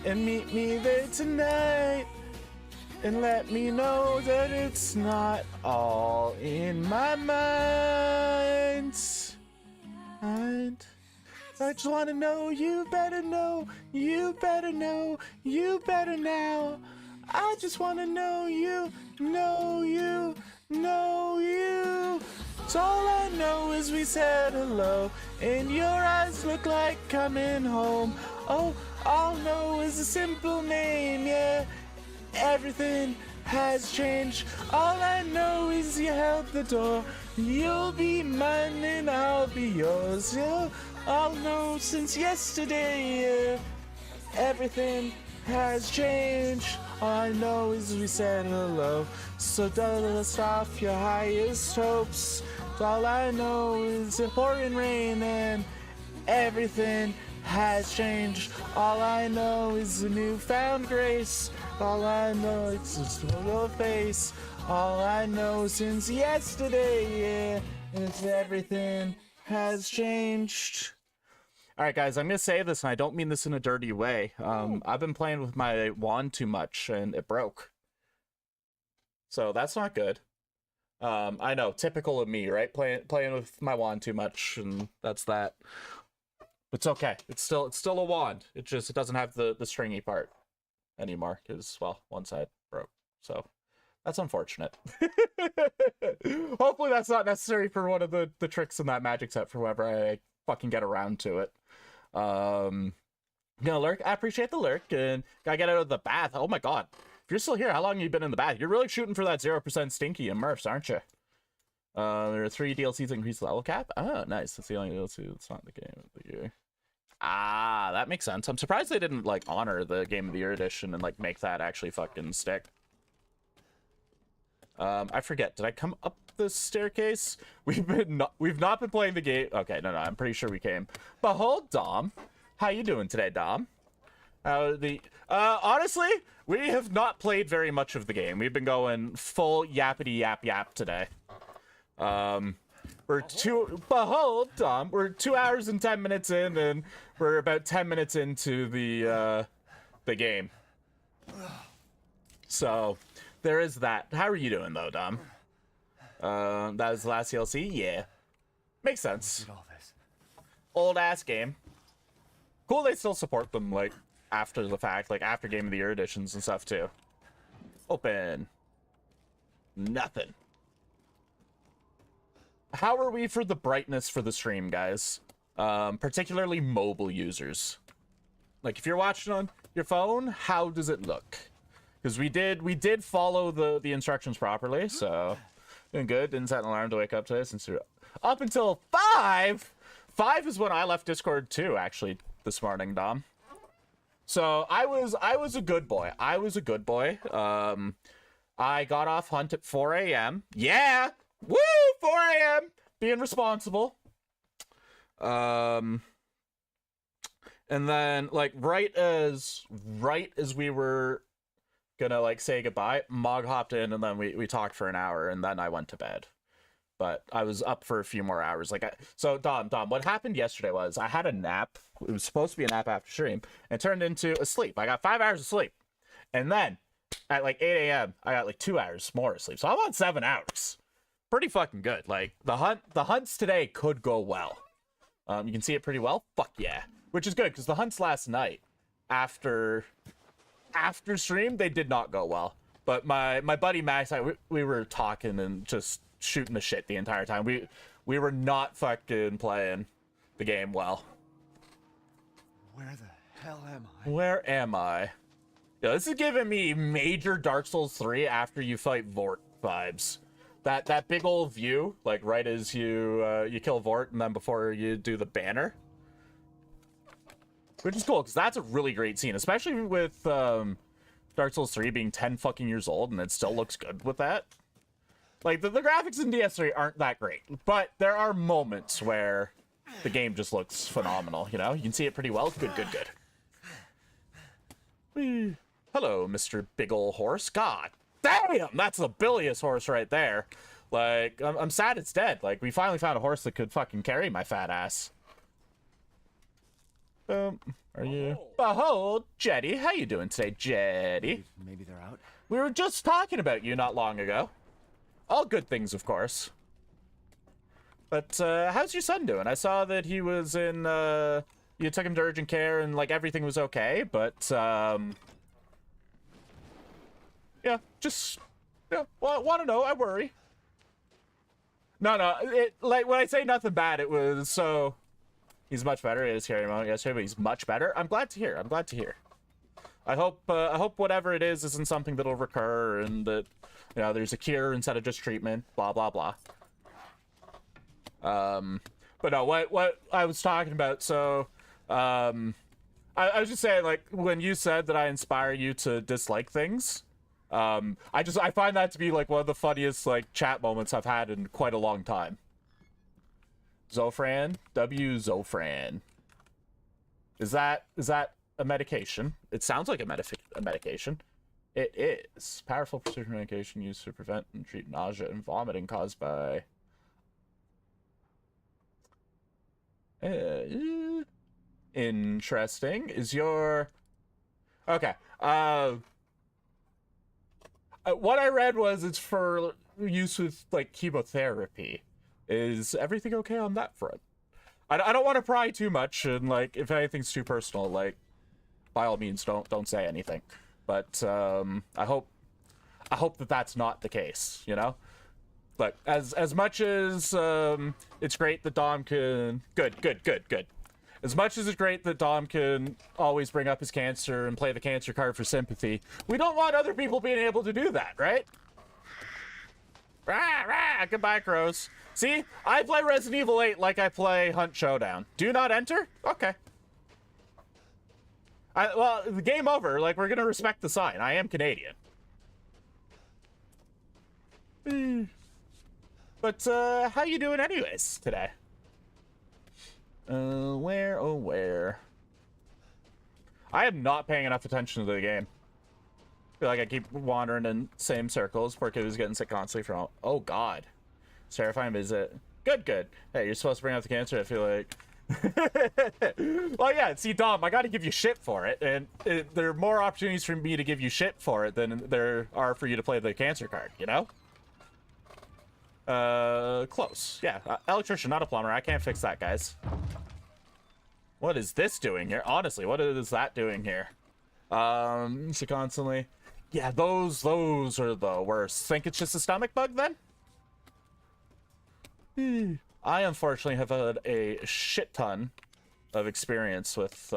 And meet me there tonight. And let me know that it's not all in my mind. I just want to know, you better know, you better know, you better now. I just want to know you, know you, know you. So all I know is we said hello, and your eyes look like coming home. Oh, all I know is a simple name, yeah. Everything has changed. All I know is you held the door. You'll be mine and I'll be yours. Yeah. All I know since yesterday, yeah. Everything has changed. All I know is we said hello. So dust off your highest hopes. All I know is a pouring rain and everything has changed. All I know is a newfound grace. All I know is just your face. All I know since yesterday, yeah, is everything has changed. All right, guys, I'm gonna say this, and I don't mean this in a dirty way. I've been playing with my wand too much, and it broke. So that's not good. I know, typical of me, right? Playing with my wand too much, and that's that. It's okay. It's still a wand. It doesn't have the stringy part anymore because, well, one side broke. So that's unfortunate. Hopefully that's not necessary for one of the tricks in that magic set for whoever I fucking get around to it. Gonna lurk. I appreciate the lurk, and gotta get out of the bath. Oh my god. If you're still here, how long have you been in the bath? You're really shooting for that 0% stinky and Murphs, aren't you? There are 3 DLCs that increase the level cap. Oh, nice. That's the only DLC that's not in the game of the year. Ah, that makes sense. I'm surprised they didn't, like, honor the Game of the Year edition and, like, make that actually fucking stick. I forget. Did I come up the staircase? We've not been playing the game. Okay, no, I'm pretty sure we came. Behold, Dom. How you doing today, Dom? Honestly, we have not played very much of the game. We've been going full yappity yap today. Behold, Dom, we're 2 hours and 10 minutes in, and we're about 10 minutes into the game. So, there is that. How are you doing, though, Dom? That was the last DLC? Yeah. Makes sense. Old-ass game. Cool they still support them, like, after the fact, like, after Game of the Year editions and stuff, too. Open. Nothing. How are we for the brightness for the stream, guys? Particularly mobile users. Like, if you're watching on your phone, how does it look? Because we did follow the instructions properly, so doing good. Didn't set an alarm to wake up today since you're up until 5. 5 is when I left Discord too, actually, this morning, Dom. So I was a good boy. I was a good boy. I got off hunt at 4 a.m. Yeah. Woo! 4 a.m. Being responsible. And then, like, right as we were gonna, like, say goodbye, Mog hopped in, and then we talked for an hour, and then I went to bed. But I was up for a few more hours. So, Dom, what happened yesterday was I had a nap. It was supposed to be a nap after stream, and it turned into a sleep. I got 5 hours of sleep. And then, at, like, 8 a.m., I got, like, 2 hours more of sleep. So I'm on 7 hours. Pretty fucking good. Like, the hunts today could go well. You can see it pretty well. Fuck yeah. Which is good, because the hunts last night, after stream, they did not go well. But my buddy Max, we were talking and just shooting the shit the entire time. We were not fucking playing the game well. Where the hell am I? Where am I? Yeah, this is giving me major Dark Souls 3 after you fight Vort vibes. That big old view, like right as you kill Vort, and then before you do the banner, which is cool because that's a really great scene, especially with Dark Souls 3 being 10 fucking years old, and it still looks good with that. Like the graphics in DS3 aren't that great, but there are moments where the game just looks phenomenal. You know, you can see it pretty well. Good. Whee. Hello, Mr. Big Ol' Horse. God damn, that's a bilious horse right there. Like, I'm sad it's dead. Like, we finally found a horse that could fucking carry my fat ass. Are you? Behold, Jetty. How you doing today, Jetty? Maybe they're out. We were just talking about you not long ago. All good things, of course. But how's your son doing? I saw that he was in, you took him to urgent care and, like, everything was okay, but, yeah, just, yeah, want to know, I worry. No, like, when I say nothing bad, it was, so, he's much better. He was carrying him out yesterday, but he's much better. I'm glad to hear. I'm glad to hear. I hope whatever it is isn't something that'll recur and that, you know, there's a cure instead of just treatment, blah, blah, blah. But no, what I was talking about, so, I was just saying, like, when you said that I inspire you to dislike things, I find that to be, like, one of the funniest, like, chat moments I've had in quite a long time. Zofran? Zofran. Is that a medication? It sounds like a medication. It is. Powerful precision medication used to prevent and treat nausea and vomiting caused by... interesting. Is your... Okay. What I read was it's for use with, like, chemotherapy. Is everything okay on that front? I don't want to pry too much, and, like, if anything's too personal, like, by all means, don't say anything. But I hope that that's not the case, you know? But as much as it's great that Dom can... Good. As much as it's great that Dom can always bring up his cancer and play the cancer card for sympathy, we don't want other people being able to do that, right? Rah, rah, goodbye, crows. See? I play Resident Evil 8 like I play Hunt Showdown. Do not enter? Okay. Well, the game over. Like, we're gonna respect the sign. I am Canadian. But, how you doing anyways today? Where, oh, where? I am not paying enough attention to the game. I feel like I keep wandering in same circles. Poor kid was getting sick constantly from... Oh, God. It's terrifying, is it? Good. Hey, you're supposed to bring up the cancer, I feel like. Well, yeah, see, Dom, I gotta give you shit for it, and there are more opportunities for me to give you shit for it than there are for you to play the cancer card, you know? Close. Yeah, electrician, not a plumber. I can't fix that, guys. What is this doing here? Honestly, what is that doing here? So constantly... Yeah, those are the worst. Think it's just a stomach bug, then? I, unfortunately, have had a shit ton of experience with,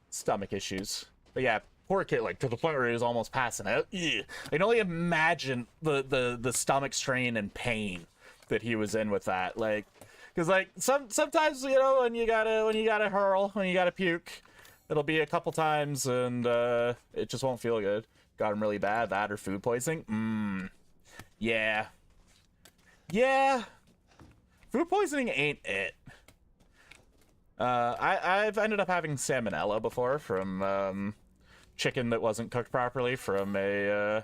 stomach issues. But yeah, poor kid, like, to the point where he was almost passing out. Ugh. I can only imagine the stomach strain and pain that he was in with that. Like, because, like, sometimes, you know, when you gotta hurl, when you gotta puke, it'll be a couple times, and, it just won't feel good. Got him really bad, that or food poisoning. Yeah. Yeah. Food poisoning ain't it. I've ended up having salmonella before from, chicken that wasn't cooked properly from a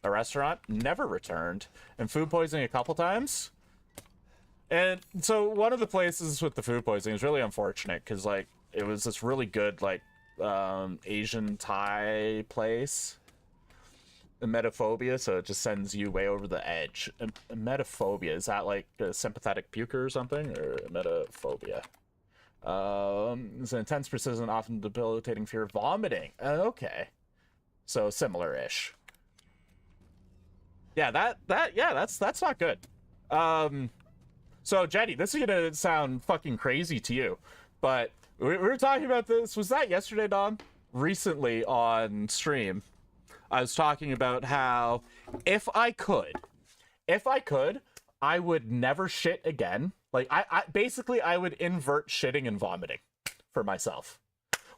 restaurant. Never returned. And food poisoning a couple times. And so one of the places with the food poisoning is really unfortunate because, like, it was this really good, like, Asian Thai place. Emetophobia, so it just sends you way over the edge. Emetophobia, is that like a sympathetic puker or something? Or emetophobia? It's an intense, persistent, often debilitating fear of vomiting. Okay. So similar-ish. Yeah, that's not good. So Jenny, this is gonna sound fucking crazy to you, but we were talking about this, was that yesterday, Dom? Recently on stream. I was talking about how if I could, I would never shit again. Like, I basically, I would invert shitting and vomiting for myself.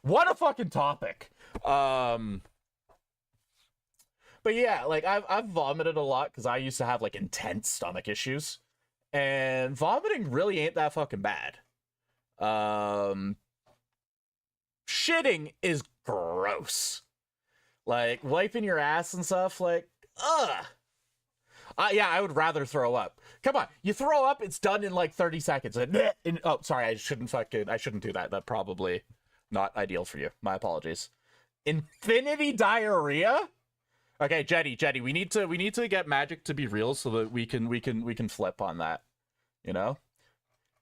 What a fucking topic. But yeah, like, I've vomited a lot because I used to have, like, intense stomach issues. And vomiting really ain't that fucking bad. Shitting is gross. Like, wiping your ass and stuff, like, ugh. Yeah, I would rather throw up. Come on, you throw up, it's done in like 30 seconds. Oh, sorry, I shouldn't do that. That's probably not ideal for you. My apologies. Infinity diarrhea? Okay, Jetty, we need to get magic to be real so that we can flip on that. You know?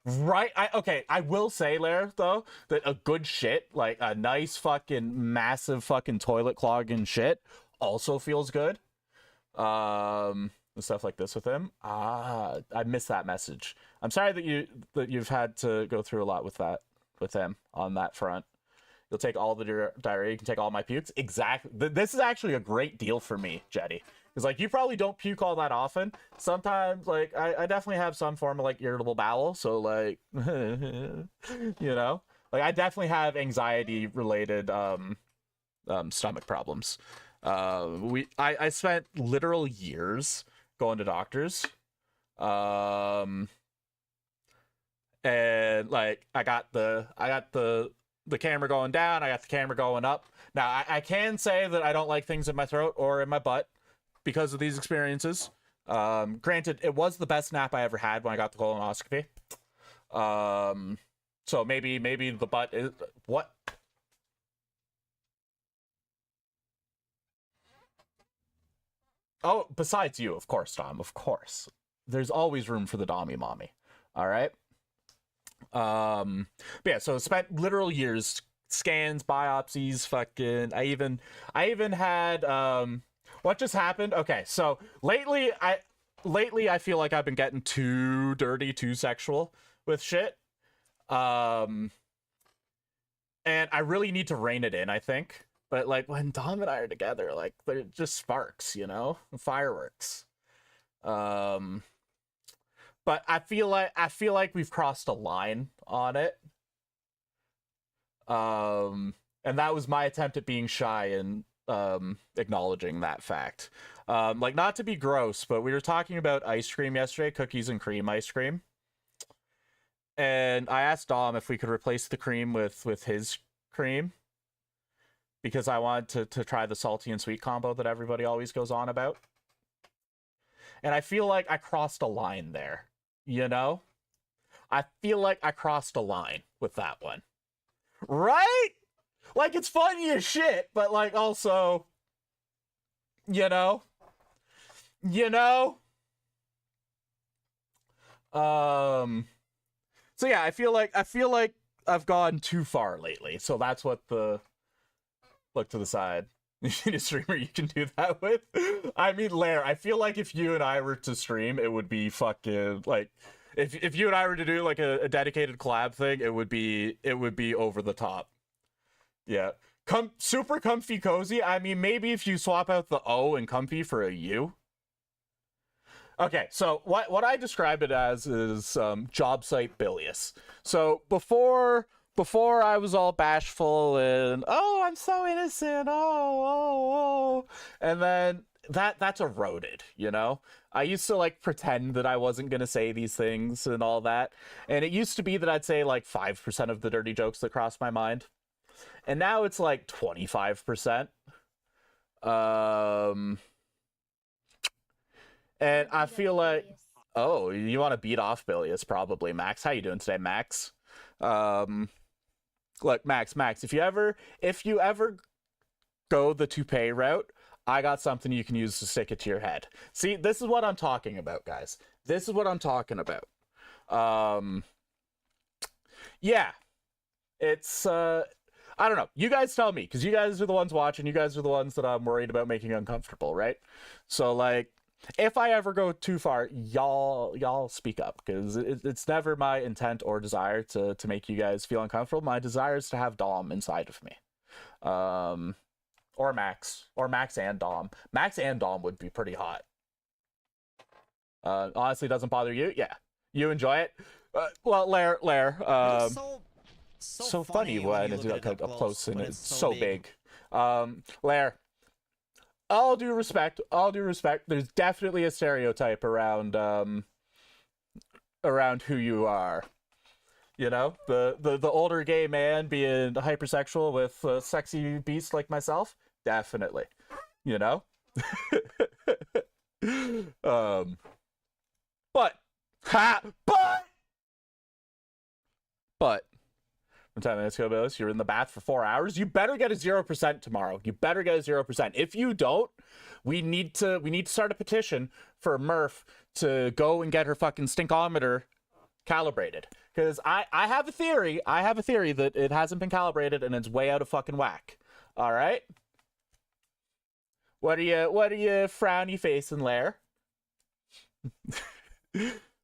Right? I will say, Lair, though, that a good shit, like a nice fucking massive fucking toilet clogging shit, also feels good. Stuff like this with him. I missed that message. I'm sorry that you've had to go through a lot with that with him on that front. You'll take all the diarrhea. You can take all my pukes. Exactly. This is actually a great deal for me, Jetty. Because, like, you probably don't puke all that often. Sometimes, like, I definitely have some form of, like, irritable bowel. So, like, you know? Like, I definitely have anxiety-related stomach problems. I spent literal years going to doctors. And, like, I got the camera going down, I got the camera going up. Now, I can say that I don't like things in my throat or in my butt because of these experiences. Granted, it was the best nap I ever had when I got the colonoscopy. So maybe the butt is... What? Oh, besides you, of course, Dom, of course. There's always room for the Dommy Mommy. All right? But yeah, so spent literal years, scans, biopsies, fucking... I even had... What just happened? Okay, so lately I feel like I've been getting too dirty, too sexual with shit. And I really need to rein it in, I think. But, like, when Dom and I are together, like, they're just sparks, you know? Fireworks. But I feel like we've crossed a line on it. And that was my attempt at being shy and acknowledging that fact. Like, not to be gross, but we were talking about ice cream yesterday, cookies and cream ice cream. And I asked Dom if we could replace the cream with his cream, because I wanted to try the salty and sweet combo that everybody always goes on about. And I feel like I crossed a line there, you know? I feel like I crossed a line with that one. Right? Like, it's funny as shit, but, like, also, you know? So yeah, I feel like I've gone too far lately. So that's what the look to the side. You need a streamer you can do that with. I mean, Lair, I feel like if you and I were to stream, it would be fucking like if you and I were to do like a dedicated collab thing, it would be over the top. Yeah. Super comfy cozy. I mean, maybe if you swap out the O and comfy for a U. Okay, so what I describe it as is job site bilious. So before I was all bashful and oh, I'm so innocent, oh, and then that's eroded, you know? I used to like pretend that I wasn't gonna say these things and all that, and it used to be that I'd say like 5% of the dirty jokes that crossed my mind, and now it's like 25%. And I feel like, oh, you want to beat off Bilious, probably. Max, how you doing today, Max? Look, Max, if you ever go the toupee route, I got something you can use to stick it to your head. See, this is what I'm talking about, guys. This is what I'm talking about. Yeah, it's, I don't know. You guys tell me, because you guys are the ones watching. You guys are the ones that I'm worried about making uncomfortable, right? So, like, if I ever go too far, y'all speak up, because it's never my intent or desire to make you guys feel uncomfortable. My desire is to have Dom inside of me. Or Max and Dom. Max and Dom would be pretty hot. Honestly, doesn't bother you? Yeah. You enjoy it? Well, Lair, so funny when it's up close and it's so big. Lair, all due respect, there's definitely a stereotype around who you are. You know, the older gay man being hypersexual with a sexy beast like myself, definitely. You know? But from 10 minutes ago, Billis. You're in the bath for 4 hours. You better get a 0% tomorrow. You better get a 0%. If you don't, we need to start a petition for Murph to go and get her fucking stinkometer calibrated. Because I have a theory. I have a theory that it hasn't been calibrated and it's way out of fucking whack. All right. What are you frowny facing, Lair?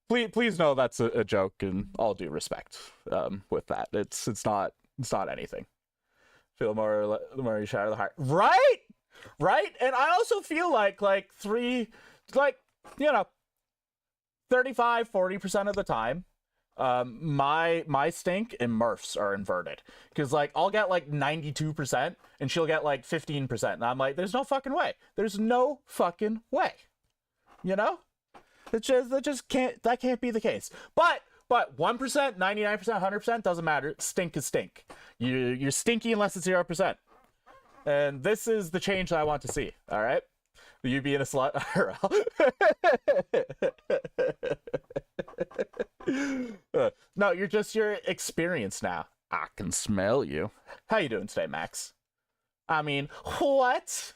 Please know that's a joke, and all due respect with that. It's not anything. Feel the more you shatter the heart. Right? And I also feel like 35-40% of the time, my stink and Murph's are inverted. Because I'll get 92% and she'll get 15%. And I'm like, there's no fucking way. There's no fucking way. You know? That can't be the case. But 1%, 99%, 100% doesn't matter. Stink is stink. You're stinky unless it's 0%. And this is the change that I want to see. All right, you being a slut. No, you're experienced now. I can smell you. How you doing today, Max? I mean, what?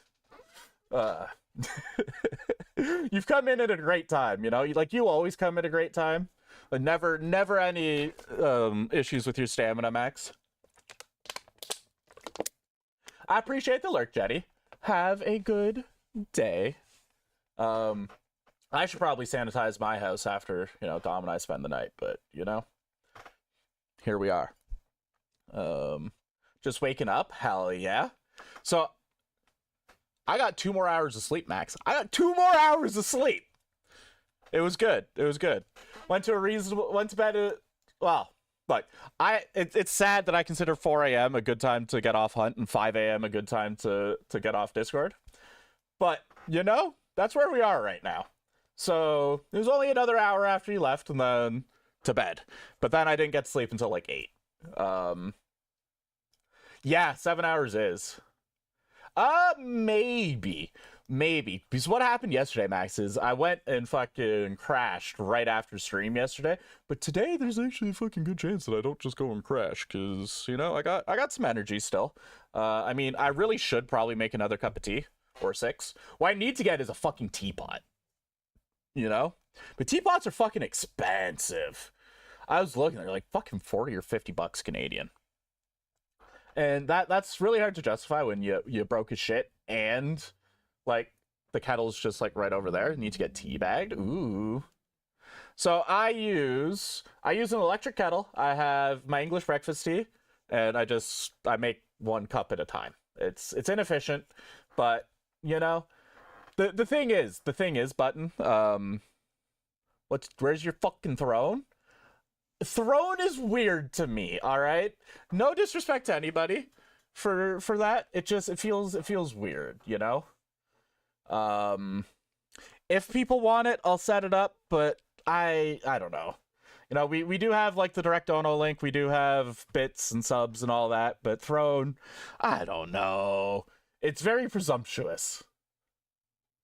You've come in at a great time, you know. You always come at a great time. Never any issues with your stamina, Max. I appreciate the lurk, Jetty. Have a good day. I should probably sanitize my house after, Dom and I spend the night, but, here we are. Just waking up. Hell yeah. So, I got 2 more hours of sleep, Max. I got 2 more hours of sleep. It was good. Went to bed it's sad that I consider 4 a.m. a good time to get off Hunt and 5 a.m. a good time to get off Discord. But, that's where we are right now. So, it was only another hour after you left and then to bed. But then I didn't get to sleep until 8. Yeah, 7 hours is. Maybe. Because what happened yesterday, Max, is I went and fucking crashed right after stream yesterday. But today, there's actually a fucking good chance that I don't just go and crash. Because, I got some energy still. I mean, I really should probably make another cup of tea. Or 6. What I need to get is a fucking teapot. But teapots are fucking expensive. I was looking, they're fucking 40 or 50 bucks Canadian. And that's really hard to justify when you broke his shit and the kettle's just right over there. You need to get teabagged. Ooh. So I use an electric kettle. I have my English breakfast tea, and I make 1 cup at a time. It's inefficient, but the thing is, Button, where's your fucking throne? Throne is weird to me, all right? No disrespect to anybody for that. It feels weird, If people want it, I'll set it up, but I don't know. We do have the direct dono link. We do have bits and subs and all that, but Throne, I don't know. It's very presumptuous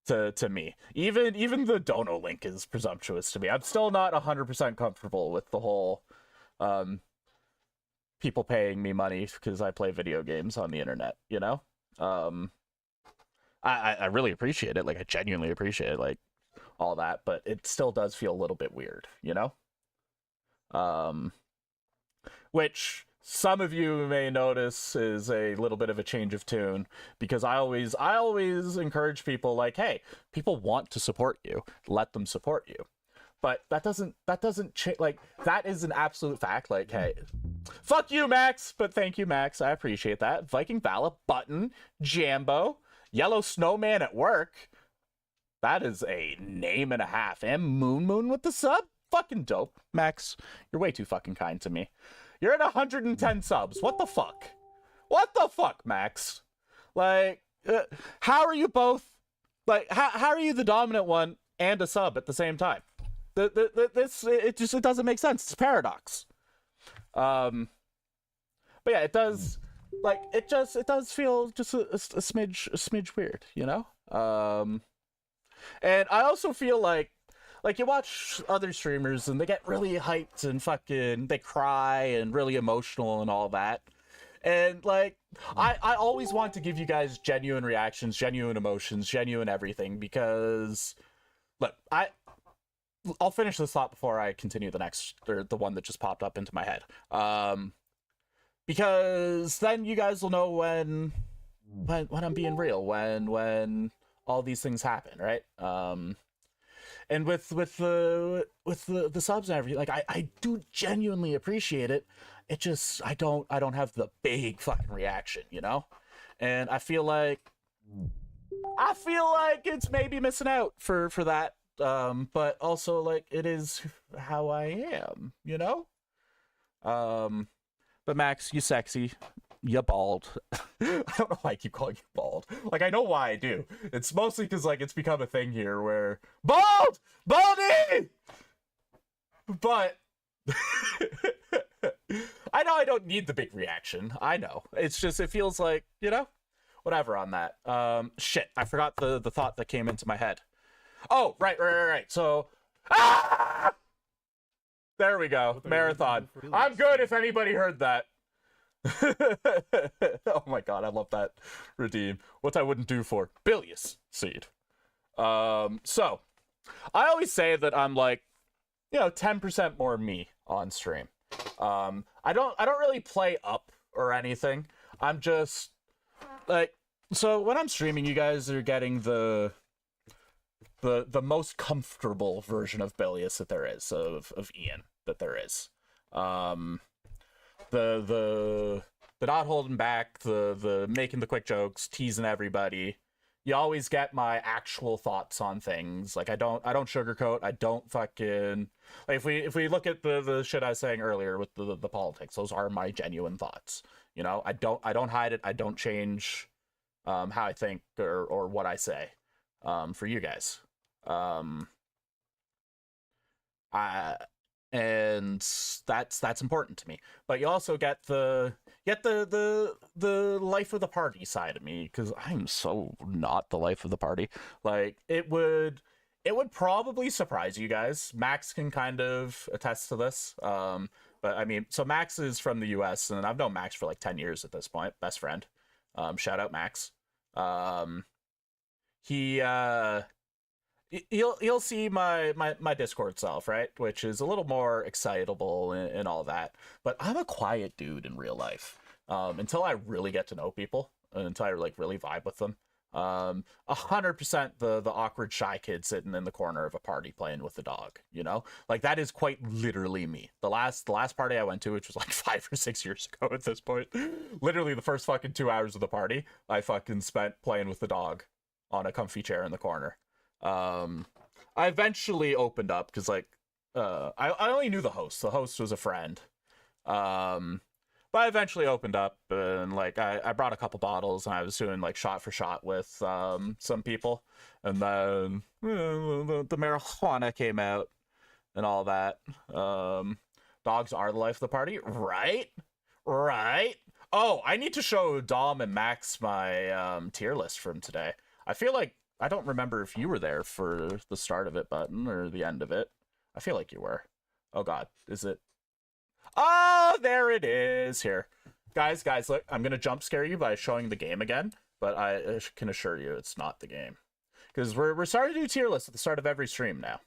to me. Even the dono link is presumptuous to me. I'm still not 100% comfortable with the whole people paying me money because I play video games on the internet, I really appreciate it. I genuinely appreciate it, all that, but it still does feel a little bit weird, which some of you may notice is a little bit of a change of tune, because I always encourage people hey, people want to support you, let them support you. But that doesn't change. That is an absolute fact. Hey, fuck you, Max, but thank you, Max. I appreciate that. Viking Vala, Button, Jambo, Yellow Snowman at work. That is a name and a half. And Moon with the sub. Fucking dope. Max, you're way too fucking kind to me. You're at 110 subs. What the fuck? What the fuck, Max? How are you both? How are you the dominant one and a sub at the same time? It doesn't make sense. It's a paradox. But yeah, it does. It does feel just a smidge weird, And I also feel like you watch other streamers and they get really hyped and fucking they cry and really emotional and all that. And like I always want to give you guys genuine reactions, genuine emotions, genuine everything, because look, I'll finish this thought before I continue the next, or the one that just popped up into my head. Because then you guys will know when I'm being real, when all these things happen, right? And with the subs and everything, like I do genuinely appreciate it. It just I don't have the big fucking reaction, you know? And I feel like it's maybe missing out for that. But also like it is how I am, you know? But Max, you sexy. You bald. I don't know why I keep calling you bald. Like, I know why I do. It's mostly because, like, it's become a thing here where... Bald! Baldy! But... I know I don't need the big reaction. I know. It's just, it feels like, you know? Whatever on that. Shit. I forgot the thought that came into my head. Oh, right. So... Ah! There we go. Marathon. I'm good if anybody heard that. Oh my god, I love that redeem. What I wouldn't do for bilious seed. So I always say that I'm like, 10% more me on stream. I don't really play up or anything. I'm just like, so when I'm streaming, you guys are getting the most comfortable version of bilious that there is, of Ian that there is. The not holding back, the making the quick jokes, teasing everybody. You always get my actual thoughts on things. Like I don't sugarcoat. I don't fucking like if we look at the shit I was saying earlier with the politics, those are my genuine thoughts. I don't hide it. I don't change how I think or what I say for you guys. And that's important to me. But you also get the life of the party side of me, because I'm so not the life of the party. Like it would probably surprise you guys. Max can kind of attest to this. But I mean, so Max is from the US, and I've known Max for like 10 years at this point. Best friend. Shout out Max. You'll see my Discord self, right? Which is a little more excitable and all that. But I'm a quiet dude in real life. Until I really get to know people, until I like really vibe with them. 100% the awkward shy kid sitting in the corner of a party playing with the dog, Like that is quite literally me. The last party I went to, which was like 5 or 6 years ago at this point, literally the first fucking 2 hours of the party, I fucking spent playing with the dog on a comfy chair in the corner. I eventually opened up because like I only knew the host. The host was a friend. But I eventually opened up and like I brought a couple bottles and I was doing like shot for shot with some people, and then the marijuana came out and all that. Dogs are the life of the party, right? Oh, I need to show Dom and Max my tier list from today. I feel like I don't remember if you were there for the start of it button or the end of it. I feel like you were. Oh god, is it? Oh, there it is. Here. Guys, look, I'm going to jump scare you by showing the game again, but I can assure you it's not the game. Because we're starting to do tier lists at the start of every stream now.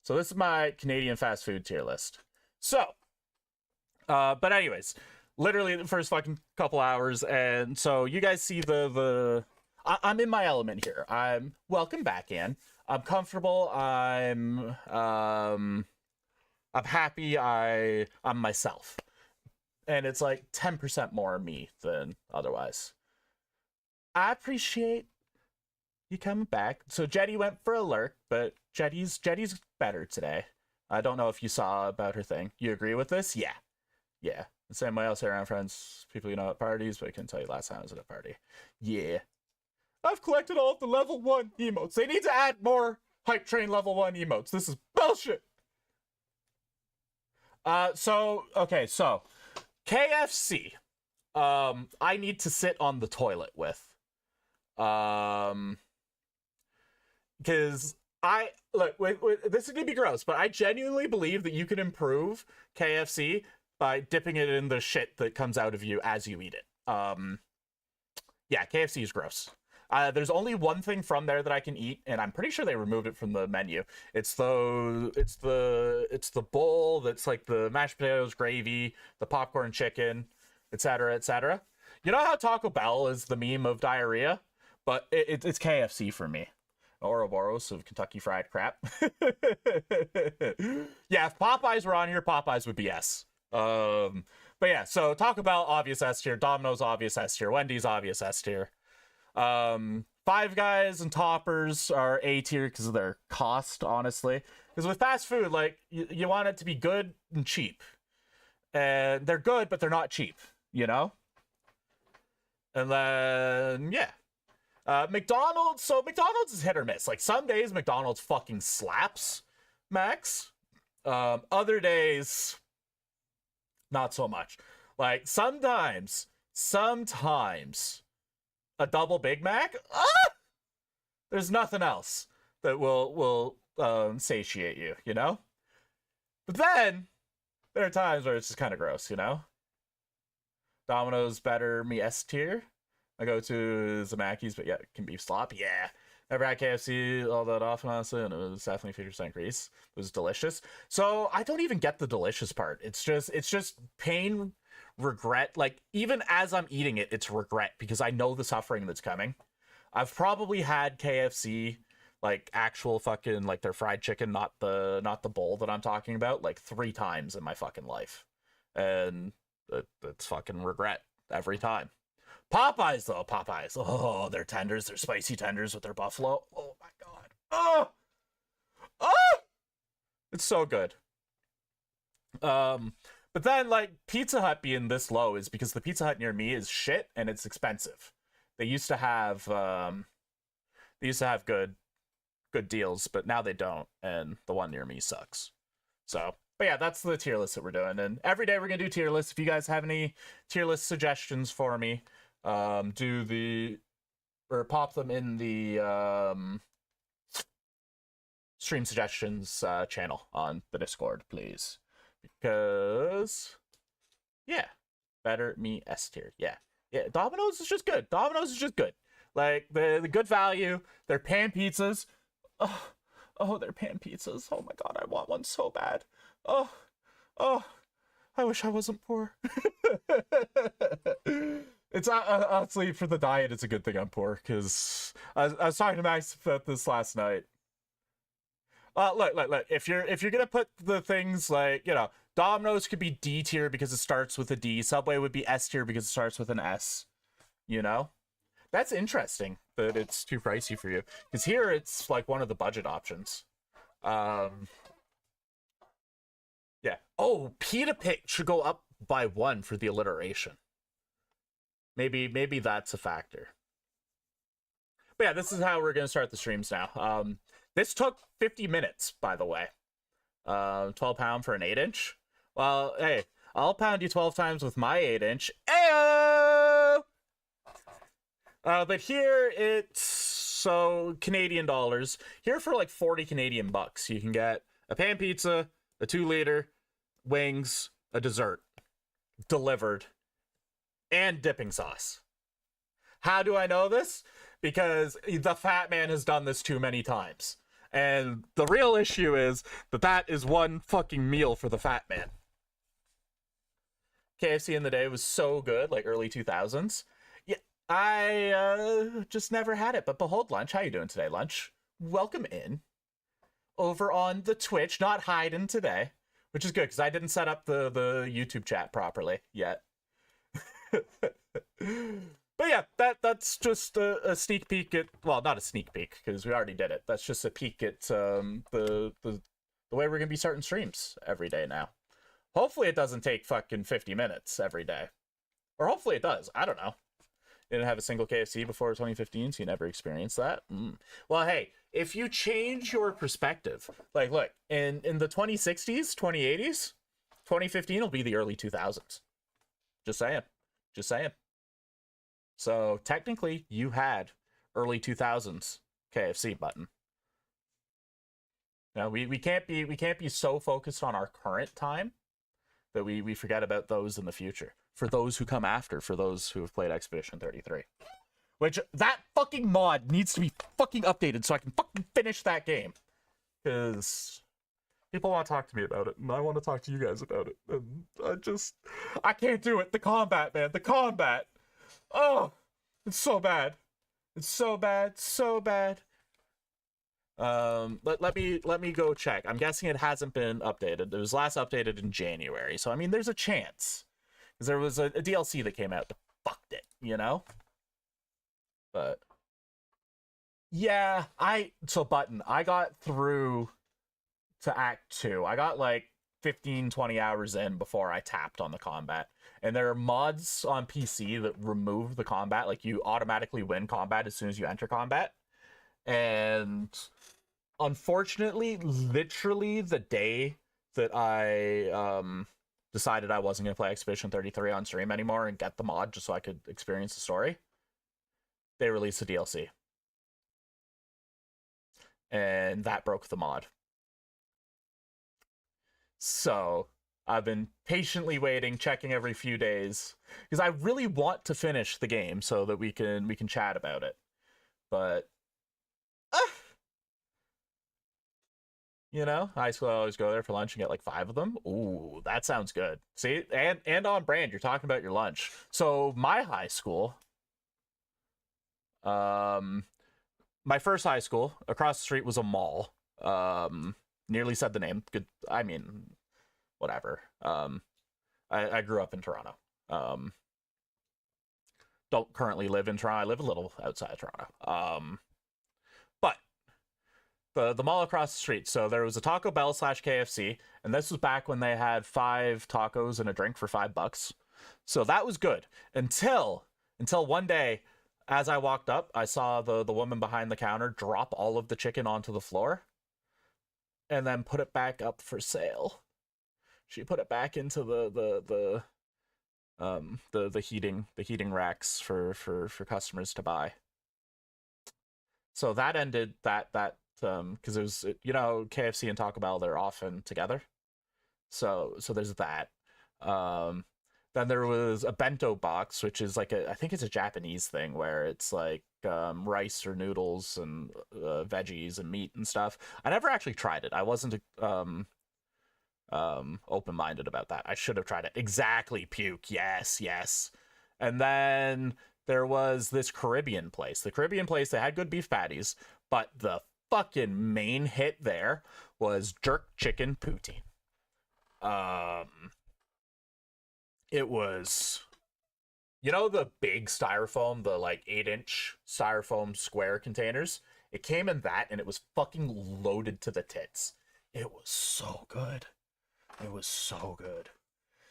So this is my Canadian fast food tier list. So, but anyways, literally the first fucking couple hours, and so you guys see I'm in my element here. I'm welcome back in. I'm comfortable. I'm happy. I'm myself. And it's like 10% more me than otherwise. I appreciate you coming back. So Jetty went for a lurk, but Jetty's better today. I don't know if you saw about her thing. You agree with this? Yeah. The same way I'll say around friends, people you know at parties, but I couldn't tell you last time I was at a party. Yeah. I've collected all of the level 1 emotes. They need to add more Hype Train level 1 emotes. This is bullshit. So KFC. I need to sit on the toilet with. Because I look. This is gonna be gross, but I genuinely believe that you can improve KFC by dipping it in the shit that comes out of you as you eat it. Yeah, KFC is gross. There's only one thing from there that I can eat, and I'm pretty sure they removed it from the menu. It's the bowl that's like the mashed potatoes, gravy, the popcorn chicken, etc., etc. You know how Taco Bell is the meme of diarrhea, but it's KFC for me. Ouroboros of Kentucky Fried Crap. Yeah, if Popeyes were on here, Popeyes would be S. But yeah, so Taco Bell, obvious S tier. Domino's, obvious S tier. Wendy's, obvious S tier. Five Guys and Toppers are A tier because of their cost, honestly. Because with fast food, like, you want it to be good and cheap. And they're good, but they're not cheap, you know? And then, yeah. McDonald's, so McDonald's is hit or miss. Like, some days McDonald's fucking slaps, Max. Other days, not so much. Like, sometimes, a double Big Mac, there's nothing else that will satiate you, you know? But then, there are times where it's just kind of gross, you know? Domino's better, me S tier. I go to Zamaki's, but yeah, it can be slop. Yeah. Never had KFC all that often, honestly, and it was definitely 50% grease. It was delicious. So I don't even get the delicious part. It's just pain, regret. Like, even as I'm eating it, it's regret because I know the suffering that's coming. I've probably had KFC, like actual fucking, like their fried chicken, not the bowl that I'm talking about, like 3 times in my fucking life. And it's fucking regret every time. Popeyes, though. Popeyes. Oh, their tenders. Their spicy tenders with their buffalo. Oh, my God. Oh! Oh! It's so good. But then, like, Pizza Hut being this low is because the Pizza Hut near me is shit, and it's expensive. They used to have, good deals, but now they don't, and the one near me sucks. So, but yeah, that's the tier list that we're doing, and every day we're gonna do tier lists. If you guys have any tier list suggestions for me, pop them in the stream suggestions channel on the Discord, please. Because yeah, better me S tier. Yeah. Domino's is just good. Like the good value. Their pan pizzas. Oh, their pan pizzas. Oh my God, I want one so bad. Oh, I wish I wasn't poor. It's honestly, for the diet, it's a good thing I'm poor, because I was talking to Max about this last night. Look, if you're gonna put the things like, you know, Domino's could be D tier because it starts with a D, Subway would be S tier because it starts with an S, you know? That's interesting that it's too pricey for you, because here it's like one of the budget options. Yeah. Oh, Pita Pit should go up by 1 for the alliteration. Maybe that's a factor. But yeah, this is how we're gonna start the streams now. This took 50 minutes, by the way. 12 pound for an 8-inch. Well, hey, I'll pound you 12 times with my 8-inch. Ayo! But here it's, so Canadian dollars. Here for like 40 Canadian bucks, you can get a pan pizza, a 2-liter, wings, a dessert, delivered, and dipping sauce. How do I know this? Because the fat man has done this too many times. And the real issue is that is one fucking meal for the fat man. KFC in the day was so good, like early 2000s. Yeah, I just never had it. But behold, Lunch. How you doing today, Lunch? Welcome in. Over on the Twitch, not hiding today. Which is good, because I didn't set up the YouTube chat properly yet. But yeah, that's just a sneak peek at, well, not a sneak peek because we already did it. That's just a peek at the way we're gonna be starting streams every day now. Hopefully it doesn't take fucking 50 minutes every day, or hopefully it does. I don't know. You didn't have a single KFC before 2015, so you never experienced that. Well, hey, if you change your perspective, like, look, in the 2060s, 2080s, 2015 will be the early 2000s. Just saying. So technically, you had early 2000s KFC button. Now we can't be so focused on our current time that we forget about those in the future. For those who come after, for those who have played Expedition 33. Which, that fucking mod needs to be fucking updated so I can fucking finish that game. Because people want to talk to me about it, and I want to talk to you guys about it. And I can't do it. The combat, man. The combat. Oh, it's so bad. It's so bad. So bad. Let me go check. I'm guessing it hasn't been updated. It was last updated in January. So, I mean, there's a chance. Because there was a DLC that came out that fucked it, you know? But yeah, Button, I got through to Act 2. I got like 15-20 hours in before I tapped on the combat. And there are mods on PC that remove the combat, like you automatically win combat as soon as you enter combat. And unfortunately, literally the day that I decided I wasn't going to play Expedition 33 on stream anymore and get the mod just so I could experience the story, they released a DLC. And that broke the mod. So I've been patiently waiting, checking every few days, because I really want to finish the game so that we can chat about it. But you know, high school, I always go there for lunch and get like 5 of them. Ooh, that sounds good. See, and on brand, you're talking about your lunch. So my high school, my first high school across the street was a mall. Nearly said the name. Good. I mean, whatever. I grew up in Toronto. Don't currently live in Toronto. I live a little outside Toronto. But the mall across the street. So there was a Taco Bell / KFC, and this was back when they had 5 tacos and a drink for $5. So that was good until one day, as I walked up, I saw the woman behind the counter drop all of the chicken onto the floor and then put it back up for sale. She put it back into the heating racks for customers to buy. So that ended that because it was, you know, KFC and Taco Bell, they're often together. So there's that. Then there was a bento box, which is like I think it's a Japanese thing where it's like rice or noodles and veggies and meat and stuff. I never actually tried it. I wasn't open-minded about that. I should have tried it. Exactly, puke. Yes. And then there was this Caribbean place. The Caribbean place, they had good beef patties, but the fucking main hit there was jerk chicken poutine. It was, you know, the big styrofoam, the like 8-inch styrofoam square containers. It came in that, and it was fucking loaded to the tits. It was so good. It was so good.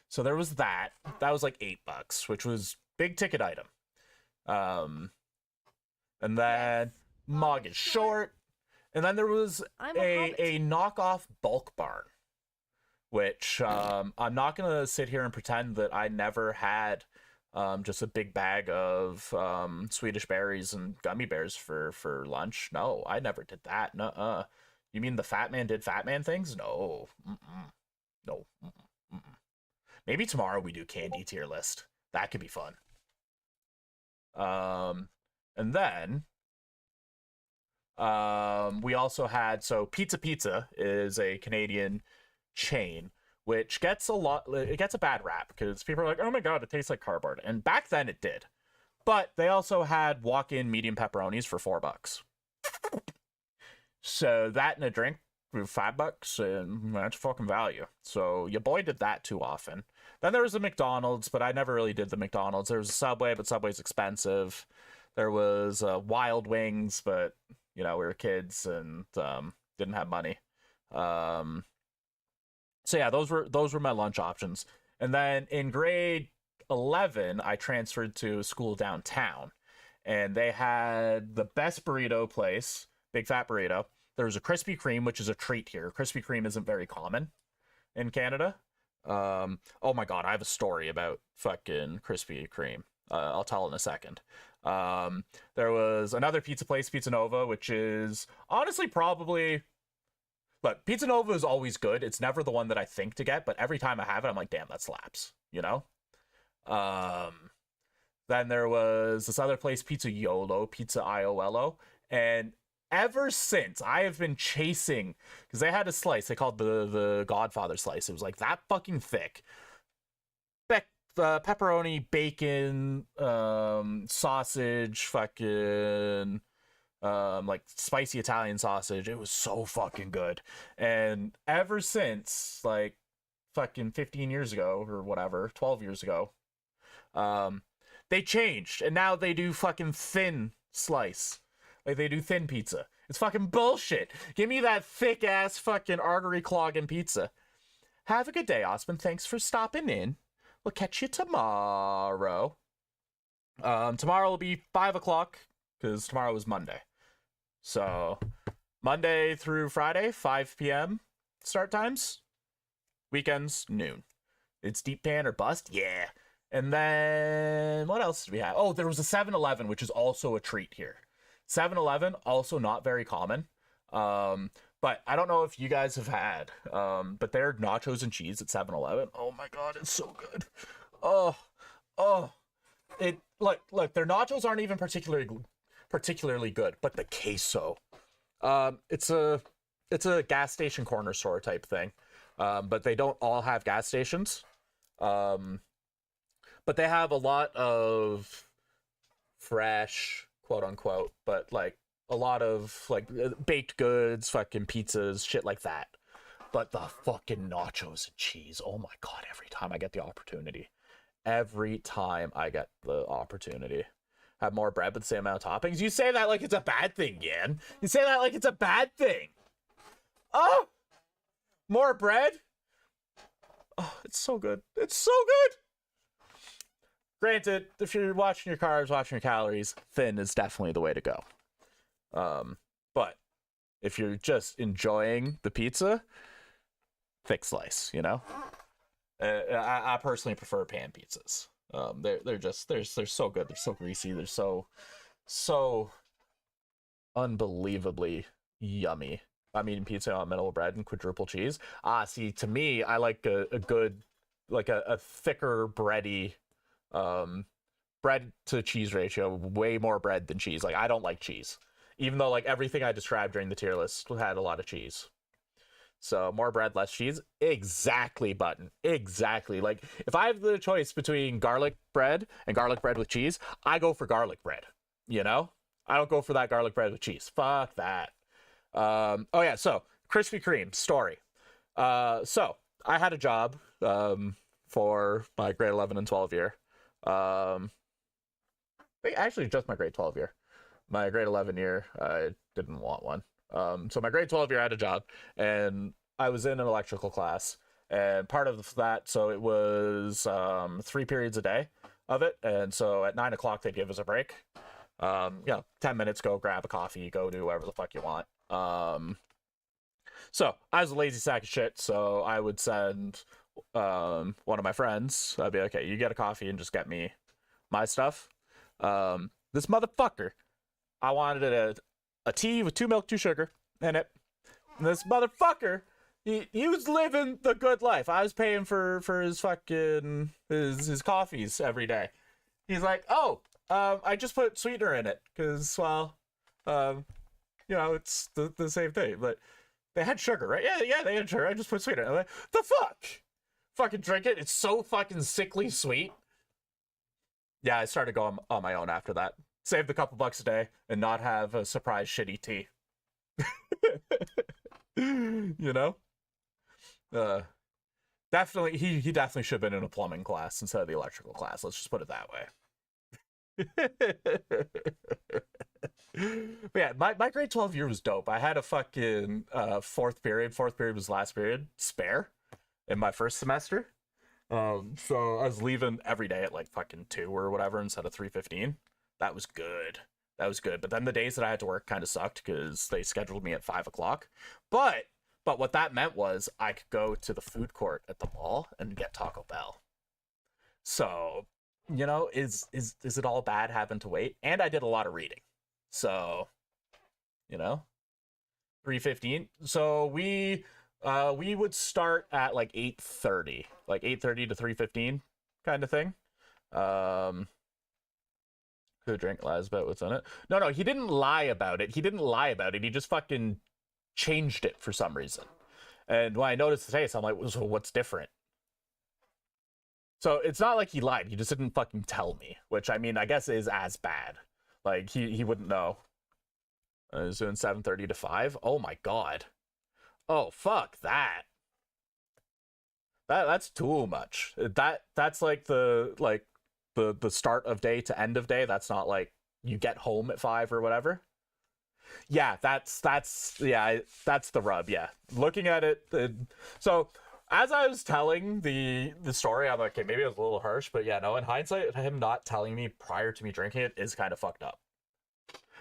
So there was that. That was like $8, which was big ticket item. And then Mog is short. And then there was a knockoff Bulk Barn, which I'm not going to sit here and pretend that I never had just a big bag of Swedish berries and gummy bears for lunch. No, I never did that. Nuh-uh. You mean the fat man did fat man things? No. No. Maybe tomorrow we do candy tier list. That could be fun. And then we also had, so Pizza is a Canadian chain, which gets a bad rap because people are like, oh my god, it tastes like cardboard. And back then it did. But they also had walk-in medium pepperonis for $4. So that and a drink for $5, and that's fucking value. So your boy did that too often. Then there was a McDonald's, but I never really did the McDonald's. There was a Subway, but Subway's expensive. There was Wild Wings, but you know, we were kids and didn't have money. So yeah, those were my lunch options. And then in grade 11, I transferred to a school downtown, and they had the best burrito place, Big Fat Burrito. There was a Krispy Kreme, which is a treat here. Krispy Kreme isn't very common in Canada. Oh my god, I have a story about fucking Krispy Kreme. I'll tell in a second. There was another pizza place, Pizza Nova, which is honestly probably Look, Pizza Nova is always good. It's never the one that I think to get, but every time I have it, I'm like, damn, that slaps, you know? Then there was this other place, Pizza YOLO, Pizza IOLO, and ever since I have been chasing, because they had a slice they called the Godfather slice. It was like that fucking thick. Pepperoni, bacon, sausage, fucking like spicy Italian sausage. It was so fucking good. And ever since like fucking 15 years ago or whatever, 12 years ago, they changed and now they do fucking thin slice. Like they do thin pizza. It's fucking bullshit. Give me that thick ass fucking artery clogging pizza. Have a good day, Osman. Thanks for stopping in. We'll catch you tomorrow. Tomorrow will be 5 o'clock because tomorrow is Monday. So Monday through Friday, 5 p.m. start times. Weekends, noon. It's deep pan or bust? Yeah. And then what else did we have? Oh, there was a 7-Eleven, which is also a treat here. 7-Eleven, also not very common. But I don't know if you guys have had, but their nachos and cheese at 7-Eleven. Oh my god, it's so good. Look, their nachos aren't even particularly good, but the queso. It's a gas station corner store type thing. But they don't all have gas stations. But they have a lot of fresh, quote unquote, but like a lot of like baked goods, fucking pizzas, shit like that. But the fucking nachos and cheese, oh my god, every time I get the opportunity. Have more bread with the same amount of toppings. You say that like it's a bad thing, Yan. You say that like it's a bad thing. Oh! More bread? Oh, it's so good. It's so good! Granted, if you're watching your carbs, watching your calories, thin is definitely the way to go. But if you're just enjoying the pizza, thick slice, you know? I personally prefer pan pizzas. They're so good. They're so greasy. They're so unbelievably yummy. I'm eating pizza on middle of bread and quadruple cheese. See, to me, I like a good, like a thicker bready, bread to cheese ratio, way more bread than cheese. Like I don't like cheese. Even though like everything I described during the tier list had a lot of cheese. So more bread, less cheese. Exactly, Button. Exactly. Like if I have the choice between garlic bread and garlic bread with cheese, I go for garlic bread. You know? I don't go for that garlic bread with cheese. Fuck that. Oh yeah, so Krispy Kreme story. So I had a job for my grade 11 and 12 year. Actually just my grade 12 year. My grade 11 year, I didn't want one. So my grade 12 year, I had a job, and I was in an electrical class, and part of that, so it was 3 periods a day of it, and so at 9 o'clock, they'd give us a break. 10 minutes, go grab a coffee, go do whatever the fuck you want. So I was a lazy sack of shit, so I would send one of my friends, I'd be like, okay, you get a coffee and just get me my stuff. This motherfucker, I wanted a tea with 2 milk, 2 sugar in it. And this motherfucker, he was living the good life. I was paying for his fucking his coffees every day. He's like, oh, I just put sweetener in it because, well, it's the same thing. But they had sugar, right? Yeah, they had sugar. I just put sweetener. I'm like, the fuck? Fucking drink it. It's so fucking sickly sweet. Yeah, I started going on my own after that. Saved a couple bucks a day and not have a surprise shitty tea. You know? Definitely, he definitely should have been in a plumbing class instead of the electrical class. Let's just put it that way. But yeah, my grade 12 year was dope. I had a fucking fourth period was last period, spare in my first semester. So I was leaving every day at like fucking 2 or whatever instead of 3:15. That was good. But then the days that I had to work kind of sucked because they scheduled me at 5 o'clock. But what that meant was I could go to the food court at the mall and get Taco Bell. So, is it all bad having to wait? And I did a lot of reading. So, 3:15. So we would start at like 8:30, like 8:30 to 3:15 kind of thing. Who drank lies about what's in it? No, he didn't lie about it. He just fucking changed it for some reason. And when I noticed the taste, I'm like, so what's different? So it's not like he lied. He just didn't fucking tell me, which I mean, I guess is as bad. Like he wouldn't know. I was doing 7:30 to 5. Oh my god. Oh fuck that. That's too much. That's like the start of day to end of day. That's not like you get home at 5 or whatever. Yeah, that's the rub. Yeah, looking at it. So as I was telling the story, I'm like, okay, maybe it was a little harsh, but yeah, no. In hindsight, him not telling me prior to me drinking it is kind of fucked up.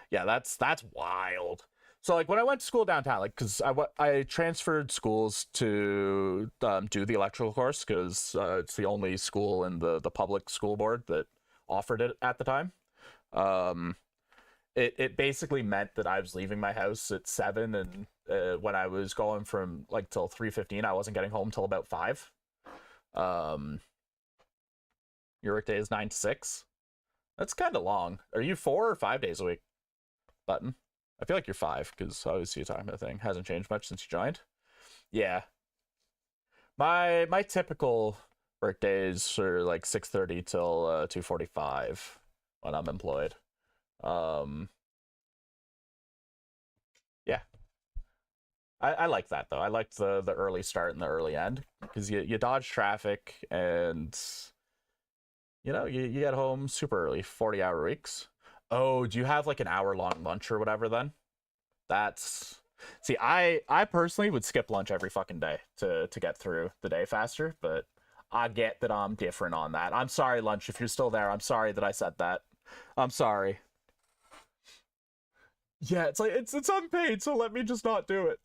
Yeah, that's wild. So like when I went to school downtown, like because I transferred schools to do the electrical course because it's the only school in the public school board that offered it at the time. It basically meant that I was leaving my house at 7, and when I was going from like till 3:15, I wasn't getting home till about 5. Your workday is 9 to 6. That's kind of long. Are you 4 or 5 days a week? Button. I feel like you're 5 because I always see you talking about the thing. Hasn't changed much since you joined. Yeah. My typical work days are like 6:30 till 2:45 when I'm employed. Yeah. I like that though. I like the early start and the early end because you dodge traffic and you get home super early, 40-hour weeks. Oh, do you have like an hour-long lunch or whatever then? See, I personally would skip lunch every fucking day to get through the day faster, but I get that I'm different on that. I'm sorry, lunch, if you're still there. I'm sorry that I said that. I'm sorry. Yeah, it's like it's unpaid, so let me just not do it.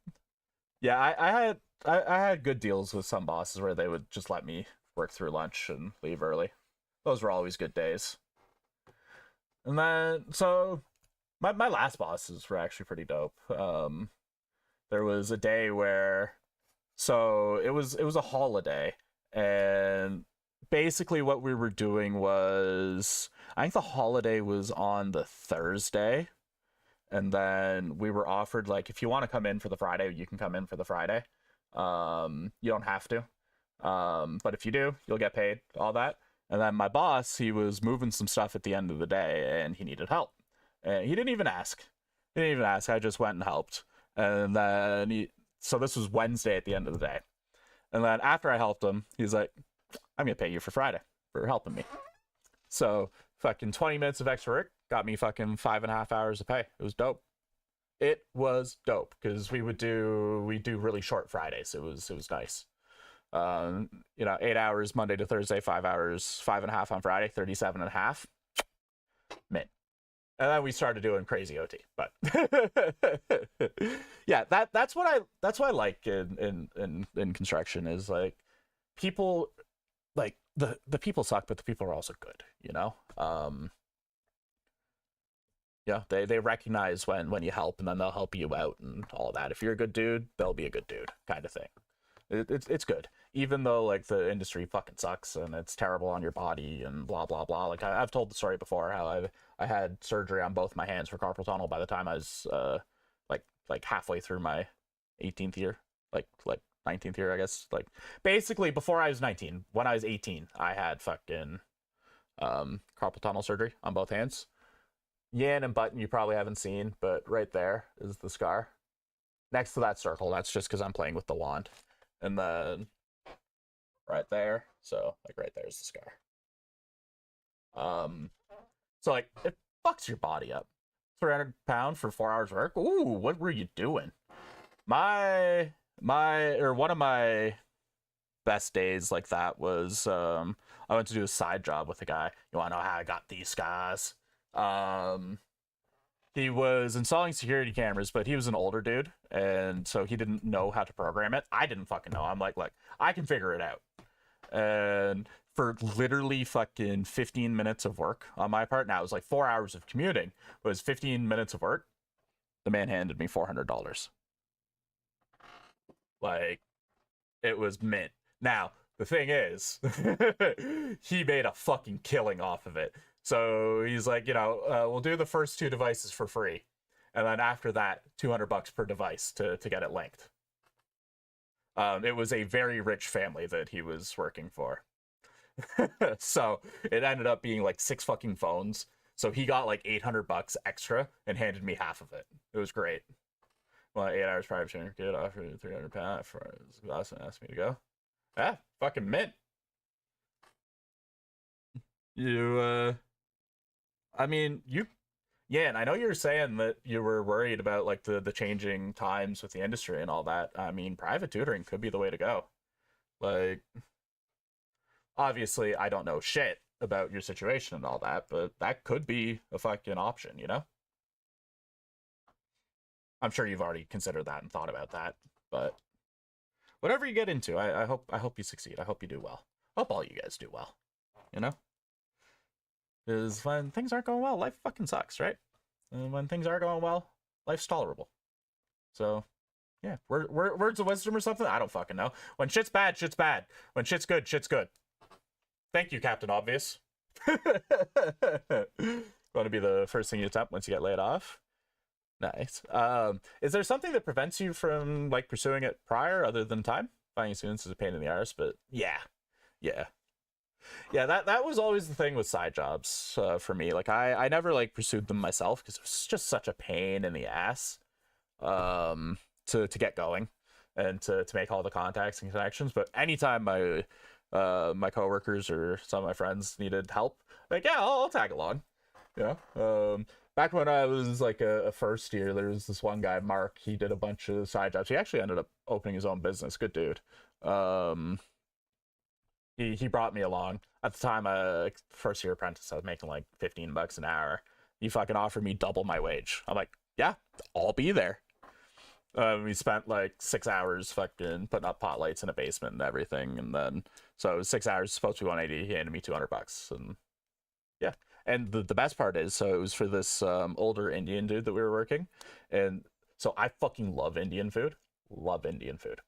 Yeah, I had good deals with some bosses where they would just let me work through lunch and leave early. Those were always good days. And then, so, my last bosses were actually pretty dope. There was a day where, so, it was a holiday, and basically what we were doing was, I think the holiday was on the Thursday, and then we were offered, like, if you want to come in for the Friday, you can come in for the Friday. You don't have to. But if you do, you'll get paid, all that. And then my boss, he was moving some stuff at the end of the day, and he needed help. And he didn't even ask. I just went and helped. And then so this was Wednesday at the end of the day. And then after I helped him, he's like, I'm going to pay you for Friday for helping me. So fucking 20 minutes of extra work got me fucking 5.5 hours of pay. It was dope. It was dope because we do really short Fridays. It was nice. 8 hours Monday to Thursday, 5 hours, 5.5 on Friday, 37.5. Mint. And then we started doing crazy OT. But yeah, that's what I like in construction is like people like the people suck, but the people are also good, Yeah, they recognize when you help, and then they'll help you out and all that. If you're a good dude, they'll be a good dude, kind of thing. It's good, even though like the industry fucking sucks and it's terrible on your body and blah blah blah. Like I've told the story before how I had surgery on both my hands for carpal tunnel by the time I was like halfway through my 18th year, like 19th year, I guess. Like basically before I was 19, when I was 18, I had fucking carpal tunnel surgery on both hands. Yin and button you probably haven't seen, but right there is the scar. Next to that circle, that's just because I'm playing with the wand. And then right there, so like right there's the scar. So like it fucks your body up. 300 pounds for 4 hours work. Ooh, what were you doing? One of my best days like that was I went to do a side job with a guy. You want to know how I got these scars? He was installing security cameras, but he was an older dude, and so he didn't know how to program it. I didn't fucking know. I'm like, I can figure it out. And for literally fucking 15 minutes of work on my part, now it was like 4 hours of commuting, but it was 15 minutes of work, the man handed me $400. Like, it was mint. Now, the thing is, he made a fucking killing off of it. So he's like, we'll do the first 2 devices for free. And then after that, $200 per device to get it linked. It was a very rich family that he was working for. So it ended up being like 6 fucking phones. So he got like $800 extra and handed me half of it. It was great. Well, 8 hours prior to good offer £300 for Lawson asked me to go. Yeah, fucking mint. I mean, yeah, and I know you were saying that you were worried about like the changing times with the industry and all that. I mean, private tutoring could be the way to go. Like, obviously, I don't know shit about your situation and all that, but that could be a fucking option, you know? I'm sure you've already considered that and thought about that, but whatever you get into, I hope you succeed. I hope you do well. I hope all you guys do well, you know? Because when things aren't going well, life fucking sucks, right? And when things are going well, life's tolerable. So, yeah, words of wisdom or something? I don't fucking know. When shit's bad, shit's bad. When shit's good, shit's good. Thank you, Captain Obvious. Want to be the first thing you attempt once you get laid off? Nice. Is there something that prevents you from like pursuing it prior other than time? Finding students is a pain in the arse, but yeah. That was always the thing with side jobs for me. Like I never like pursued them myself because it was just such a pain in the ass to get going and to make all the contacts and connections. But anytime my coworkers or some of my friends needed help, like yeah, I'll tag along. Back when I was like a first year, there was this one guy, Mark. He did a bunch of side jobs. He actually ended up opening his own business. Good dude. He brought me along. At the time, first year apprentice, I was making like $15 an hour. He fucking offered me double my wage. I'm like, yeah, I'll be there. We spent like 6 hours fucking putting up pot lights in a basement and everything, and then so it was 6 hours, supposed to be 180. He handed me $200, and yeah. And the best part is, so it was for this older Indian dude that we were working, and so I fucking love Indian food. Love Indian food.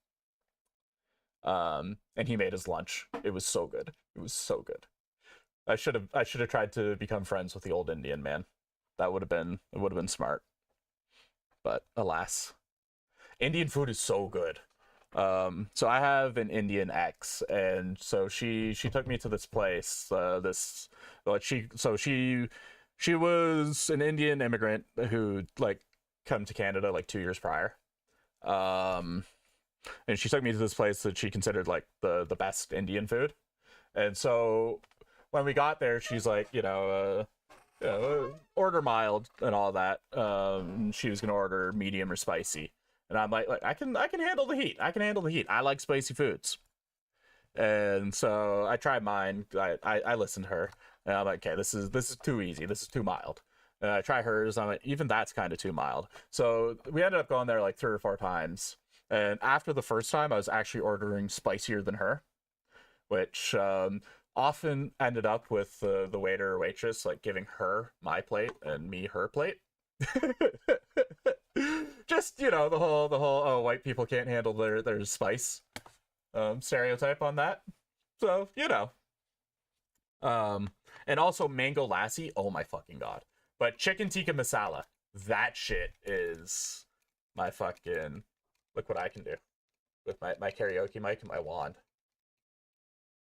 And he made his lunch. It was so good. It was so good. I should have tried to become friends with the old Indian man. It would have been smart. But alas, Indian food is so good. So I have an Indian ex, and so she took me to this place. She was an Indian immigrant who like come to Canada like 2 years prior. And she took me to this place that she considered like the best Indian food. And so when we got there, she's like, order mild and all that. She was gonna order medium or spicy, and I'm like I can handle the heat. I can handle the heat. I like spicy foods. And so I tried mine. I listened to her, and I'm like, okay, this is too easy. This is too mild. And I try hers. I'm like, even that's kind of too mild. So we ended up going there like 3 or 4 times. And after the first time, I was actually ordering spicier than her, which often ended up with the waiter or waitress like giving her my plate and me her plate. Just the whole oh, white people can't handle their spice stereotype on that. So and also mango lassi. Oh my fucking god! But chicken tikka masala, that shit is my fucking. Look what I can do with my karaoke mic and my wand.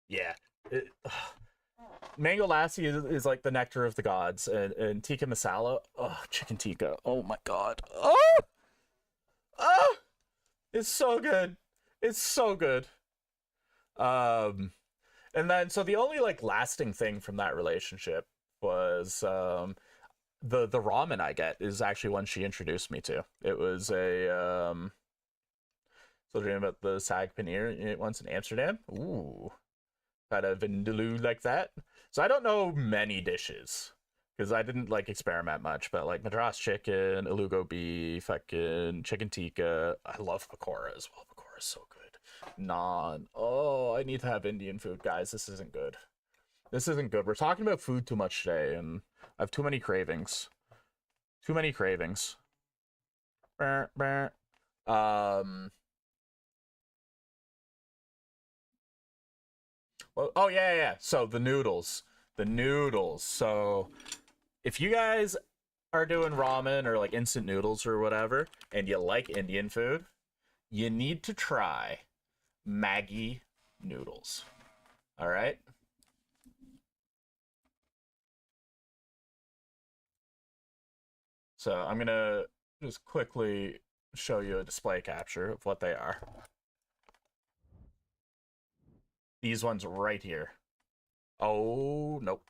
Yeah. Mango lassi is like the nectar of the gods, and tikka masala, chicken tikka. Oh my god. It's so good. It's so good. And then so the only like lasting thing from that relationship was the ramen I get is actually one she introduced me to. It was a so dream about the sag paneer once in Amsterdam. Ooh, had a vindaloo like that. So I don't know many dishes because I didn't like experiment much, but like madras chicken, aloo gobi, fucking chicken tikka. I love pakora as well. Pakora is so good. Naan. Oh, I need to have Indian food, guys. This isn't good. This isn't good. We're talking about food too much today, and I have too many cravings. Too many cravings. Well, oh yeah. So the noodles. So if you guys are doing ramen or like instant noodles or whatever, and you like Indian food, you need to try Maggi noodles. All right. So I'm gonna just quickly show you a display capture of what they are. These ones right here. Oh, nope.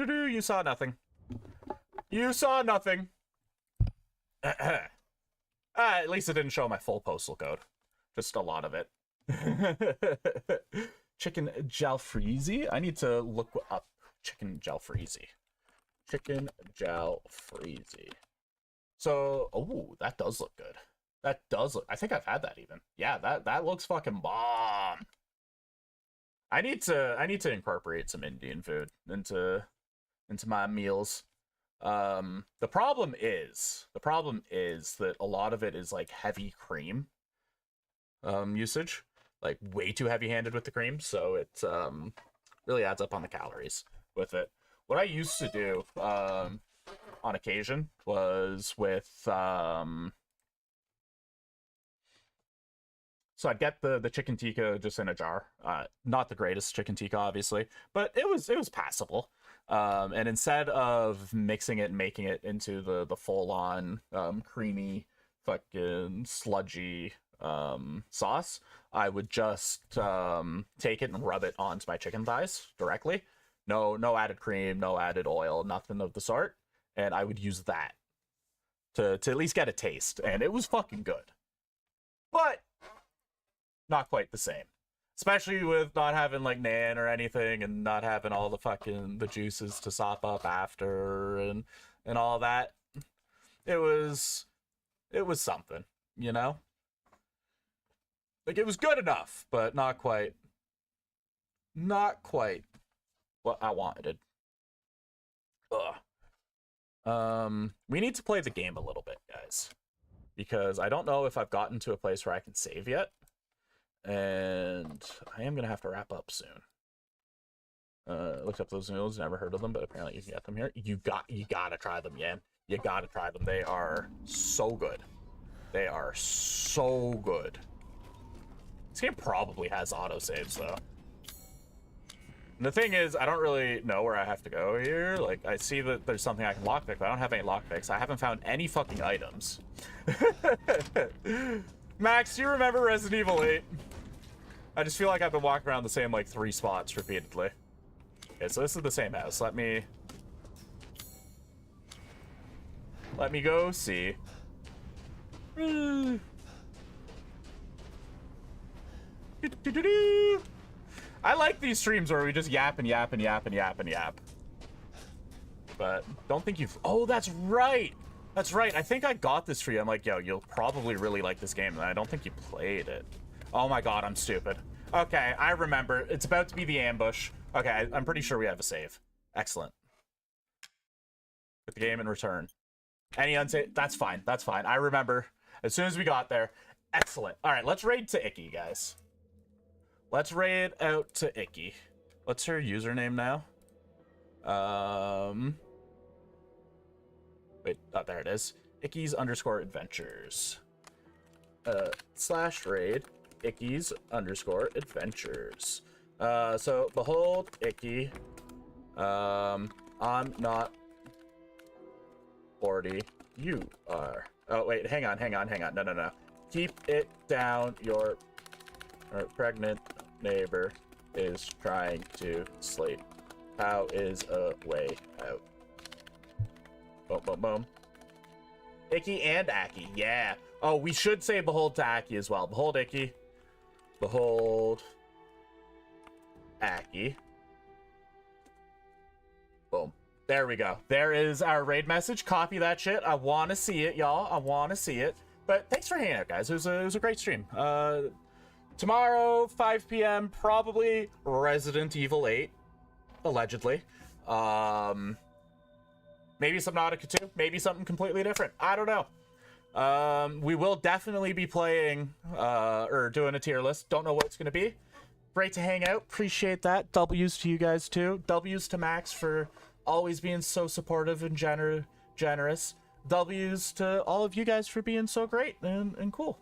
You saw nothing. You saw nothing. At least it didn't show my full postal code. Just a lot of it. Chicken jalfrezi? I need to look up chicken jalfrezi. Chicken jalfrezi. So, oh, that does look good. That does look... I think I've had that even. Yeah, that looks fucking bomb. I need to incorporate some Indian food into my meals. The problem is that a lot of it is like heavy cream usage, like way too heavy-handed with the cream, so it really adds up on the calories with it. What I used to do on occasion was with so I'd get the chicken tikka just in a jar. Not the greatest chicken tikka, obviously, but it was passable. And instead of mixing it and making it into the full-on creamy, fucking sludgy sauce, I would just take it and rub it onto my chicken thighs directly. No added cream, no added oil, nothing of the sort. And I would use that to at least get a taste, and it was fucking good. But not quite the same. Especially with not having like naan or anything, and not having all the juices to sop up after and all that. It was something, you know? Like, it was good enough, but not quite what I wanted. We need to play the game a little bit, guys, because I don't know if I've gotten to a place where I can save yet. And I am gonna have to wrap up soon. Looked up those noodles, never heard of them, but apparently you can get them here. You gotta try them, Yan. You gotta try them. They are so good. They are so good. This game probably has autosaves though. And the thing is, I don't really know where I have to go here. Like, I see that there's something I can lockpick, but I don't have any lockpicks. I haven't found any fucking items. Max, do you remember Resident Evil 8? I just feel like I've been walking around the same, like, 3 spots repeatedly. Okay, so this is the same house. Let me go see. I like these streams where we just yap and yap and yap and yap and yap. But don't think you've... Oh, that's right! That's right. I think I got this for you. I'm like, yo, you'll probably really like this game. And I don't think you played it. Oh my god, I'm stupid. Okay, I remember. It's about to be the ambush. Okay, I'm pretty sure we have a save. Excellent. Put the game in return. Any unsave? That's fine. That's fine. I remember. As soon as we got there. Excellent. All right, let's raid to Icky, guys. Let's raid out to Icky. What's her username now? Wait, oh, there it is. Icky's_adventures. /raid Icky's_adventures. So behold Icky. I'm not 40. You are. Oh wait, hang on. No. Keep it down. Your pregnant neighbor is trying to sleep. How is a way out? Boom, boom, boom. Icky and Aki, yeah. Oh, we should say behold to Aki as well. Behold Icky. Behold Aki. Boom. There we go. There is our raid message. Copy that shit. I want to see it, y'all. I want to see it. But thanks for hanging out, guys. It was a great stream. Tomorrow, 5 p.m., probably Resident Evil 8. Allegedly. Maybe Subnautica 2. Maybe something completely different. I don't know. We will definitely be playing or doing a tier list. Don't know what it's going to be. Great to hang out. Appreciate that. W's to you guys too. W's to Max for always being so supportive and generous. W's to all of you guys for being so great and cool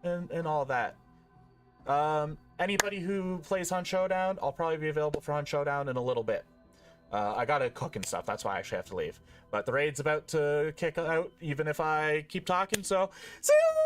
and all that. Anybody who plays Hunt Showdown, I'll probably be available for Hunt Showdown in a little bit. I gotta cook and stuff. That's why I actually have to leave. But the raid's about to kick out even if I keep talking, so see you